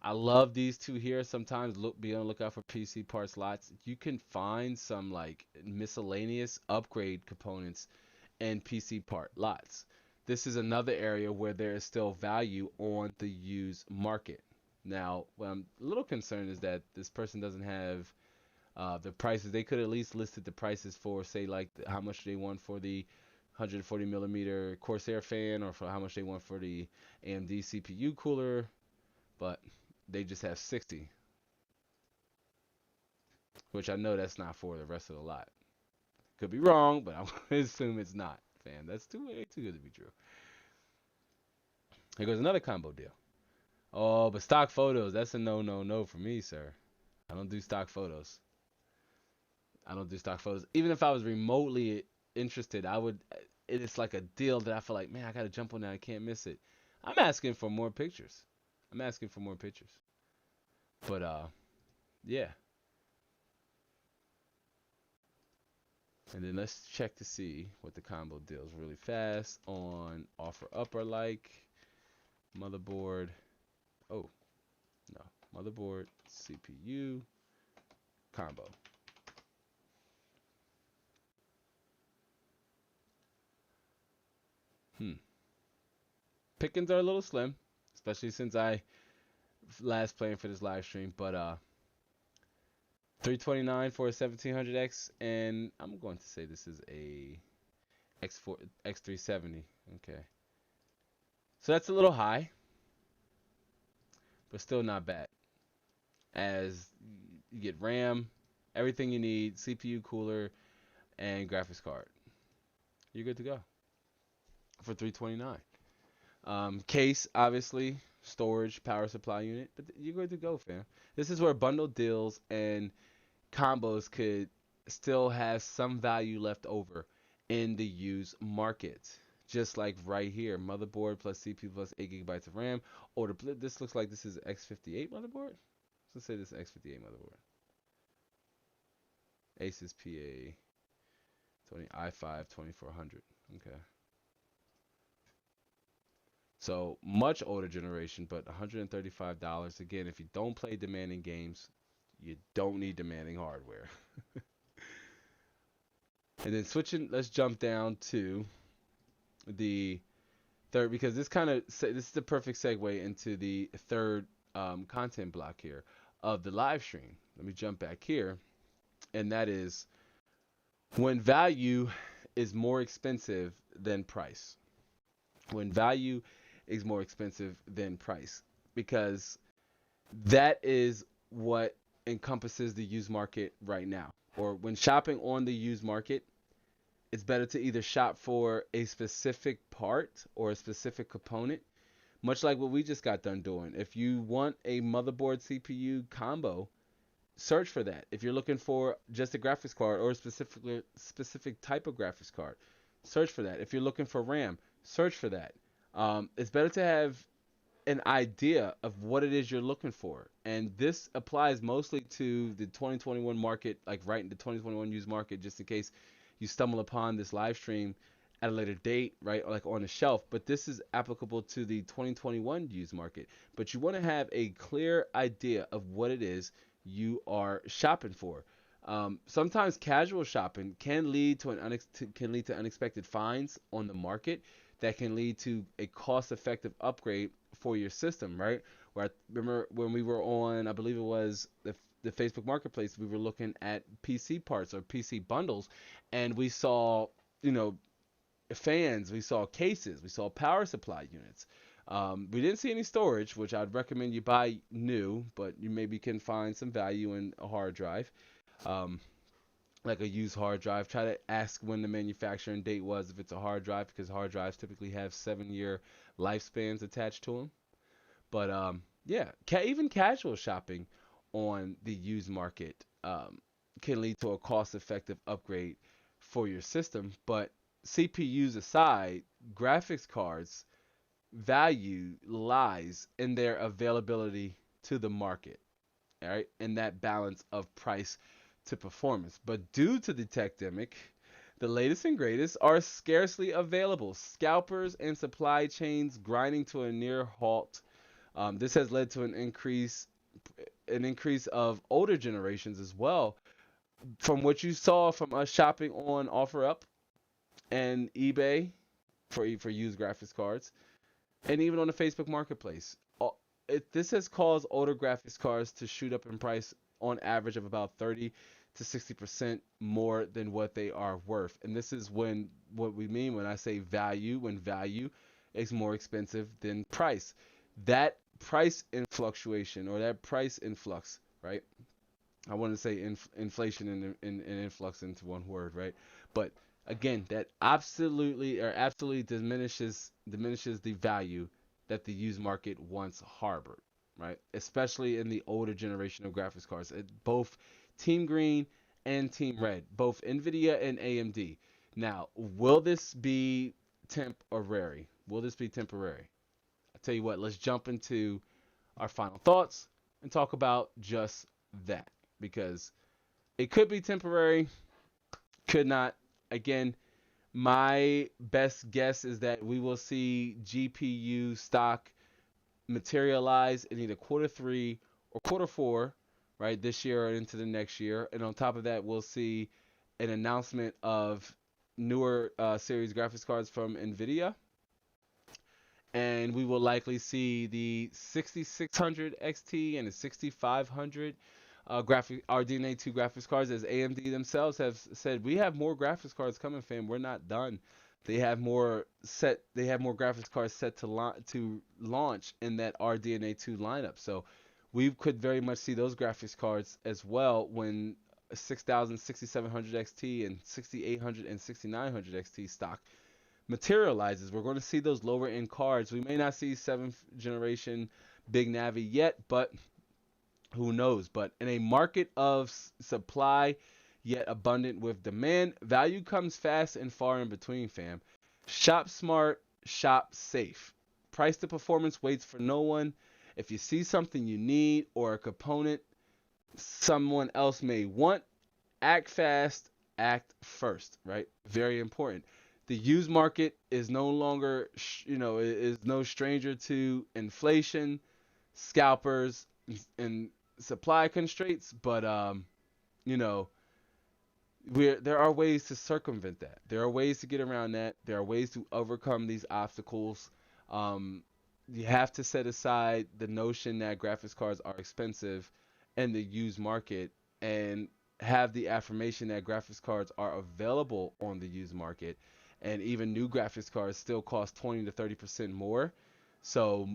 I love these two here. Sometimes be on the lookout for PC parts lots. You can find some like miscellaneous upgrade components and PC part lots. This is another area where there is still value on the used market. Now, what I'm a little concerned is that this person doesn't have the prices. They could at least listed the prices for, say, like how much they want for the 140 millimeter Corsair fan, or for how much they want for the AMD CPU cooler, but they just have 60, which I know that's not for the rest of the lot. Could be wrong, but I would assume it's not, fam. That's too good to be true. Here goes another combo deal. Oh, but stock photos, that's a no, no, no for me, sir. I don't do stock photos. I don't do stock photos. Even if I was remotely interested, I would. It's like a deal that I feel like, man, I gotta jump on that. I can't miss it. I'm asking for more pictures. I'm asking for more pictures. But yeah. And then let's check to see what the combo deals really fast on offer up or like motherboard. Oh no, motherboard CPU combo. Hmm. Pickings are a little slim, especially since I last playing for this live stream. But 329 for a 1700X, and I'm going to say this is a X4 X370. Okay, so that's a little high, but still not bad. As you get RAM, everything you need, CPU, cooler, and graphics card. You're good to go for 329. Case, obviously, storage, power supply unit, but you're good to go, fam. This is where bundle deals and combos could still have some value left over in the used market. Just like right here, motherboard plus CPU plus 8 gigabytes of RAM. Or this looks like this is X58 motherboard. Let's say this is X58 motherboard. Asus PA 20 i5 2400. Okay. So much older generation, but $135. Again, if you don't play demanding games, you don't need demanding hardware. And then switching, let's jump down to the third, because this is the perfect segue into the third content block here of the live stream. Let me jump back here, and that is when value is more expensive than price. When value is more expensive than price, because that is what encompasses the used market right now. Or when shopping on the used market, it's better to either shop for a specific part or a specific component, much like what we just got done doing. If you want a motherboard CPU combo, search for that. If you're looking for just a graphics card or a specific type of graphics card, search for that. If you're looking for RAM, search for that. It's better to have an idea of what it is you're looking for. And this applies mostly to the 2021 market, like right in the 2021 used market, just in case you stumble upon this live stream at a later date, right, like on the shelf. But this is applicable to the 2021 used market. But you want to have a clear idea of what it is you are shopping for. Sometimes casual shopping can lead to unexpected finds on the market that can lead to a cost-effective upgrade for your system, right? Where I remember when we were on, I believe it was the Facebook Marketplace, we were looking at PC parts or PC bundles, and we saw, you know, fans, we saw cases, we saw power supply units. We didn't see any storage, which I'd recommend you buy new, but you maybe can find some value in a hard drive. Um, like a used hard drive. Try to ask when the manufacturing date was if it's a hard drive, because hard drives typically have 7-year lifespans attached to them. But yeah, even casual shopping on the used market can lead to a cost-effective upgrade for your system. But CPUs aside, graphics cards value lies in their availability to the market, all right, and that balance of price to performance. But due to the techdemic, the latest and greatest are scarcely available. Scalpers and supply chains grinding to a near halt. This has led to an increase of older generations as well. From what you saw from us shopping on OfferUp and eBay for used graphics cards, and even on the Facebook Marketplace, this has caused older graphics cards to shoot up in price on average of about 30 to 60% more than what they are worth. And this is what we mean when I say value, when value is more expensive than price. That price in fluctuation, or that price influx, right? I want to say inflation and influx into one word, right? But again, that absolutely diminishes the value that the used market once harbored, right? Especially in the older generation of graphics cards, both Team Green and Team Red, both Nvidia and AMD. Now, will this be temporary? Will this be temporary? I'll tell you what, let's jump into our final thoughts and talk about just that, because it could be temporary, could not. Again, my best guess is that we will see GPU stock materialize in either quarter three or quarter four, right, this year or into the next year. And on top of that, we'll see an announcement of newer series graphics cards from NVIDIA. And we will likely see the 6600 XT and the 6500 RDNA 2 graphics cards, as AMD themselves have said, we have more graphics cards coming, fam. We're not done. They have more set. They have more graphics cards set to launch in that RDNA 2 lineup. So we could very much see those graphics cards as well when 6000, 6700 XT and 6800 and 6900 XT stock materializes. We're going to see those lower end cards. We may not see 7th generation Big Navi yet, but who knows? But in a market of supply yet abundant with demand, value comes fast and far in between, fam. Shop smart, shop safe. Price to performance waits for no one. If you see something you need or a component someone else may want, act fast, act first, right? Very important. The used market is no longer, is no stranger to inflation, scalpers, and supply constraints, but you know, there are ways to circumvent that. There are ways to get around that. There are ways to overcome these obstacles. You have to set aside the notion that graphics cards are expensive in the used market and have the affirmation that graphics cards are available on the used market, and even new graphics cards still cost 20 to 30% more. So,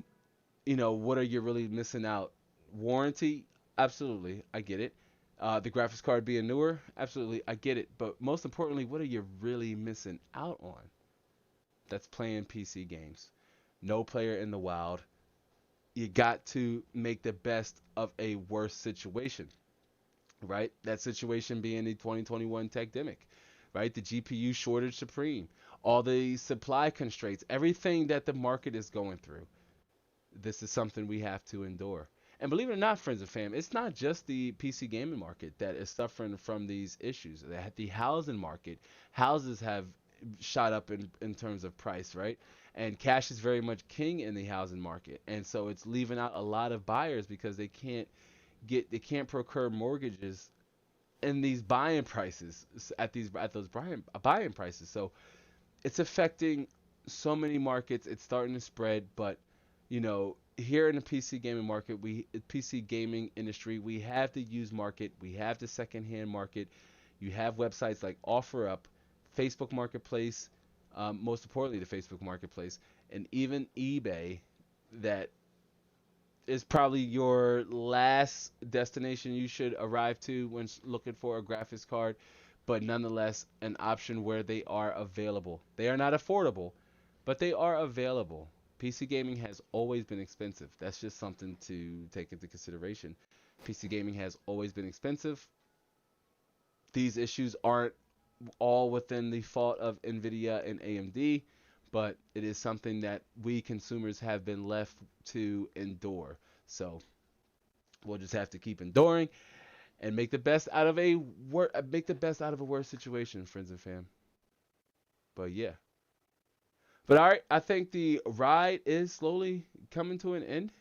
what are you really missing out? Warranty? Absolutely, I get it. The graphics card being newer? Absolutely, I get it. But most importantly, what are you really missing out on? That's playing PC games. No player in the wild. You got to make the best of a worse situation, right? That situation being the 2021 techdemic, right? The GPU shortage supreme, all the supply constraints, everything that the market is going through. This is something we have to endure. And believe it or not, friends and fam, it's not just the PC gaming market that is suffering from these issues. The housing market, houses have shot up in terms of price, right? And cash is very much king in the housing market. And so it's leaving out a lot of buyers because they can't procure mortgages in these buying prices at those buying prices. So it's affecting so many markets. It's starting to spread, but here in the PC gaming market, PC gaming industry, we have the used market, we have the secondhand market. You have websites like OfferUp, Facebook Marketplace, most importantly the Facebook Marketplace, and even eBay, that is probably your last destination you should arrive to when looking for a graphics card, but nonetheless an option where they are available. They are not affordable, but they are available. PC gaming has always been expensive. That's just something to take into consideration. PC gaming has always been expensive. These issues aren't all within the fault of NVIDIA and AMD, but it is something that we consumers have been left to endure. So we'll just have to keep enduring and make the best out of a worse situation, friends and fam. But yeah. But all right, I think the ride is slowly coming to an end.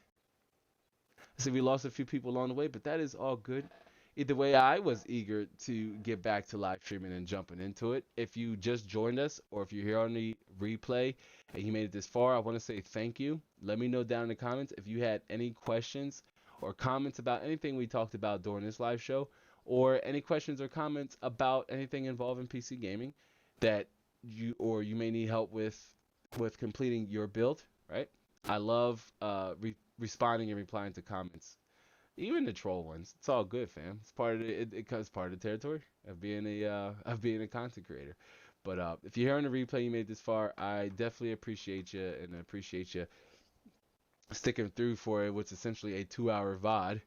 So we lost a few people along the way, but that is all good. Either way, I was eager to get back to live streaming and jumping into it. If you just joined us or if you're here on the replay and you made it this far, I want to say thank you. Let me know down in the comments if you had any questions or comments about anything we talked about during this live show, or any questions or comments about anything involving PC gaming that you may need help with completing your build, right? I love responding and replying to comments, even the troll ones. It's all good, fam. It's part of it comes part of the territory of being a content creator. But if you're here on the replay, you made it this far, I definitely appreciate you, and I appreciate you sticking through for it, which is essentially a 2-hour VOD.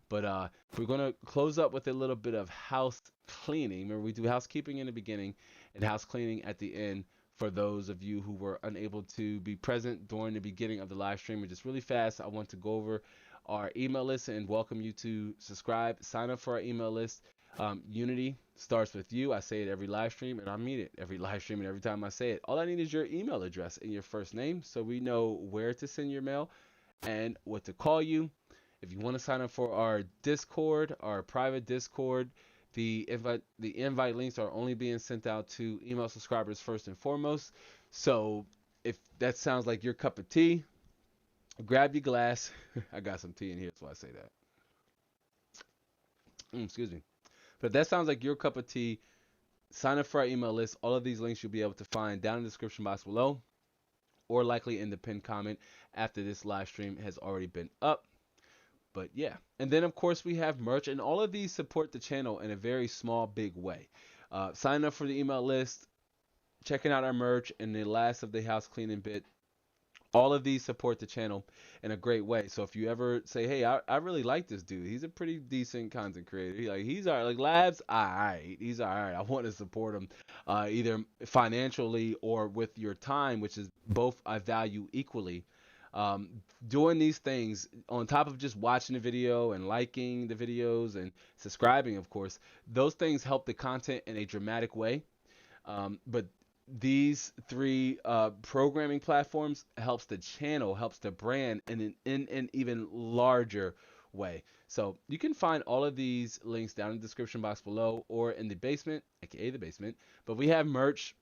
But we're gonna close up with a little bit of house cleaning. Remember, we do housekeeping in the beginning and house cleaning at the end for those of you who were unable to be present during the beginning of the live stream. And just really fast, I want to go over our email list and welcome you to subscribe, sign up for our email list. Unity starts with you. I say it every live stream, and I mean it every live stream and every time I say it. All I need is your email address and your first name so we know where to send your mail and what to call you. If you want to sign up for our Discord, our private Discord, the invite links are only being sent out to email subscribers first and foremost. So if that sounds like your cup of tea, grab your glass. I got some tea in here, so I say that. Excuse me. But if that sounds like your cup of tea, sign up for our email list. All of these links you'll be able to find down in the description box below, or likely in the pinned comment after this live stream has already been up. But yeah, and then of course we have merch, and all of these support the channel in a very small, big way. Sign up for the email list, checking out our merch, and the last of the house cleaning bit. All of these support the channel in a great way. So if you ever say, hey, I really like this dude. He's a pretty decent content creator. He's all right. Like Labs, all right. He's all right. I want to support him either financially or with your time, which is both I value equally. Um, Doing these things on top of just watching the video and liking the videos and subscribing, of course, those things help the content in a dramatic way. But these three programming platforms helps the channel, helps the brand in an even larger way. So you can find all of these links down in the description box below or in the basement, aka the basement. But we have merch.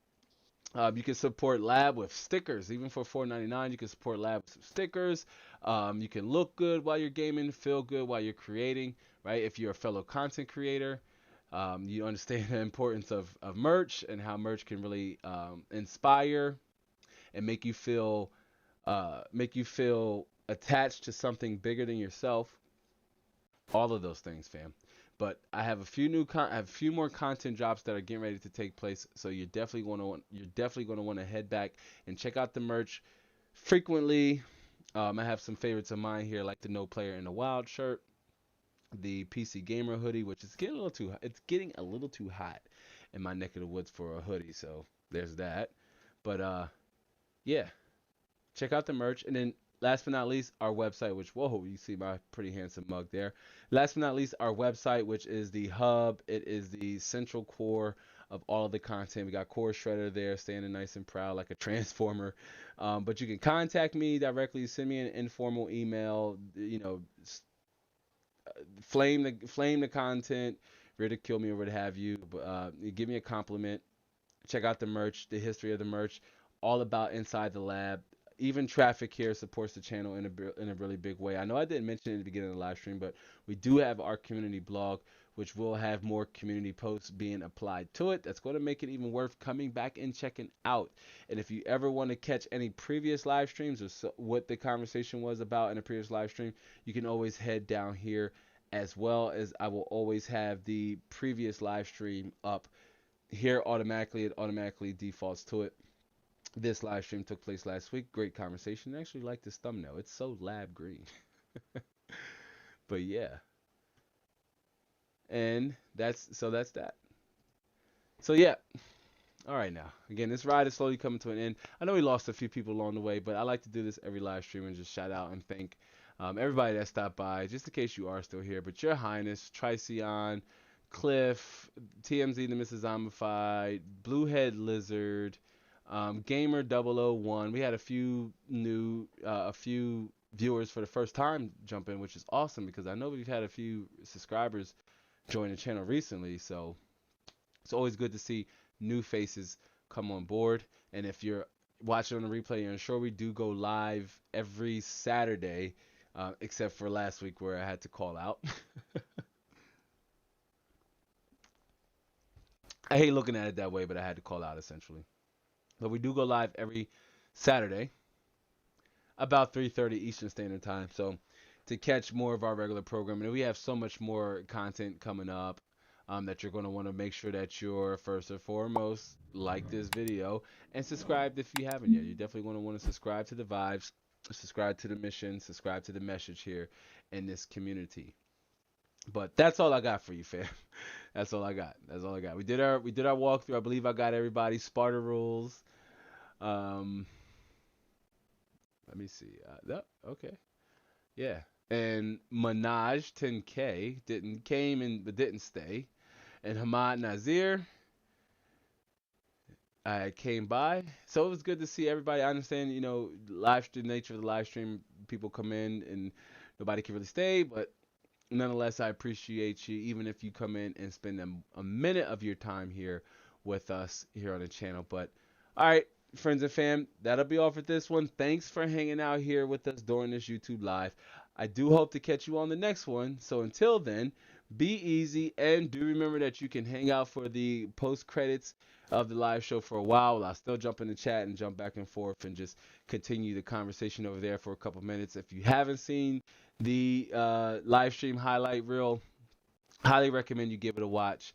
You can support Lab with stickers, even for $4.99. You can support Lab with some stickers. You can look good while you're gaming, feel good while you're creating, right? If you're a fellow content creator, you understand the importance of merch and how merch can really inspire and make you feel attached to something bigger than yourself. All of those things, fam. But I have a few I have a few more content drops that are getting ready to take place. So you're definitely going to want to head back and check out the merch frequently. I have some favorites of mine here, like the No Player in the Wild shirt, the PC Gamer hoodie, which is getting a little too hot in my neck of the woods for a hoodie. So there's that. But yeah, check out the merch. And then last but not least, our website, which, whoa, you see my pretty handsome mug there. Last but not least, our website, which is the hub. It is the central core of all of the content. We got Core Shredder there, standing nice and proud like a transformer. But you can contact me directly, send me an informal email, flame the content, ridicule me or what have you. But give me a compliment. Check out the merch, the history of the merch, all about Inside the Lab. Even traffic here supports the channel in a really big way. I know I didn't mention it in the beginning of the live stream, but we do have our community blog, which will have more community posts being applied to it. That's going to make it even worth coming back and checking out. And if you ever want to catch any previous live streams or what the conversation was about in a previous live stream, you can always head down here, as well as I will always have the previous live stream up here automatically. It automatically defaults to it. This live stream took place last week. Great conversation. I actually like this thumbnail. It's so lab green. But yeah. And that's that. So yeah. All right now. Again, this ride is slowly coming to an end. I know we lost a few people along the way, but I like to do this every live stream and just shout out and thank everybody that stopped by, just in case you are still here. But Your Highness, Tricion, Cliff, TMZ the Mrs. Zombified, Bluehead Lizard, Gamer 001. We had a few viewers for the first time jump in, which is awesome because I know we've had a few subscribers join the channel recently. So it's always good to see new faces come on board. And if you're watching on the replay, you're sure we do go live every Saturday, except for last week where I had to call out. I hate looking at it that way, but I had to call out essentially. But we do go live every Saturday about 3:30 Eastern Standard Time. So to catch more of our regular programming, and we have so much more content coming up that you're going to want to make sure that you're first and foremost like this video and subscribe if you haven't yet. You're definitely going to want to subscribe to the vibes. subscribe to the mission, subscribe to the message here in this community. But that's all I got for you, fam. That's all I got. That's all I got. We did our walkthrough. I believe I got everybody. Sparta rules. Um, Let me see. Okay. Yeah. And Manaj 10K didn't came and but didn't stay. And Hamad Nazir came by. So it was good to see everybody. I understand, the nature of the live stream, people come in and nobody can really stay, but nonetheless, I appreciate you, even if you come in and spend a minute of your time here with us here on the channel. But all right, friends and fam, that'll be all for this one. Thanks for hanging out here with us during this YouTube live. I do hope to catch you on the next one. So until then, be easy, and do remember that you can hang out for the post credits of the live show for a while. I'll still jump in the chat and jump back and forth and just continue the conversation over there for a couple minutes. If you haven't seen the live stream highlight reel, highly recommend you give it a watch.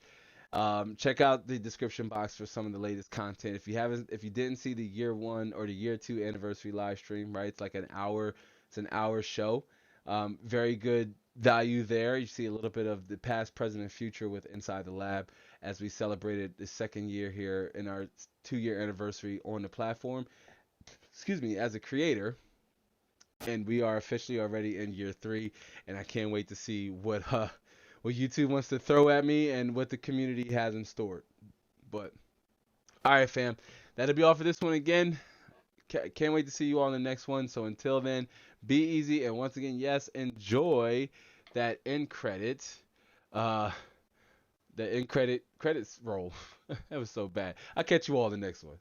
Check out the description box for some of the latest content. If you didn't see the year 1 or the year 2 anniversary live stream, right? It's like an hour. It's an hour show. Very good value there. You see a little bit of the past, present, and future with Inside the Lab as we celebrated the 2nd year here in our 2-year anniversary on the platform. Excuse me, as a creator. And we are officially already in year 3, and I can't wait to see what YouTube wants to throw at me and what the community has in store. But all right, fam, that'll be all for this one again. Can't wait to see you all in the next one. So until then, be easy, and once again, yes, enjoy that end credit. The end credits roll. That was so bad. I'll catch you all in the next one.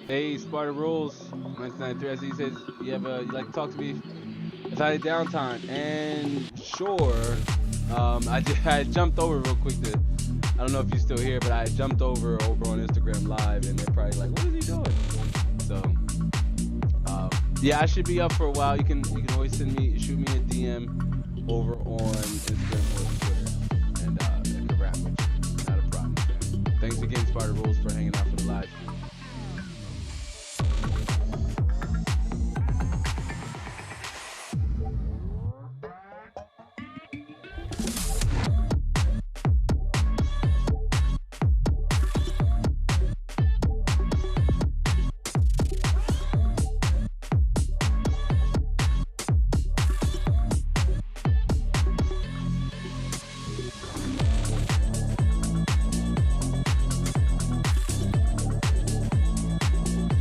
Hey, Sparta Rules, 1993. As he says, you like to talk to me if I had downtime. And sure, I jumped over real quick I don't know if you're still here, but I jumped over on Instagram Live, and they're probably like, what is he doing? So, yeah, I should be up for a while. You can always shoot me a DM over on Instagram or Twitter, and I can rap with you. Not a problem, man. Thanks again, Sparta Rules, for hanging out for the live stream.